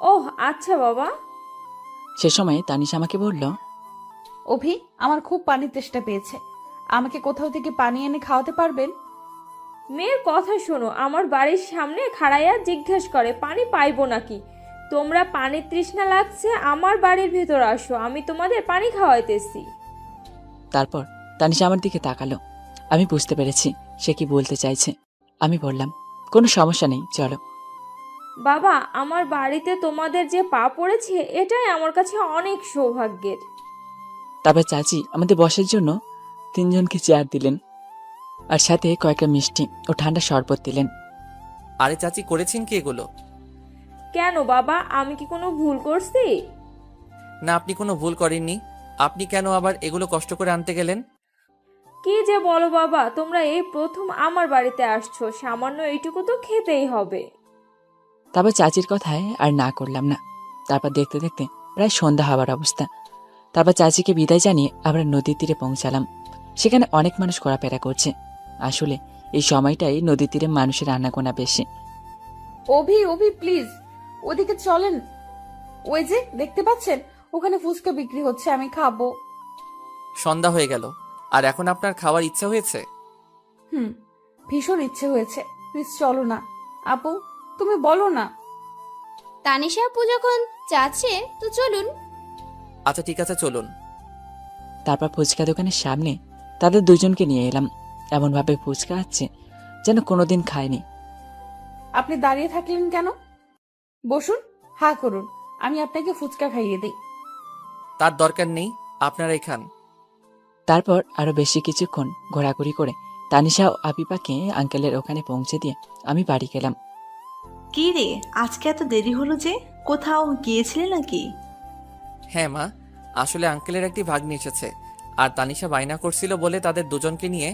[SPEAKER 16] ওহ আচ্ছা বাবা।
[SPEAKER 1] সে সময় তানিশা আমাকে বলল,
[SPEAKER 14] অভি, আমার খুব পানির তেষ্টা পেয়েছে, আমাকে কোথাও থেকে পানি এনে খাওয়াতে পারবেন?
[SPEAKER 16] মেয়ের কথা শোনো, আমার বাড়ির সামনে খাড়াইয়া জিজ্ঞেস করে পানি পাইবো নাকি। তোমরা পানির তৃষ্ণা লাগছে, আমার বাড়ির ভেতর আসো, আমি তোমাদের পানি খাওয়াইতেছি।
[SPEAKER 1] তারপর তানিশা আমার দিকে তাকালো। আমি বুঝতে পেরেছি সে কি বলতে চাইছে। আমি বললাম, কোনো সমস্যা নেই, চলো।
[SPEAKER 16] বাবা, আমার বাড়িতে তোমাদের যে পা পড়েছে, এটাই আমার কাছে অনেক সৌভাগ্যের।
[SPEAKER 1] তারপর চাচি আমাদের বসার জন্য 3 জনকে চেয়ার দিলেন, আর সাথে কয়েকটা মিষ্টি ও ঠান্ডা শরবত দিলেন।
[SPEAKER 3] আরে চাচি, করেছেন কি এগুলো?
[SPEAKER 16] কেন বাবা, আমি কি কোনো ভুল করছি?
[SPEAKER 3] না, আপনি কোনো ভুল করেননি। আপনি কেন আবার এগুলো কষ্ট করে আনতে গেলেন?
[SPEAKER 16] কি যে বলো বাবা, তোমরা এই প্রথম আমার বাড়িতে আসছো, সামান্য এইটুকু তো খেতেই হবে।
[SPEAKER 1] তারপর চাচির কথায় আর না করলাম না। তারপর দেখতে দেখতে প্রায় সন্ধ্যা হওয়ার অবস্থা। তারপর চাচিকে বিদায় জানিয়ে আমরা নদীর তীরে পৌঁছালাম। সেখানে অনেক মানুষ ঘোরাফেরা করছে। আসলে এই সময়টাই নদীর তীরে মানুষের আনাগোনা বেশি।
[SPEAKER 14] অভি অভি প্লিজ, ওদিকে চলেন। ওই যে দেখতে পাচ্ছেন, ওখানে ফুচকা বিক্রি হচ্ছে, আমি খাবো।
[SPEAKER 3] সন্ধ্যা হয়ে গেল, আর এখন আপনার খাওয়ার ইচ্ছা হয়েছে?
[SPEAKER 14] ভীষণ ইচ্ছে হয়েছে। প্লিজ চলো না। আপু, তুমি বলো না।
[SPEAKER 10] তানিশা আপু যখন চাচ্ছে তো চলুন।
[SPEAKER 3] আচ্ছা ঠিক আছে, চলুন।
[SPEAKER 1] তারপর ফুচকা দোকানের সামনে তাদের 2 জনকে নিয়ে এলাম। এমনভাবে ফুচকা আছে যেন কোনোদিন খায়নি।
[SPEAKER 14] আপনি দাঁড়িয়ে থাকলেন কেন? বসুন, হা করুন, আমি আপনাকে ফুচকা খাইয়ে দিই।
[SPEAKER 3] তার দরকার নেই, আপনারাই খান।
[SPEAKER 1] তারপর আরো বেশি কিছুক্ষণ ঘোরাঘুরি করে তানিশা ও আবিবাকে আঙ্কেলের ওখানে পৌঁছে দিয়ে আমি বাড়ি গেলাম।
[SPEAKER 12] কি রে, আজকে এত দেরি হলো যে? কোথাও গিয়েছিলে নাকি?
[SPEAKER 3] হ্যাঁ মা, আসলে আঙ্কেলের একটি ভাগ্নি এসেছে, আর তানিশা বায়না করছিল বলে তাদের 2 জনকে নিয়ে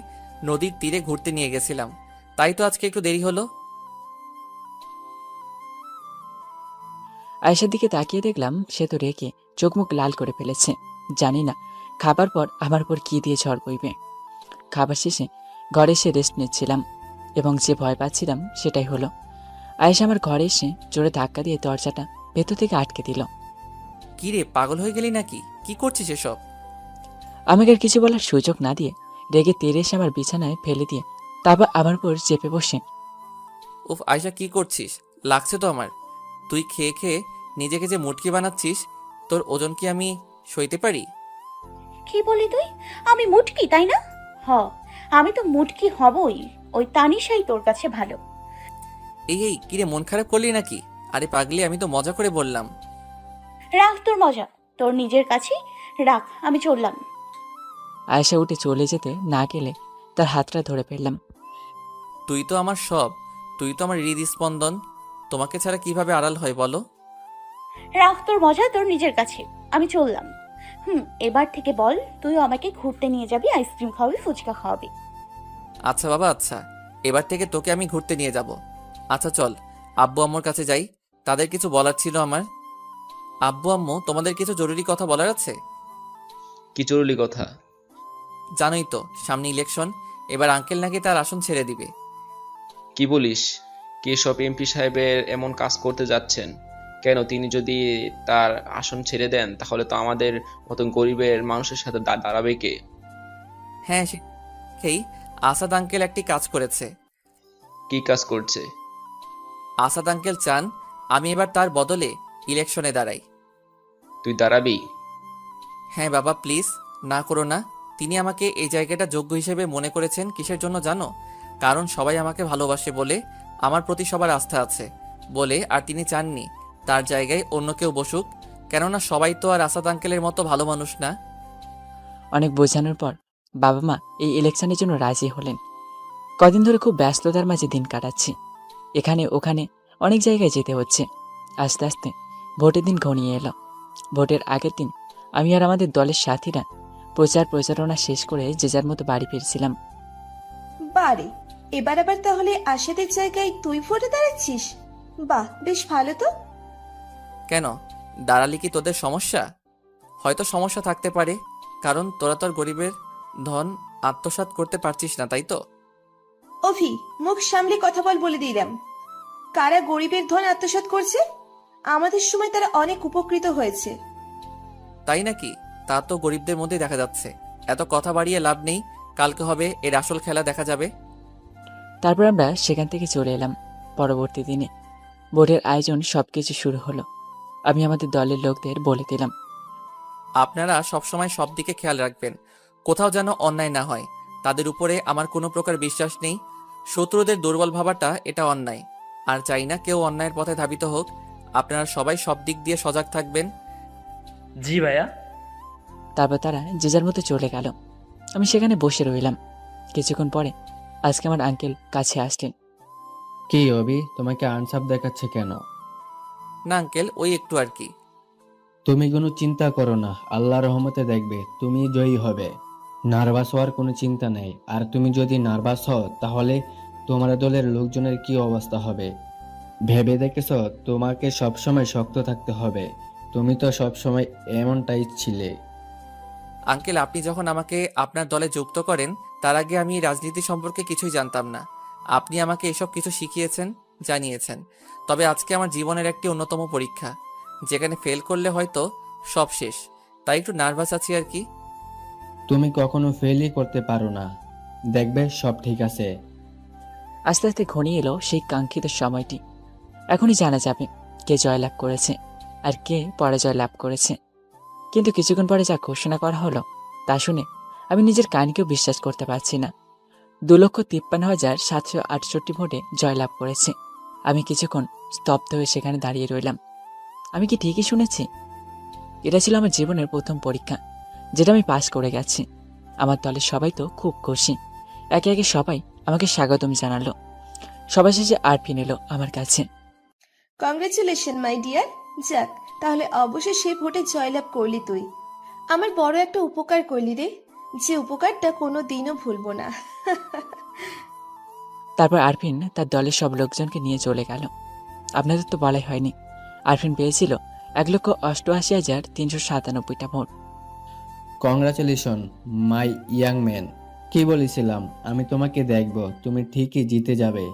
[SPEAKER 3] নদীর তীরে ঘুরতে নিয়ে গেছিলাম, তাই তো আজকে একটু দেরি হলো।
[SPEAKER 1] আয়েশার দিকে তাকিয়ে দেখলাম সে তো রেগে চোখ মুখ লাল করে ফেলেছে। জানি না খাবার পর আমার পর কি দিয়ে ঝড় বইবে। খাবার শেষে ঘরে এসে রেস্ট নিচ্ছিলাম, এবং যে ভয় পাচ্ছিলাম সেটাই হলো। আয়েশা আমার ঘরে এসে জোরে ধাক্কা দিয়ে দরজাটা ভেতর থেকে আটকে দিল।
[SPEAKER 3] কি রে, পাগল হয়ে গেলি নাকি? কি করছিস এসব?
[SPEAKER 1] আমাকে আর কিছু বলার সুযোগ না দিয়ে রেগে তেড়ে এসে আমার বিছানায় ফেলে দিয়ে তারপর আমার উপর চেপে বসে
[SPEAKER 3] উফ আয়শা কি করছিস? লাগছে তো আমার। তুই খেয়ে খেয়ে নিজেকে যে মুটকি বানাচ্ছিস, তোর ওজন কি আমি সইতে পারি?
[SPEAKER 2] কি বলি তুই? আমি মুটকি, তাই না? আমি তো মুটকি হবই। ওই তানিশাই তোর কাছে ভালো।
[SPEAKER 3] এই কিরে, মন খারাপ করলি নাকি? আরে পাগলি, আমি তো মজা করে বললাম।
[SPEAKER 2] রাখ তোর মজা, তোর নিজের কাছেই রাখ, আমি চললাম।
[SPEAKER 1] আয়েশা উঠে চলে যেতে না গেলে তার হাতটা ধরে ফেললাম।
[SPEAKER 3] তুই তো আমার সব, তুই তো আমার হৃদস্পন্দন। তোমাকে ছাড়া কিভাবে আড়াল হয় বলো?
[SPEAKER 2] রাখ তোর মজা তোর নিজের কাছে, আমি চললাম। এবার থেকে বল, তুইও আমাকে ঘুরতে নিয়ে যাবি, আইসক্রিম খাওয়াবি, ফুচকা খাওয়াবি।
[SPEAKER 3] আচ্ছা বাবা, আচ্ছা, এবার থেকে তোকে আমি ঘুরতে নিয়ে যাব। আচ্ছা চল, আব্বু আম্মুর কাছে যাই, তাদের কিছু বলার ছিল আমার। আব্বু আম্মু, তোমাদের কিছু জরুরি কথা বলার আছে।
[SPEAKER 4] কি জরুরি কথা?
[SPEAKER 3] জানোই তো সামনে ইলেকশন, এবার আঙ্কেল নাকি তার আসন ছেড়ে দিবে।
[SPEAKER 4] কি বলিস? কে সব এমপি সাহেবের এমন কাজ করতে যাচ্ছেন? কেন, তিনি যদি তার আসন ছেড়ে দেন তাহলে তো আমাদের মতন গরিবের মানুষের সাথে দাঁড়াবে কে?
[SPEAKER 3] হ্যাঁ, সেই আসাদ আঙ্কেল একটি কাজ করেছে।
[SPEAKER 4] কি কাজ করছে?
[SPEAKER 3] আসাদ আঙ্কেল চান আমি এবার তার বদলে ইলেকশনে দাঁড়াই।
[SPEAKER 4] তুই দাঁড়াবি?
[SPEAKER 3] হ্যাঁ বাবা, প্লিজ না করো না। তিনি আমাকে এই জায়গাটা যোগ্য হিসেবে মনে করেছেন কিসের জন্য জানো? কারণ সবাই আমাকে ভালোবাসে বলে, আমার প্রতি সবার আস্থা আছে বলে, আর তিনি চাননি তার জায়গায় অন্য কেউ বসুক, কেননা সবাই তো আর আসাদ আঙ্কেলের মতো ভালো মানুষ না।
[SPEAKER 1] অনেক বোঝানোর পর বাবা মা এই ইলেকশনের জন্য রাজি হলেন। কদিন ধরে খুব ব্যস্ততার মাঝে দিন কাটাচ্ছি। এখানে ওখানে অনেক জায়গায় যেতে হচ্ছে। আস্তে আস্তে ভোটের দিন ঘনিয়ে এলো। ভোটের আগের দিন আমি আর আমাদের দলের সাথীরা প্রচারণা শেষ করে যে যার মতো বাড়ি ফিরছিলাম।
[SPEAKER 15] বারে, এবার আবার তাহলে আশাদের জায়গায় তুই ভোটে দাঁড়াচ্ছিস? বাহ, বেশ ভালো তো।
[SPEAKER 3] কেন, দাঁড়ালে কি তোদের সমস্যা? হয়তো সমস্যা থাকতে পারে, কারণ তোরা তোর গরিবের ধন আত্মসাৎ করতে পারছিস না, তাই তো?
[SPEAKER 15] অভি, মুখ সামলে কথা বলে দিলাম। কারা গরিবের ধন আত্মসাৎ করছে? আমাদের সময় তারা অনেক উপকৃত হয়েছে।
[SPEAKER 3] তাই নাকি? তা তো গরিবদের মধ্যেই দেখা যাচ্ছে। এত কথা বাড়িয়ে লাভ নেই, কালকে হবে এর আসল খেলা, দেখা যাবে।
[SPEAKER 1] তারপর আমরা সেখান থেকে চলে এলাম। পরবর্তী দিনে ভোটের আয়োজন সবকিছু শুরু হলো। আমি আমাদের দলের লোকদের বলে দিলাম,
[SPEAKER 3] আপনারা সবসময় সব দিকে খেয়াল রাখবেন, কোথাও যেন অন্যায় না হয়। তাদের উপরে আমার কোনো প্রকার বিশ্বাস নেই। শত্রুদের দুর্বল ভাবাটা এটা অন্যায়, আর চাই না কেউ অন্যায়ের পথে ধাবিত হোক। আপনারা সবাই সব দিক দিয়ে সজাগ থাকবেন।
[SPEAKER 17] জি ভাইয়া।
[SPEAKER 1] তারপর তারা যে যার মতো চলে গেল। আমি সেখানে বসে রইলাম। কিছুক্ষণ পরে আজকে আমার আঙ্কেল কাছে আসলেন।
[SPEAKER 6] কি অবি, তোমাকে আনসাপ দেখাচ্ছে কেন?
[SPEAKER 3] না আঙ্কেল, ওই একটু আর কি।
[SPEAKER 6] তুমি কোনো চিন্তা করো না, আল্লাহ রহমতে দেখবে তুমি জয়ী হবে। নার্ভাস হওয়ার কোনো চিন্তা নেই। আর তুমি যদি নার্ভাস হও তাহলে তোমার দলের লোকজনের কি অবস্থা হবে ভেবে দেখেছো? তোমাকে সবসময় শক্ত থাকতে হবে। তুমি তো সবসময় এমনটাই ছিলে।
[SPEAKER 3] আঙ্কেল, আপনি যখন আমাকে আপনার দলে যুক্ত করেন, তার আগে আমি রাজনীতি সম্পর্কে কিছুই জানতাম না। আপনি আমাকে এসব কিছু শিখিয়েছেন, জানিয়েছেন। তবে আজকে আমার জীবনের একটি অন্যতম পরীক্ষা, যেখানে ফেল করলে হয়তো সব শেষ। তাই একটু নার্ভাস আছি আর কি।
[SPEAKER 6] তুমি কখনো ফেলই করতে পারো না, দেখবে সব ঠিক আছে।
[SPEAKER 1] আস্তে আস্তে ঘনিয়ে এলো সেই কাঙ্ক্ষিত সময়টি। এখনই জানা যাবে কে জয়লাভ করেছে আর কে পরাজয় লাভ করেছে। কিন্তু কিছুক্ষণ পরে যা ঘোষণা করা হলো তা শুনে আমি নিজের কানকেও বিশ্বাস করতে পারছি না। 2,53,768 ভোটে জয়লাভ করেছে। আমি কিছুক্ষণ স্তব্ধ হয়ে সেখানে দাঁড়িয়ে রইলাম। আমি কি ঠিকই শুনেছি? এটা ছিল আমার জীবনের প্রথম পরীক্ষা, যেটা আমি পাস করে গেছি। আমার দলের সবাই তো খুব খুশি। একে একে সবাই আমাকে স্বাগতম জানালো। সবার শেষে আরফিন এলো আমার কাছে।
[SPEAKER 15] Congratulation my dear. যাক, তাহলে অবশ্যই সেই ভোটে জয়লাভ করলি তুই। আমার বড় একটা উপকার করলি রে, যে উপকারটা কোনো দিনও ভুলবো না।
[SPEAKER 1] তারপর আরফিন তার দলের সব লোকজনকে নিয়ে চলে গেল। আপনাদের তো বলাই হয়নি, আরফিন পেয়েছিল 1,88,397টা ভোট।
[SPEAKER 6] কংগ্রাচুলেশন মাই ইয়াং ম্যান। কি বলেছিলাম আমি তোমাকে দেখব, তুমি ঠিকই জিতে যাবে।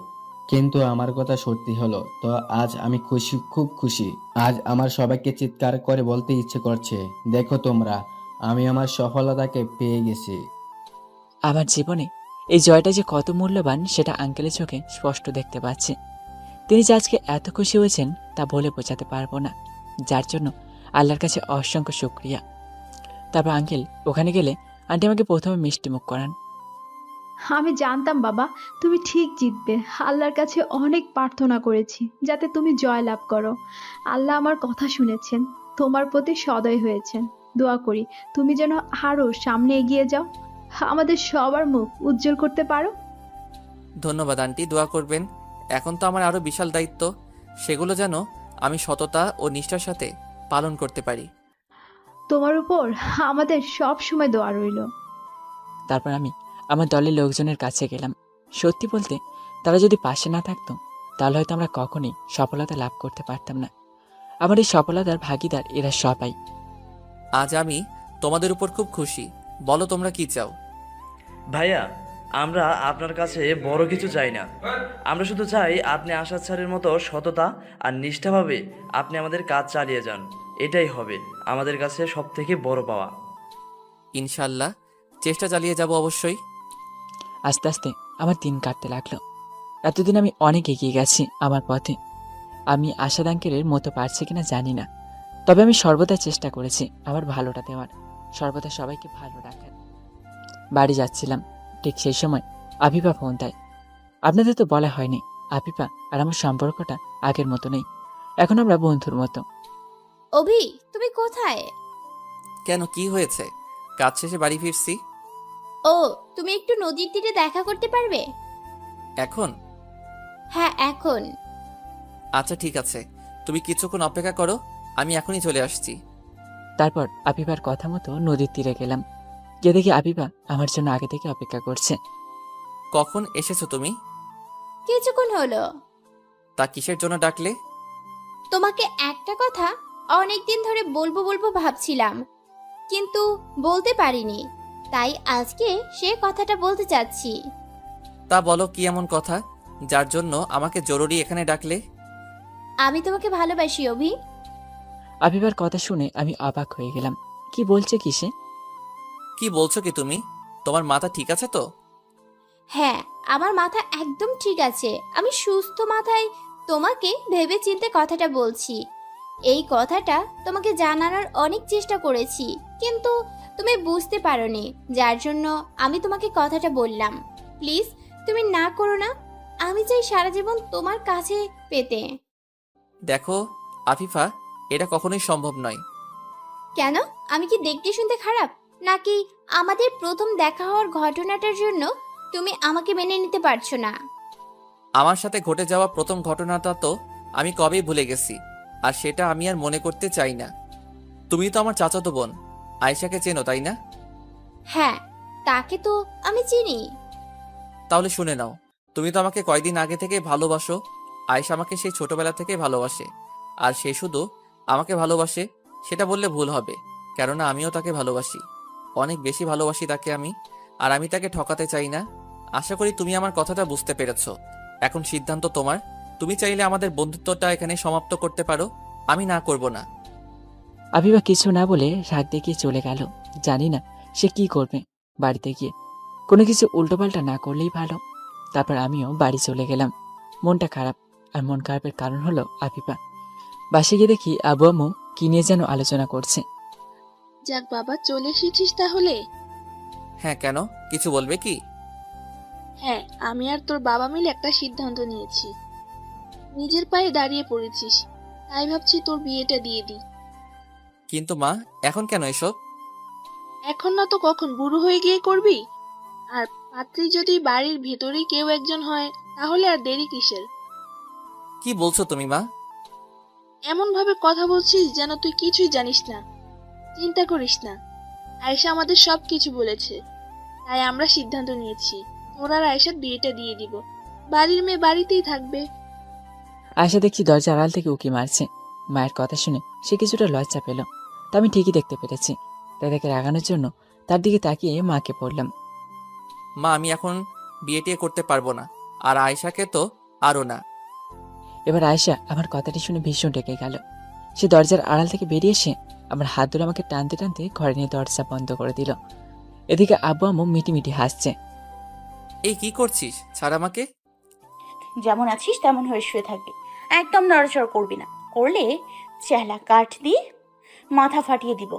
[SPEAKER 6] কিন্তু আমার কথা সত্যি হলো তো আজ আমি খুশি, খুব খুশি। আজ আমার সবাইকে চিৎকার করে বলতে ইচ্ছে করছে, দেখো তোমরা, আমি আমার সফলতাকে পেয়ে গেছি।
[SPEAKER 1] আমার জীবনে এই জয়টা যে কত মূল্যবান সেটা আঙ্কেলের চোখে স্পষ্ট দেখতে পাচ্ছি। তিনি যে আজকে এত খুশি হয়েছেন তা বলে বোঝাতে পারবো না, যার জন্য আল্লাহর কাছে অসংখ্য শুকরিয়া। তারপর আঙ্কেল ওখানে গেলে আন্টি আমাকে প্রথমে মিষ্টি মুখ করান।
[SPEAKER 8] আমি জানতাম বাবা তুমি ঠিক জিতবে। আল্লাহর কাছে অনেক প্রার্থনা করেছি যাতে তুমি জয় লাভ করো। আল্লাহ আমার কথা শুনেছেন, তোমার প্রতি সদয় হয়েছেন। দোয়া করি তুমি যেন আরো সামনে এগিয়ে যাও, আমাদের সবার মুখ উজ্জ্বল করতে পারো।
[SPEAKER 3] ধন্যবাদ আন্টি, দোয়া করবেন। এখন তো আমার আরো বিশাল দায়িত্ব, সেগুলো যেন আমি সততা ও নিষ্ঠার সাথে পালন করতে পারি।
[SPEAKER 8] তোমার উপর আমাদের সব সময় দোয়া রইল।
[SPEAKER 1] তারপর আমি আমার দলের লোকজনের কাছে গেলাম। সত্যি বলতে তারা যদি পাশে না থাকতো তাহলে হয়তো আমরা কখনোই সফলতা লাভ করতে পারতাম না। আমার এই সফলতার ভাগিদার এরা সবাই।
[SPEAKER 3] আজ আমি তোমাদের উপর খুব খুশি। বলো তোমরা কি চাও?
[SPEAKER 17] ভাইয়া, আমরা আপনার কাছে বড় কিছু চাই না। আমরা শুধু চাই আপনি আশাদ স্যারের মতো সততা আর নিষ্ঠাভাবে আপনি আমাদের কাজ চালিয়ে যান। এটাই হবে আমাদের কাছে সব থেকে বড় পাওয়া।
[SPEAKER 3] ইনশাল্লাহ চেষ্টা চালিয়ে যাব অবশ্যই।
[SPEAKER 1] আস্তে আস্তে আমার দিন কাটতে লাগলো। এতদিন আমি অনেক এগিয়ে গেছি আমার পথে। আমি আশাদ আঙ্কেলের মতো পারছি কিনা জানি না, তবে আমি সর্বদা চেষ্টা করেছি আমার ভালোটা দেওয়ার, সর্বদা সবাইকে ভালো রাখার। বাড়ি যাচ্ছিলাম, ঠিক সেই সময় আফিফা ফোন দেয়। আপনাদের তো বলা হয়নি, আফিফা আর আমার সম্পর্কটা আগের মতো নেই, এখন আমরা বন্ধুর মতো।
[SPEAKER 10] অভি, তুমি কোথায়?
[SPEAKER 3] কেন, কি হয়েছে? কাজ শেষে বাড়ি ফিরছি।
[SPEAKER 10] ও, তুমি একটু নদীর তীরে দেখা করতে পারবে?
[SPEAKER 3] এখন?
[SPEAKER 10] হ্যাঁ এখন।
[SPEAKER 3] আচ্ছা ঠিক আছে, তুমি কিছুক্ষণ অপেক্ষা করো, আমি এখনই চলে আসছি।
[SPEAKER 1] তারপর আফিফার কথা মতো নদীর তীরে গেলাম। গিয়ে দেখি আফিফা আমার জন্য আগে থেকে অপেক্ষা করছে।
[SPEAKER 3] কখন এসেছো তুমি?
[SPEAKER 10] কিছুক্ষণ হলো।
[SPEAKER 3] তা কিসের জন্য ডাকলে?
[SPEAKER 10] তোমাকে একটা কথা অনেকদিন ধরে বলবো বলবো ভাবছিলাম, কিন্তু বলতে পারিনি, তাই আজকে সে কথাটা বলতে চাচ্ছি।
[SPEAKER 3] তা বলো, কি এমন কথা যার জন্য আমাকে জরুরি এখানে ডাকলে?
[SPEAKER 10] আমি তোমাকে ভালোবাসি অভি।
[SPEAKER 1] আফিফার কথা শুনে আমি অবাক হয়ে গেলাম। কি বলছে কি সে?
[SPEAKER 3] কি বলছো কি তুমি? তোমার মাথা ঠিক আছে তো?
[SPEAKER 10] হ্যাঁ, আমার মাথা একদম ঠিক আছে। আমি সুস্থ মাথায় তোমাকে ভেবে চিন্তে কথাটা বলছি। এই কথাটা তোমাকে জানানোর অনেক চেষ্টা করেছি, কিন্তু তুমি বুঝতে পারোনি, যার জন্য আমি তোমাকে কথাটা বললাম। প্লিজ তুমি না করো না, আমি চাই সারা জীবন তোমার কাছে পেতে।
[SPEAKER 3] দেখো আফিফা, এটা কখনোই সম্ভব নয়।
[SPEAKER 10] কেন? আমি কি দেখতে শুনতে খারাপ, নাকি আমাদের প্রথম দেখা হওয়ার ঘটনাটার জন্য তুমি আমাকে মেনে নিতে পারছো না?
[SPEAKER 3] আমার সাথে ঘটে যাওয়া প্রথম ঘটনাটা তো আমি কবেই ভুলে গেছি, আর সেটা আমি আর মনে করতে চাই না। তুমি তো আমার চাচাতো বোন আয়েশাকে চেনো, তাই না?
[SPEAKER 10] হ্যাঁ, তাকে তো আমি চিনি।
[SPEAKER 3] তাহলে শুনে নাও, তুমি তো আমাকে কয়দিন আগে থেকে ভালোবাসো। আয়েশা আমাকে সেই ছোটবেলা থেকে ভালোবাসে, আর সে শুধু আমাকে ভালোবাসে সেটা বললে ভুল হবে, কেননা আমিও তাকে ভালোবাসি, অনেক বেশি ভালোবাসি তাকে আমি, আর আমি তাকে ঠকাতে চাই না। আশা করি তুমি আমার কথাটা বুঝতে পেরেছো। এখন সিদ্ধান্ত তোমার, তুমি চাইলে আমাদের বন্ধুত্বটা এখানে সমাপ্ত করতে পারো, আমি না করব না।
[SPEAKER 1] আফিফা কিছু না বলে রাগ দেখিয়ে চলে গেল। জানি না সে কি করবে বাড়িতে গিয়ে, কোনো কিছু উল্টোপাল্টা না করলেই ভালো। তারপর আমিও বাড়ি চলে গেলাম। মনটা খারাপ, আর মন খারাপের কারণ হলো আফিফা। বাসে গিয়ে দেখি আবু আম্মু কি নিয়ে যেন আলোচনা করছে।
[SPEAKER 18] যাক বাবা, চলে এসেছিস তাহলে?
[SPEAKER 3] হ্যাঁ, কেন, কিছু বলবে কি?
[SPEAKER 18] হ্যাঁ, আমি আর তোর বাবা মিলে একটা সিদ্ধান্ত নিয়েছি। নিজের পায়ে দাঁড়িয়ে পড়েছিস, তাই ভাবছি তোর বিয়েটা দিয়ে দিই।
[SPEAKER 3] কিন্তু মা, এখন কেন এসব?
[SPEAKER 18] এখন না তো কখন, বুড়ো হয়ে গিয়ে করবি? আর পাত্রী যদি বাড়ির ভেতরেই কেউ একজন হয়, তাহলে আর দেরি কিসের?
[SPEAKER 3] কি বলছো তুমি মা?
[SPEAKER 18] এমন ভাবে কথা বলছিস যেন তুই কিছুই জানিস না। চিন্তা করিস না, আয়েশা আমাদের সব কিছু বলেছে, তাই আমরা সিদ্ধান্ত নিয়েছি তোর আর আয়েশার বিয়েটা দিয়ে দিব। বাড়ির মেয়ে বাড়িতেই থাকবে।
[SPEAKER 1] আয়শা দেখছি দরজা আড়াল থেকে উকি মারছে। মায়ের কথা শুনে সে কিছুটা লজ্জা পেল, তা আমি ঠিকই দেখতে পেরেছি। তাই তাকে রাগানোর জন্য তার দিকে তাকিয়ে মাকে বললাম,
[SPEAKER 3] মা, আমি এখন বিয়ে টিয়ে করতে পারবো না, আর আয়েশাকে তো আরও না।
[SPEAKER 1] এবার আয়শা আমার কথাটি শুনে ভীষণ রেগে গেল। সে দরজার আড়াল থেকে বেরিয়ে এসে আমার হাত ধরে আমাকে টানতে টানতে ঘরে নিয়ে দরজা বন্ধ করে দিল। এদিকে আব্বু আম্মু মিটিমিটি হাসছে।
[SPEAKER 3] এই কি করছিস? ছাড় আমাকে।
[SPEAKER 2] যেমন আছিস তেমন হয়ে শুয়ে থাকবি, একদম নড়াচড়া করবি না। করলে চেলা কাঠ দিয়ে মাথা ফাটিয়ে দিব।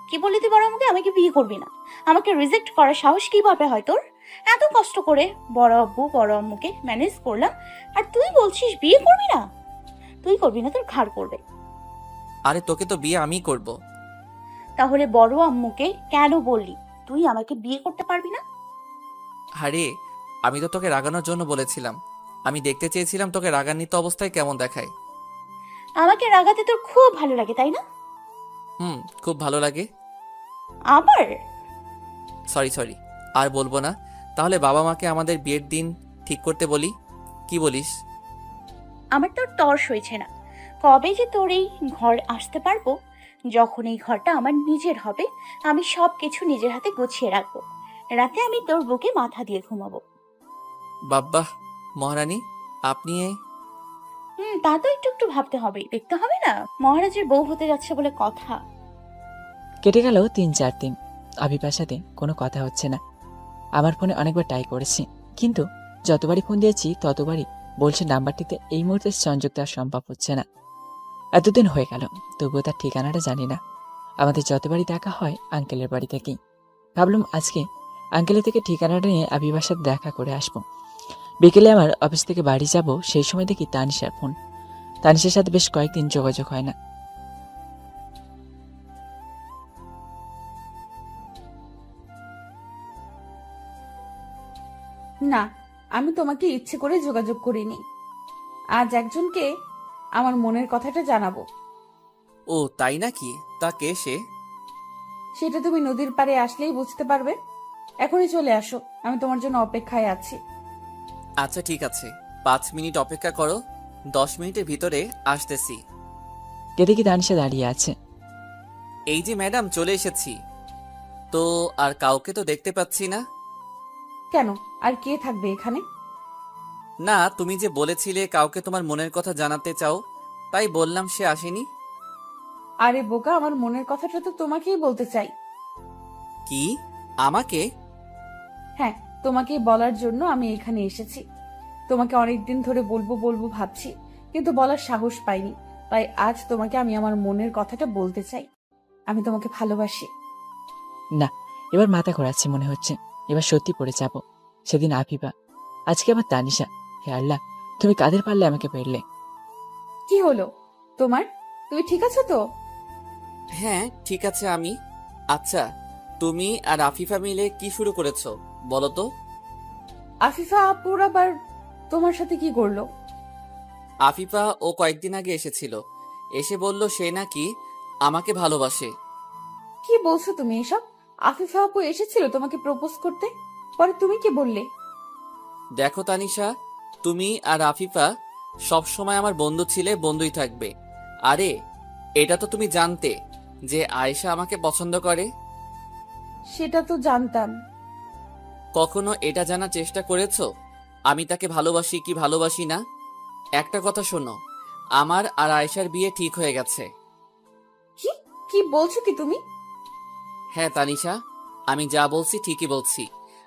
[SPEAKER 2] কি বলে তুই বড় আমাকে আমাকে বিয়ে করবি না? আমাকে রিজেক্ট করার সাহস কিভাবে হয় তোর? এত কষ্ট করে বড় আব্বু বড় আম্মুকে ম্যানেজ করলাম, আর তুই বলছিস বিয়ে করবি না? তুই করবি না, তোর ঘাড় করবে।
[SPEAKER 3] আরে তোকে তো বিয়ে আমিই করব।
[SPEAKER 2] তাহলে বড় আম্মুকে কেন বললি তুই আমাকে বিয়ে করতে পারবি না?
[SPEAKER 3] আরে আমি তো তোকে রাগানোর জন্য বলেছিলাম। আমি দেখতে চেয়েছিলাম তোকে রাগান্বিত অবস্থায় কেমন দেখায়।
[SPEAKER 2] আমাকে রাগাতে তোর খুব ভালো লাগে তাই না?
[SPEAKER 3] খুব ভালো লাগে।
[SPEAKER 2] আবার
[SPEAKER 3] সরি আর বলবো না। তাহলে বাবা মাকে আমাদের বিয়ের দিন ঠিক করতে বলি, কি বলিস?
[SPEAKER 2] আমার তোর তর্স হয়েছে না। কবে যে তোর এই ঘর আসতে পারবো? যখন এই ঘরটা আমার নিজের হবে, আমি সব কিছু নিজের হাতে গুছিয়ে রাখবো। রাতে আমি তোর বুকে মাথা দিয়ে ঘুমাবো।
[SPEAKER 3] বাব্বা মহারানী, আপনি
[SPEAKER 2] তা তো একটু একটু ভাবতে হবে, দেখতে হবে না? মহারাজের বউ হতে যাচ্ছে বলে কথা।
[SPEAKER 1] কেটে গেল 3-4 দিন। আবিবার সাথে কোনো কথা হচ্ছে না। আমার ফোনে অনেকবার ট্রাই করেছি, কিন্তু যতবারই ফোন দিয়েছি ততবারই বলছে নাম্বারটিতে এই মুহূর্তে সংযোগ দেওয়া সম্ভব হচ্ছে না। এতদিন হয়ে গেল, তবুও তার ঠিকানাটা জানি না। আমাদের যতবারই দেখা হয় আঙ্কেলের বাড়ি থেকেই। ভাবলাম আজকে আঙ্কেলের থেকে ঠিকানাটা নিয়ে আবিবার সাথে দেখা করে আসবো। বিকেলে আমার অফিস থেকে বাড়ি যাব, সেই সময় দেখি তানিশার ফোন। তানিশার সাথে বেশ কয়েকদিন যোগাযোগ হয় না।
[SPEAKER 14] না, আমি তোমাকে ইচ্ছে করে যোগাযোগ করিনি। আজ একজনকে আমার মনের কথাটা জানাবো।
[SPEAKER 3] ও তাই নাকি? তা কে সে?
[SPEAKER 14] সেটা তুমি নদীর পাড়ে আসলেই বুঝতে পারবে। এখনই চলে আসো, আমি তোমার জন্য অপেক্ষায় আছি।
[SPEAKER 3] আচ্ছা ঠিক আছে, 5 মিনিট অপেক্ষা করো, 10 মিনিটের ভিতরে আসতেছি।
[SPEAKER 1] কে দেখি তানিশা দাঁড়িয়ে আছে।
[SPEAKER 3] এই যে ম্যাডাম, চলে এসেছি। তো আর কাউকে তো দেখতে পাচ্ছি না।
[SPEAKER 14] কেন, আর কে থাকবে এখানে?
[SPEAKER 3] না, তুমি যে বলেছিলে কাউকে তোমার মনের কথা জানাতে চাও, তাই বললাম। সে আসেনি?
[SPEAKER 14] আরে বোকা, আমার মনের কথাটা তো তোমাকেই বলতে চাই।
[SPEAKER 3] কি? আমাকে?
[SPEAKER 14] হ্যাঁ, তোমাকেই বলার জন্য আমি এখানে এসেছি। তোমাকে অনেকদিন ধরে বলবো বলবো ভাবছি, কিন্তু বলার সাহস পাইনি। তাই আজ তোমাকে আমি আমার মনের কথাটা বলতে চাই। আমি তোমাকে ভালোবাসি।
[SPEAKER 1] না, এবার মাথা ঘোরাচ্ছে মনে হচ্ছে। এবার সত্যি পড়ে যাব। সেদিন আফিফা, আজকে আবার তানিশা। হে আল্লাহ, তুমি কাদের পারলে আমাকে পেরলে?
[SPEAKER 14] কি হলো তোমার? তুমি ঠিক আছো তো?
[SPEAKER 3] হ্যাঁ ঠিক আছে আমি। আচ্ছা, তুমি আর আফিফা মিলে কি শুরু করেছো বলো তো?
[SPEAKER 14] আফিফা আপুর আবার তোমার সাথে কি করলো?
[SPEAKER 3] আফিফা ও কয়েকদিন আগে এসেছিল, এসে বলল সে নাকি আমাকে ভালোবাসে।
[SPEAKER 14] কি বলছো তুমি এসব? আফিফা আপু এসেছিল তোমাকে প্রপোজ করতে, পরে তুমি কি বললে?
[SPEAKER 3] দেখো তানিশা, তুমি আর আফিফা সব সময় আমার বন্ধু ছিলে, বন্ধুই থাকবে। আরে এটা তো তুমি জানতে যে আয়েশা আমাকে পছন্দ করে।
[SPEAKER 14] সেটা তো জানতাম।
[SPEAKER 3] কখনো এটা জানার চেষ্টা করেছো আমি তাকে ভালোবাসি কি ভালোবাসি না? একটা কথা শোনো, আমার আর আয়েশার বিয়ে ঠিক হয়ে গেছে।
[SPEAKER 14] কি কি বলছো কি তুমি?
[SPEAKER 3] হ্যাঁ তানিশা, আমি যা বলছি ঠিকই বলছি।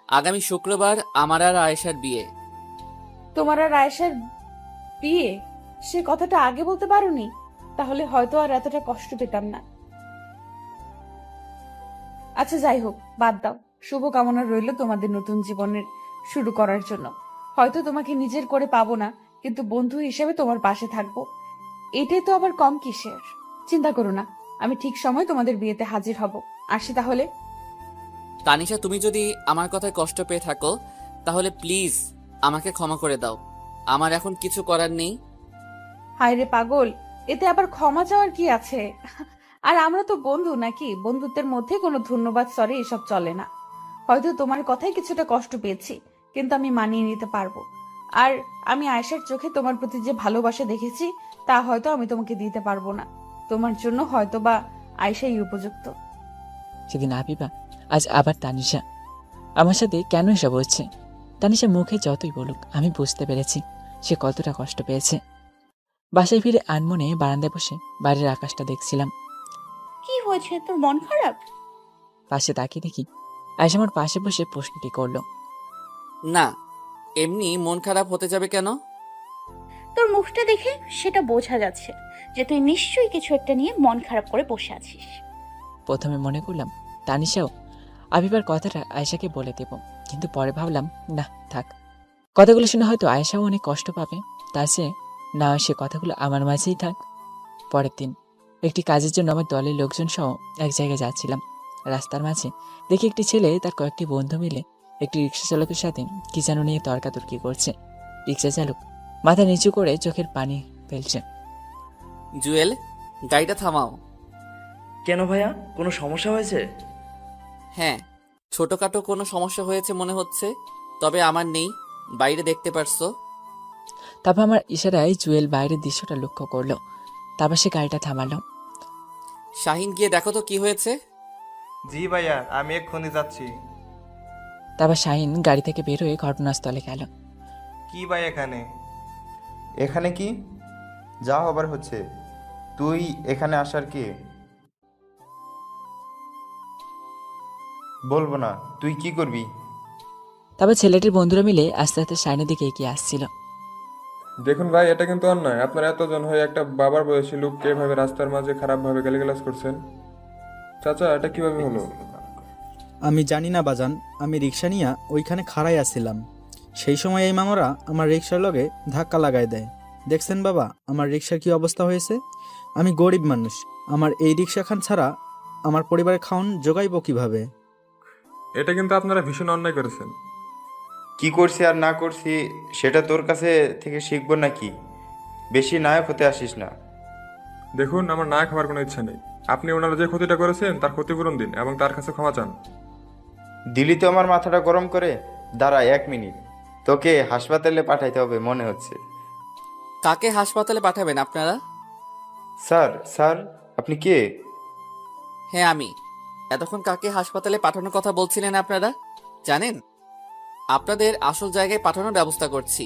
[SPEAKER 3] আগামী শুক্রবার আমার আর আয়েশার বিয়ে।
[SPEAKER 14] তোমার আর আয়েশার বিয়ে? সে কথাটা আগে বলতে পারোনি, তাহলে হয়তো আর এতটা কষ্ট পেতাম না। আচ্ছা যাই হোক, বাদ দাও। শুভকামনা রইল তোমাদের নতুন জীবনের শুরু করার জন্য। হয়তো তোমাকে নিজের করে পাবো না, কিন্তু বন্ধু হিসেবে তোমার পাশে থাকবো। এটাই তো আবার কম কিসের। চিন্তা করো না, আমি ঠিক সময় তোমাদের বিয়েতে হাজির হব। আসি তাহলে।
[SPEAKER 3] তানিশা, তুমি যদি আমার কথায় কষ্ট পেয়ে থাকো তাহলে প্লিজ আমাকে ক্ষমা করে দাও। আমার এখন কিছু করার নেই।
[SPEAKER 14] হায় রে পাগল, এতে আবার ক্ষমা চাওয়ার কি আছে? আর আমরা তো বন্ধু নাকি? বন্ধুত্বের মধ্যে কোনো ধন্যবাদ সরি এসব চলে না। হয়তো তোমার কথায় কিছুটা কষ্ট পেয়েছি, কিন্তু আমি মানিয়ে নিতে পারবো। আর আমি আয়েশার চোখে তোমার প্রতি যে ভালোবাসা দেখেছি তা হয়তো আমি তোমাকে দিতে পারবো না। তোমার জন্য হয়তো বা আয়েশাই উপযুক্ত।
[SPEAKER 1] সেদিন আফিফা, আজ আবার তানিশা। আমার সাথে কেন এসব হচ্ছে? তানিশা মুখে যতই বলুক আমি বুঝতে পেরেছি সে কতটা কষ্ট পেয়েছে। বাসায় ফিরে আনমনে বারান্দায় বসে বাইরের আকাশটা দেখছিলাম।
[SPEAKER 2] কি হয়েছে, তোর মন খারাপ?
[SPEAKER 1] পাশে তাকিয়ে দেখি আয়েশা আমার পাশে বসে প্রশ্নটি করলো।
[SPEAKER 3] না, এমনি মন খারাপ হতে যাবে কেন?
[SPEAKER 2] তোর মুখটা দেখে সেটা বোঝা যাচ্ছে যে তুই নিশ্চয়ই কিছু একটা নিয়ে মন খারাপ করে বসে আছিস।
[SPEAKER 1] প্রথমে মনে করলাম তানিশাও আবিবার কথাটা আয়েশাকে বলে দেব, কিন্তু পরে ভাবলাম না থাক, কথাগুলো শুনে হয়তো আয়েশাও অনেক কষ্ট পাবে, তার চেয়ে না হয় সে কথাগুলো আমার মাঝেই থাক। পরের দিন একটি কাজের জন্য আমার দলের লোকজন সহ এক জায়গায় যাচ্ছিলাম। রাস্তার মাঝে দেখি একটি ছেলে তার কয়েকটি বন্ধু মিলে একটি রিক্সা চালকের সাথে কি যেন নিয়ে তর্কাতর্কি করছে। রিক্সা চালক মাথা নিচু করে চোখের পানি ফেলছে।
[SPEAKER 3] জুয়েল, গাড়িটা থামাও।
[SPEAKER 17] কেন ভাইয়া, কোনো সমস্যা হয়েছে?
[SPEAKER 3] হ্যাঁ, ছোটখাটো কোনো সমস্যা হয়েছে মনে হচ্ছে, তবে আমার নেই, বাইরে দেখতে পারছো।
[SPEAKER 1] তারপর আমার ইশারায় জুয়েল বাইরের দৃশ্যটা লক্ষ্য করলো। তারপর সে গাড়িটা থামালো।
[SPEAKER 3] শাহিন, গিয়ে দেখো তো কি হয়েছে।
[SPEAKER 19] জি ভাইয়া, আমি এক্ষুনি যাচ্ছি।
[SPEAKER 1] তারপর শাহিন গাড়ি থেকে বের হয়ে ঘটনাস্থলে গেল।
[SPEAKER 19] কি ভাই এখানে? এখানে কি যা হবার হচ্ছে? তুই এখানে আসার কি? বলবো না, তুই কি করবি?
[SPEAKER 1] তারপর ছেলেটির বন্ধুরা মিলে আস্তে আস্তে শাহিনের দিকে এগিয়ে আসছিল।
[SPEAKER 20] দেখুন ভাই, এটা কিন্তু অন্যায়। আপনারা এতজন হয়ে একটা বাবার বয়সী লোককে এভাবে রাস্তার মাঝে খারাপভাবে গালিগালাজ করছেন। চাচা, এটা কিভাবে হলো?
[SPEAKER 21] আমি জানি না বাজান, আমি রিক্সা নিয়ে ওইখানে খাড়াই আসছিলাম। সেই সময় এই মামারা আমার রিক্সার লগে ধাক্কা লাগাই দেয়। দেখছেন বাবা আমার রিক্সার কি অবস্থা হয়েছে? আমি গরিব মানুষ, আমার এই রিক্সাখান ছাড়া আমার পরিবারের খাওয়ান জোগাইব কিভাবে?
[SPEAKER 20] এটা কিন্তু আপনারা ভীষণ অন্যায় করেছেন।
[SPEAKER 19] কি করছি আর না করছি সেটা তোর কাছে থেকে শিখবো নাকি? বেশি নায়ক হতে আসিস না।
[SPEAKER 20] দেখুন, আমার না খাবার কোনো ইচ্ছা নেই। আপনি ওনারা যে ক্ষতিটা করেছেন তার ক্ষতিপূরণ দিন এবং তার কাছে ক্ষমা চান।
[SPEAKER 19] দিলি তো আমার মাথাটা গরম করে। দাঁড়া 1 মিনিট, তোকে হাসপাতালে পাঠাইতে হবে মনে হচ্ছে।
[SPEAKER 3] কাকে হাসপাতালে পাঠাবেন আপনারা?
[SPEAKER 19] স্যার আপনি কে?
[SPEAKER 3] হ্যাঁ, আমি। এতক্ষণ কাকে হাসপাতালে পাঠানোর কথা বলছিলেন আপনারা? জানেন, আপনাদের আসল জায়গায় পাঠানোর ব্যবস্থা করছি।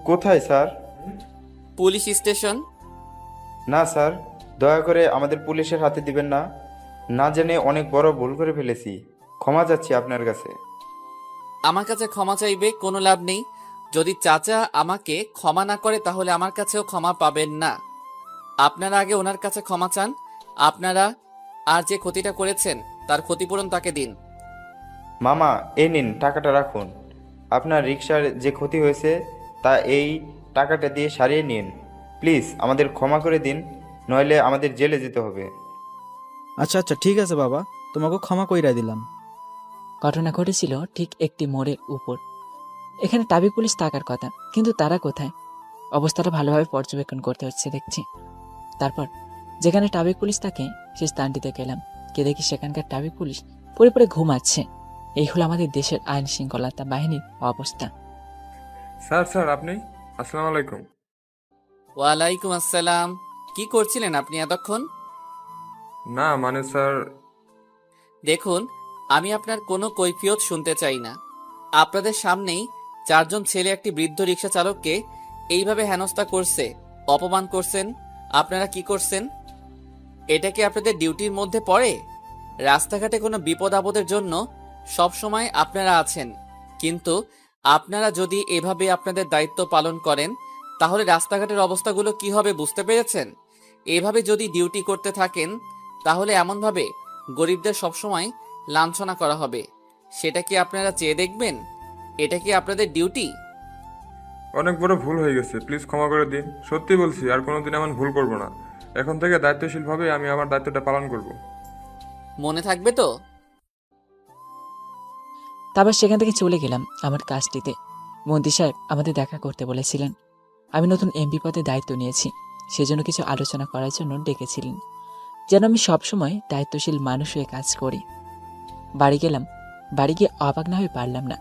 [SPEAKER 19] কোথায় স্যার?
[SPEAKER 3] Police station.
[SPEAKER 19] না স্যার, দয়া করে আমাদের পুলিশের হাতে দিবেন না। না জেনে অনেক বড় ভুল করে ফেলেছি, ক্ষমা চাচ্ছি আপনার কাছে।
[SPEAKER 3] আমার কাছে ক্ষমা চাইবে কোনো লাভ নেই। যদি চাচা আমাকে ক্ষমা না করে তাহলে আমার কাছেও ক্ষমা পাবেন না। আপনারা আগে ওনার কাছে ক্ষমা চান। আপনারা আর যে ক্ষতিটা করেছেন তার ক্ষতিপূরণ তাকে দিন।
[SPEAKER 19] মামা, এই নিন টাকাটা রাখুন। আপনার রিক্সার যে ক্ষতি হয়েছে তা এই টাকাটা দিয়ে সারিয়ে নিন। প্লিজ আমাদের ক্ষমা করে দিন, নইলে আমাদের জেলে যেতে হবে।
[SPEAKER 21] আচ্ছা আচ্ছা ঠিক আছে বাবা, তোমাকে ক্ষমা কইরা দিলাম।
[SPEAKER 1] ঘটনা ঘটেছিল ঠিক একটি মোড়ের উপর। এখানে ট্রাফিক পুলিশ থাকার কথা, কিন্তু তারা কোথায়? অবস্থাটা ভালোভাবে পর্যবেক্ষণ করতে হচ্ছে দেখছি। তারপর যেখানে ট্রাফিক পুলিশ থাকে সেই স্থানটিতে গেলাম। কে দেখি সেখানকার ট্রাফিক পুলিশ পরে পরে ঘুমাচ্ছে। এই হলো আমাদের দেশের আইন শৃঙ্খলতা বাহিনীর অবস্থা।
[SPEAKER 20] স্যার আপনি? আসসালামু আলাইকুম।
[SPEAKER 3] ওয়ালাইকুম আসসালাম। কি করছিলেন আপনি এতক্ষণ?
[SPEAKER 20] না মানে স্যার,
[SPEAKER 3] দেখুন, আমি আপনার কোনো কৈফিয়ত শুনতে চাই না। আপনাদের সামনেই 4 জন ছেলে একটি বৃদ্ধ রিক্সা চালককে এইভাবে হেনস্থা করছে, অপমান করছেন। আপনারা কি করছেন? এটা কি আপনাদের ডিউটির মধ্যে পড়ে? রাস্তাঘাটে কোনো বিপদ আপদের জন্য সব সময় আপনারা আছেন, কিন্তু আপনারা যদি এভাবে আপনাদের দায়িত্ব পালন করেন তাহলে রাস্তাঘাটের অবস্থাগুলো কি হবে বুঝতে পেরেছেন? এভাবে যদি ডিউটি করতে থাকেন তাহলে এমনভাবে গরিবদের সবসময় লাঞ্ছনা করা হবে। সেটা কি আপনারা চেয়ে দেখবেন? এটা কি আপনাদের ডিউটি?
[SPEAKER 20] অনেক বড় ভুল হয়ে গেছে, প্লিজ ক্ষমা করে দিন। সত্যি বলছি, আর কোনোদিন এমন ভুল করব না। এখন থেকে দায়িত্বশীলভাবে আমি আমার দায়িত্বটা পালন করব।
[SPEAKER 3] মনে থাকবে তো?
[SPEAKER 1] তারপর সেখান থেকে চলে গেলাম আমার কাজটিতে। মন্ত্রী সাহেব আমাদের দেখা করতে বলেছিলেন। আমি নতুন এমপি পদে দায়িত্ব নিয়েছি, সেজন্য কিছু আলোচনা করার জন্য ডেকেছিলেন, যেন আমি সবসময় দায়িত্বশীল মানুষ হয়ে কাজ করি। বাড়ি গেলাম। বাড়ি গিয়ে অবাক না হয়ে পারলাম না।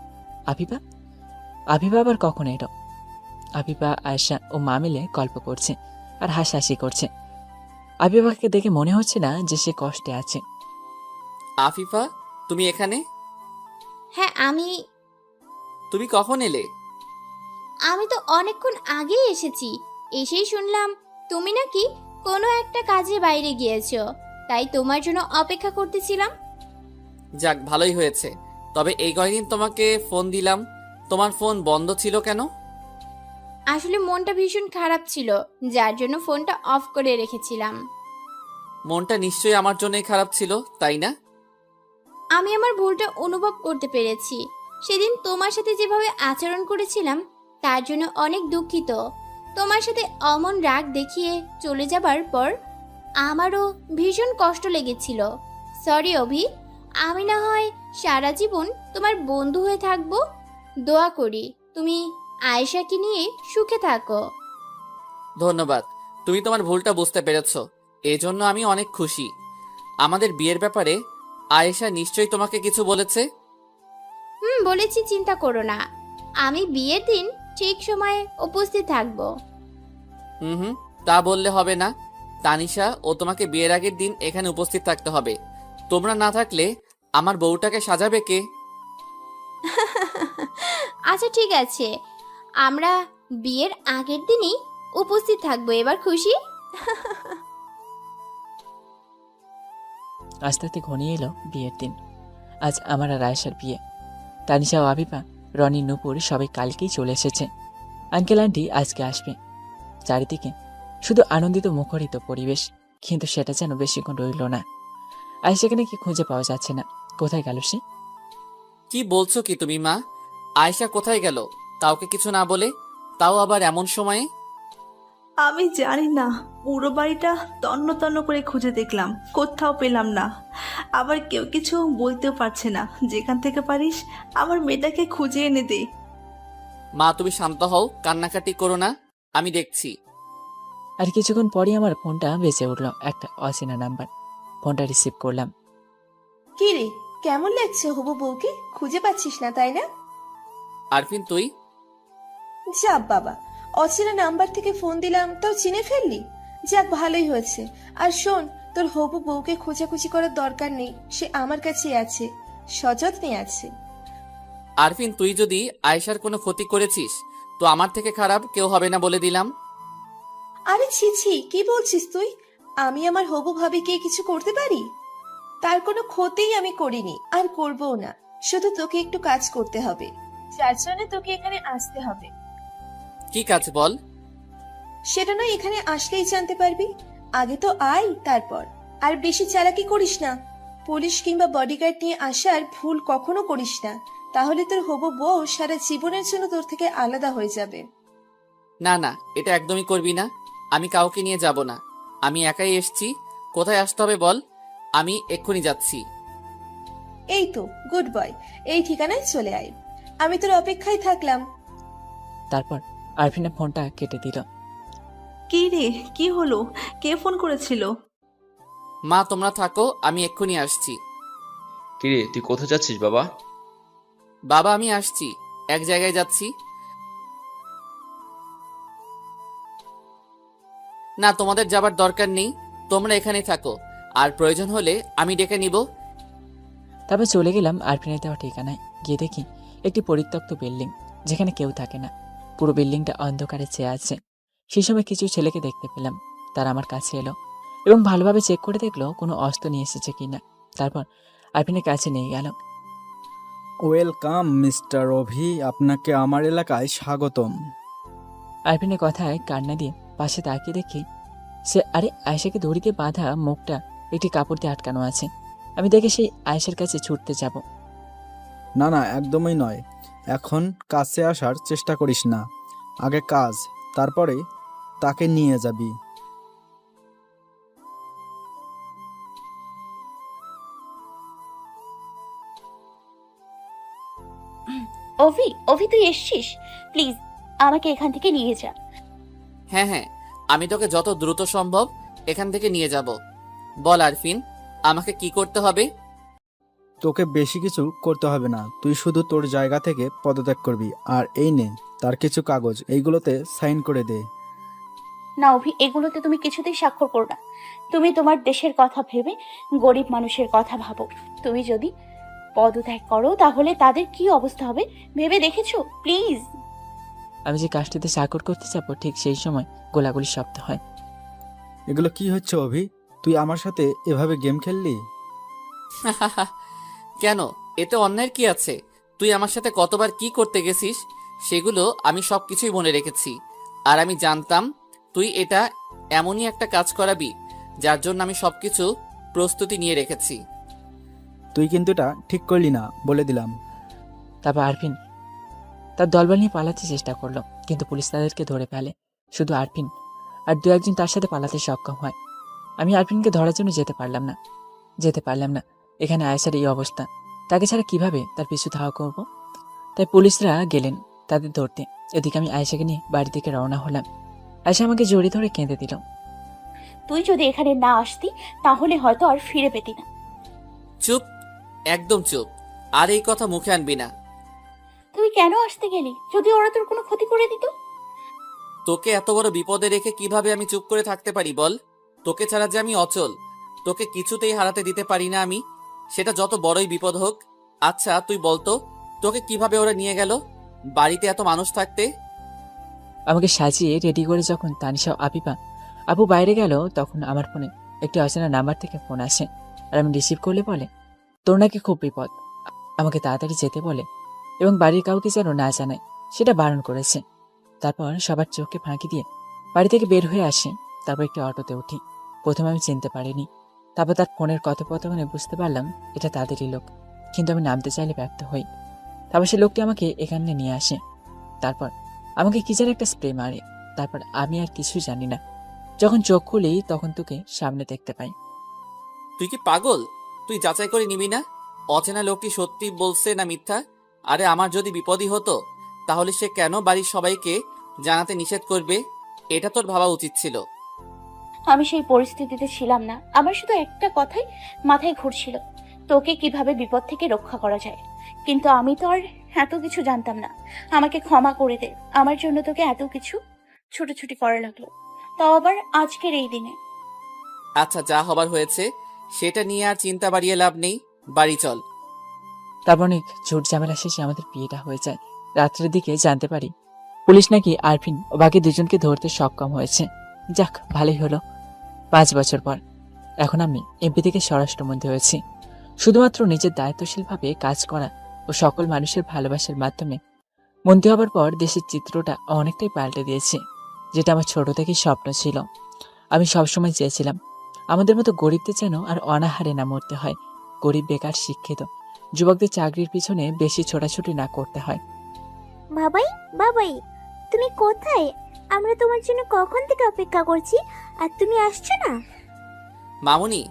[SPEAKER 1] আফিফা আবার কখন এলো? আফিফা, আয়েশা ও মা মিলে গল্প করছে আর হাসাহাসি করছে। আফিফাকে দেখে মনে হচ্ছে না যে সে কষ্টে আছে।
[SPEAKER 3] আফিফা, তুমি এখানে?
[SPEAKER 10] হ্যাঁ
[SPEAKER 3] তুমি কখন এলে?
[SPEAKER 10] আমি তো অনেকক্ষণ আগেই এসেছি। এসেই শুনলাম তুমি নাকি কোনো একটা কাজে বাইরে গিয়েছো, তাই তোমার জন্য অপেক্ষা করতেছিলাম।
[SPEAKER 3] যাক, ভালোই হয়েছে। তবে এই কয়দিন তোমাকে ফোন দিলাম, তোমার ফোন বন্ধ ছিল কেন?
[SPEAKER 10] আসলে মনটা ভীষণ খারাপ ছিল, যার জন্য ফোনটা অফ করে রেখেছিলাম।
[SPEAKER 3] মনটা নিশ্চয়ই আমার জন্যই খারাপ ছিল, তাই না?
[SPEAKER 10] আমি আমার ভুলটা অনুভব করতে পেরেছি। সেদিন তোমার সাথে যেভাবে আচরণ করেছিলাম তার জন্য অনেক দুঃখিত। তোমার সাথে অমন রাগ দেখিয়ে চলে যাবার পর আমারও ভীষণ কষ্ট লেগেছিল। সরি অভি, আমি না হয় সারা জীবন তোমার বন্ধু হয়ে থাকবো। দোয়া করি তুমি আয়েশাকে নিয়ে সুখে থাকো।
[SPEAKER 3] ধন্যবাদ, তুমি তোমার ভুলটা বুঝতে পেরেছো, এজন্য আমি অনেক খুশি। আমাদের বিয়ের ব্যাপারে আয়েশা নিশ্চয়ই তোমাকে কিছু বলেছে?
[SPEAKER 10] বলেছি, চিন্তা করো না, আমি বিয়ের দিন ঠিক সময়ে উপস্থিত থাকবো।
[SPEAKER 3] হুম, তা বললে হবে না। তানিশা ও তোমাকে বিয়ের আগের দিন এখানে উপস্থিত থাকতে হবে। তোমরা না থাকলে আমার বউটাকে সাজাবে কে?
[SPEAKER 10] আচ্ছা ঠিক আছে, আমরা বিয়ের আগের দিনই উপস্থিত থাকবো। এবার খুশি?
[SPEAKER 1] আস্তে আস্তে ঘনিয়ে এলো বিয়ের দিন। আজ আমার আর আয়েশার বিয়ে। তানিশা ও আবিবা, রনি, নূপুর সবাই কালকেই চলে এসেছে। আঙ্কেল আন্টি আজকে আসবে। চারিদিকে শুধু আনন্দিত মুখরিত পরিবেশ, কিন্তু সেটা যেন বেশিক্ষণ রইল না। আয়েশাকে নাকি খুঁজে পাওয়া যাচ্ছে না। কোথায় গেল সে?
[SPEAKER 3] কি বলছো কি তুমি মা? আয়েশা কোথায় গেল কাউকে কিছু না বলে, তাও আবার এমন সময়ে?
[SPEAKER 12] আমি জানি না, পুরো বাড়িটা তন্ন তন্ন করে খুঁজে দেখলাম, কোথাও পেলাম না। আবার কেউ কিছু বলতেও পারছে না। যেখান থেকে পারিস আমার মেয়েটাকে খুঁজে এনে দে।
[SPEAKER 3] মা তুমি শান্ত হও, কান্নাকাটি করো না, আমি দেখছি।
[SPEAKER 1] আর কিছুক্ষণ পরই আমার ফোনটা বেজে উঠল। একটা অচেনা নাম্বার। ফোনটা রিসিভ করলাম।
[SPEAKER 15] কি রে, কেমন লাগছে হবু বউকে? খুঁজে পাচ্ছিস না তাই না?
[SPEAKER 3] আরফিন তুই?
[SPEAKER 15] যা বাবা, অচেনা নাম্বার থেকে ফোন দিলাম তাও চিনে ফেললি। যাক, ভালোই হয়েছে। আর শোন, তোর হবু বউকে খোঁজাখুঁজি করার দরকার নেই, সে আমার কাছেই আছে, সযত্নে আছে।
[SPEAKER 3] আরফিন তুই যদি আয়েশার কোনো ক্ষতি করেছিস তো আমার থেকে খারাপ কেউ হবে না বলে দিলাম।
[SPEAKER 15] আরে ছি ছি, কি বলছিস তুই? আমি আমার হবু ভাবিকে কিছু করতে পারি? তার কোনো ক্ষতিই আমি করিনি, আর করবও না। শুধু তোকে একটু কাজ করতে হবে, যার জন্য তোকে এখানে আসতে হবে।
[SPEAKER 3] কি কাজ বল?
[SPEAKER 15] সেটা নয় এখানে আসলেই জানতে পারবি। আগে তো আয়, তারপর। আর বেশি চালাকি করিস না। পুলিশ কিংবা বডিগার্ড নিয়ে আসার ভুল কখনো করিস না, তাহলে তোর হবু বউ সারা জীবনের জন্য তোর থেকে আলাদা হয়ে যাবে।
[SPEAKER 3] না না, এটা একদমই করবি না। আমি কাউকে নিয়ে যাব না, আমি একাই এসছি। কোথায় আসতে হবে বল, আমি এক্ষুনি যাচ্ছি।
[SPEAKER 15] এই তো গুড বয়, এই ঠিকানায় চলে আয়। আমি তোর অপেক্ষায় থাকলাম।
[SPEAKER 1] তারপর আরফিনা ফোনটা কেটে দিল।
[SPEAKER 12] কি রে, কি হলো? কে ফোন করেছিল?
[SPEAKER 3] মা তোমরা থাকো, আমি এক্ষুনি আসছি।
[SPEAKER 4] কিরে, তুই কোথায় যাচ্ছিস বাবা?
[SPEAKER 3] বাবা আমি আসছি, এক জায়গায় যাচ্ছি। না, তোমাদের যাবার দরকার নেই, তোমরা এখানেই থাকো, আর প্রয়োজন হলে আমি ডেকে নিব।
[SPEAKER 1] তারপর চলে গেলাম আরফিনের দেওয়া ঠিকানায়। গিয়ে দেখি একটি পরিত্যক্ত বিল্ডিং, যেখানে কেউ থাকে না। পুরো বিল্ডিংটা অন্ধকারে চেয়ে আছে। সেই সময় কিছু ছেলেকে দেখতে পেলাম। তারা আমার কাছে এলো এবং ভালোভাবে চেক করে দেখলো কোনো অস্ত্র নিয়ে এসেছে কিনা। তারপর আরফিনের কাছে নিয়ে গেল।
[SPEAKER 21] ওয়েলকাম মিস্টার অভি, আপনাকে আমার এলাকায় স্বাগতম।
[SPEAKER 1] আরফিনের কথায় কান্না দিয়ে পাশে তাকিয়ে দেখি সে আয়েশাকে দড়িতে বাঁধা মুখটা একটি কাপড় দিয়ে আটকানো আছে। আমি দেখে সেই আয়েশার কাছে ছুটতে যাব।
[SPEAKER 21] না না, একদমই নয়। এখন কাছে আসার চেষ্টা করিস না, আগে কাজ, তারপরে তাকে নিয়ে যাবি।
[SPEAKER 2] অভি, অভি তুই এসছিস? প্লিজ আমাকে এখান থেকে নিয়ে যা।
[SPEAKER 3] হ্যাঁ হ্যাঁ, আমি তোকে যত দ্রুত সম্ভব এখান থেকে নিয়ে যাব। বল আরফিন, আমাকে কি করতে হবে?
[SPEAKER 21] তোকে বেশি কিছু করতে হবে না, তুই শুধু তোর জায়গা থেকে পদত্যাগ করবি। আর এই নে তার কিছু কাগজ, এইগুলোতে সাইন করে দে।
[SPEAKER 2] না অভি, এগুলোতে তুমি কিছুতেই স্বাক্ষর করো না। তুমি তোমার দেশের কথা ভেবে গরিব মানুষের কথা ভাবো। তুমি যদি পদত্যাগ করো তাহলে তাদের কি অবস্থা হবে ভেবে দেখেছো? প্লিজ।
[SPEAKER 1] আমি যে কাজটিতে সাকর করতে যাবো ঠিক সেই সময় গোলাগুলির শব্দ হয়।
[SPEAKER 21] এগুলো কি হচ্ছে অভি? তুই আমার সাথে এভাবে গেম খেললি?
[SPEAKER 3] কেন, এতে অন্যায়ের কি আছে? তুই আমার সাথে কতবার কি করতে গেছিস সেগুলো আমি সবকিছুই মনে রেখেছি। আর আমি জানতাম তুই এটা এমনই একটা কাজ করাবি যার জন্য আমি সবকিছু প্রস্তুতি নিয়ে রেখেছি।
[SPEAKER 21] তুই কিন্তু এটা ঠিক করলি না, বলে দিলাম।
[SPEAKER 1] তারপর আরফিন তার দলবল নিয়ে পালাতে চেষ্টা করলো, কিন্তু পুলিশ তাদেরকে ধরে ফেলে। শুধু আরফিন আর দু একজন তার সাথে পালাতে সক্ষম হয়। আমি আরফিনকে ধরার জন্য যেতে পারলাম না। এখানে আয়েশার এই অবস্থা, তাকে ছাড়া কিভাবে তার পিছু ধাওয়া করব? তাই পুলিশরা গেলেন তাদের ধরতে। এদিকে আমি আয়েশাকে নিয়ে বাড়ি থেকে রওনা হলাম। আয়েশা আমাকে জড়িয়ে ধরে কেঁদে দিল।
[SPEAKER 2] তুই যদি এখানে না আসতি তাহলে হয়তো আর ফিরে পেতি না।
[SPEAKER 3] চুপ, একদম চুপ, আর এই কথা মুখে আনবি না।
[SPEAKER 2] তুই কেন আসতে গেলি? যদি ওরা তোর কোনো ক্ষতি করে দিত?
[SPEAKER 3] তোকে এত বড় বিপদে রেখে কিভাবে আমি চুপ করে থাকতে পারি বল? তোকে ছাড়া যে আমি অচল, তোকে কিছুতেই হারাতে দিতে পারি না আমি, সেটা যত বড়ই বিপদ হোক। আচ্ছা তুই বলতো, তোকে কিভাবে ওরা নিয়ে গেল বাড়িতে এত মানুষ থাকতে?
[SPEAKER 1] আমাকে সাজিয়ে রেডি করে যখন তানিশা ও আপু বাইরে গেল, তখন আমার ফোনে একটি অচেনা নাম্বার থেকে ফোন আসে। আর আমি রিসিভ করলে বলে, তোর নাকি খুব বিপদ, আমাকে তাড়াতাড়ি যেতে বলে এবং বাড়ির কাউকে যেন না জানায় সেটা বারণ করেছে। তারপর সবার চোখকে ফাঁকি দিয়ে বাড়ি থেকে বের হয়ে আসি। তারপর একটি অটোতে উঠি। প্রথমে আমি চিনতে পারিনি, তারপর তার ফোনের কথোপকথনে বুঝতে পারলাম এটা তাদেরই লোক, কিন্তু আমি নামতে চাইলে ব্যর্থ হই। তারপর সে লোকটি আমাকে এখানে নিয়ে আসে। তারপর আমাকে কি যেন একটা স্প্রে মারে। তারপর আমি আর কিছু জানি না। যখন চোখ খুলি তখন তোকে সামনে দেখতে পাই।
[SPEAKER 3] তুই কি পাগল? তুই যাচাই করে নিবি না অচেনা লোকটি সত্যি বলছে না মিথ্যা? আরে আমার যদি বিপদই হতো তাহলে সে কেন বাড়ির সবাইকে জানাতে নিষেধ করবে? এটা তোর ভাবা উচিত ছিল।
[SPEAKER 2] আমি সেই পরিস্থিতিতে ছিলাম না। আমার শুধু একটা কথাই মাথায় ঘুরছিল, তোকে কিভাবে বিপদ থেকে রক্ষা করা যায়। কিন্তু আমি তো আর এত কিছু জানতাম না। আমাকে ক্ষমা করে দে, আমার জন্য তোকে এত কিছু ছুটোছুটি করা লাগলো, তাও আবার আজকের এই দিনে।
[SPEAKER 3] আচ্ছা যা হবার হয়েছে সেটা নিয়ে আর চিন্তা বাড়িয়ে লাভ নেই, বাড়ি চল।
[SPEAKER 1] তারপর অনেক ঝুট ঝামেলা শেষে আমাদের বিয়েটা হয়ে যায়। রাত্রের দিকে জানতে পারি পুলিশ নাকি আরফিন ও বাকি দুজনকে ধরতে সক্ষম হয়েছে। যাক, ভালোই হলো। 5 বছর পর এখন আমি এমপি থেকে স্বরাষ্ট্রমন্ত্রী হয়েছি। শুধুমাত্র নিজের দায়িত্বশীলভাবে কাজ করা ও সকল মানুষের ভালোবাসার মাধ্যমে মন্ত্রী হবার পর দেশের চিত্রটা অনেকটাই পাল্টে দিয়েছে, যেটা আমার ছোট থেকেই স্বপ্ন ছিল। আমি সবসময় চেয়েছিলাম আমাদের মতো গরিবদের যেন আর অনাহারে না মরতে হয়, গরিব বেকার শিক্ষিত যুবকদের চাকরির পিছনে বেশি ছোটাছুটি না করতে হয়।
[SPEAKER 9] বাবাই, বাবাই, তুমি কোথায়? আমরা তোমার জন্য কখন থেকে অপেক্ষা করছি, আর তুমি আসছো না।
[SPEAKER 3] মামুনি,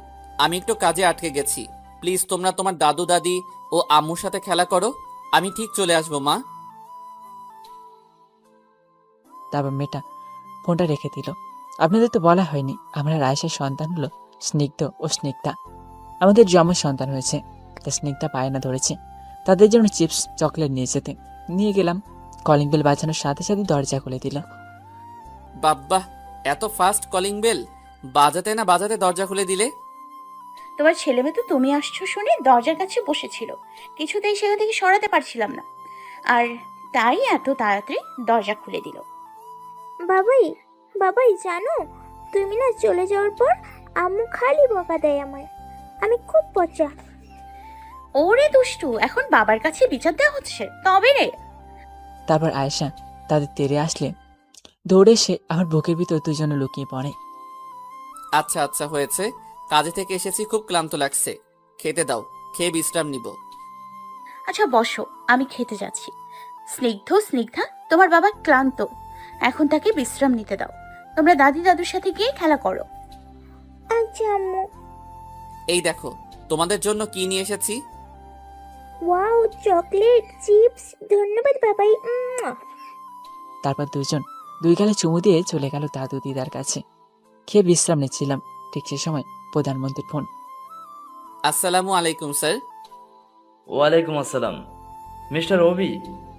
[SPEAKER 3] আমি একটু কাজে আটকে গেছি, প্লিজ তোমরা তোমার দাদু দাদি ও আম্মুর সাথে খেলা করো, আমি ঠিক চলে আসবো মা।
[SPEAKER 1] তারপর মেয়েটা ফোনটা রেখে দিল। আপনাদের তো বলা হয়নি আমরা রায়েশের সন্তান হলো স্নিগ্ধ ও স্নিগ্ধা। আমাদের যমজ সন্তান হয়েছে। তা স্নিগ্ধা বায়না ধরেছে তাদের জন্য চিপস চকলেট নিয়ে যেতে। নিয়ে গেলাম। কলিং বেল বাজানোর সাথে সাথে দরজা খুলে দিল।
[SPEAKER 3] বাব্বা, এত ফাস্ট কলিং বেল! বাজাতে না বাজাতে দরজা খুলে দিলে।
[SPEAKER 2] তোমার ছেলে মেয়ে তো তুমি আসছো শুনে দরজার কাছে বসেছিল, কিছুতেই সেখান থেকে সরাতে পারছিলাম না, আর তাই এত তাড়াতাড়ি দরজা খুলে দিল।
[SPEAKER 9] বাবাই, বাবাই, জানো তুমি না চলে যাওয়ার পর আম্মু খালি বকা দেয় আমায়। আমি খুব পচা।
[SPEAKER 2] ওরে দুষ্টু, এখন বাবার কাছে বিচার দেওয়া হচ্ছে তবে রে।
[SPEAKER 1] তারপর আয়েশা তাদের তেড়ে আসলে দৌড়ে এসে আমার বুকের ভিতর দুজনে লুকিয়ে পড়ে।
[SPEAKER 3] আচ্ছা আচ্ছা হয়েছে, কাজে থেকে এসেছি, খুব ক্লান্ত লাগছে, খেতে দাও, খেয়ে বিশ্রাম নিব।
[SPEAKER 2] আচ্ছা বসো, আমি খেতে যাচ্ছি। স্নিগ্ধা, তোমার বাবা ক্লান্ত, এখন তাকে বিশ্রাম নিতে দাও। তোমরা দাদি দাদুর সাথে গিয়ে খেলা করো।
[SPEAKER 9] আচ্ছা আম্মু।
[SPEAKER 3] এই দেখো তোমাদের জন্য কি নিয়ে এসেছি।
[SPEAKER 9] ওয়াও, চকলেট, চিপস, ধন্যবাদ বাবাই।
[SPEAKER 1] তারপর দুজন দুই গালে চুমু দিয়ে চলে গেল দাদু দিদার কাছে। খেয়ে বিশ্রাম নিচ্ছিলাম, ঠিক সে সময় প্রধানমন্ত্রীর ফোন।
[SPEAKER 3] আসসালামু আলাইকুম স্যার।
[SPEAKER 17] ওয়ালাইকুম আসসালাম। মিস্টার রবি,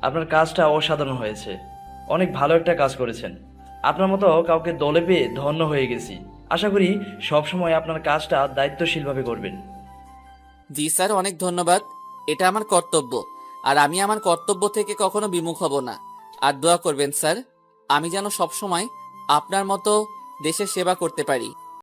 [SPEAKER 17] আপনার কাজটা অসাধারণ হয়েছে, অনেক ভালো একটা কাজ করেছেন। আপনার মতো কাউকে দলে পেয়ে ধন্য হয়ে গেছি। আশা করি সবসময় আপনার কাজটা দায়িত্বশীলভাবে করবেন।
[SPEAKER 3] জি স্যার, অনেক ধন্যবাদ, এটা আমার কর্তব্য, আর আমি আমার কর্তব্য থেকে কখনো বিমুখ হব না। আর দোয়া করবেন স্যার, আমি যেন সবসময় আপনার মতো দেশের সেবা করতে পারি।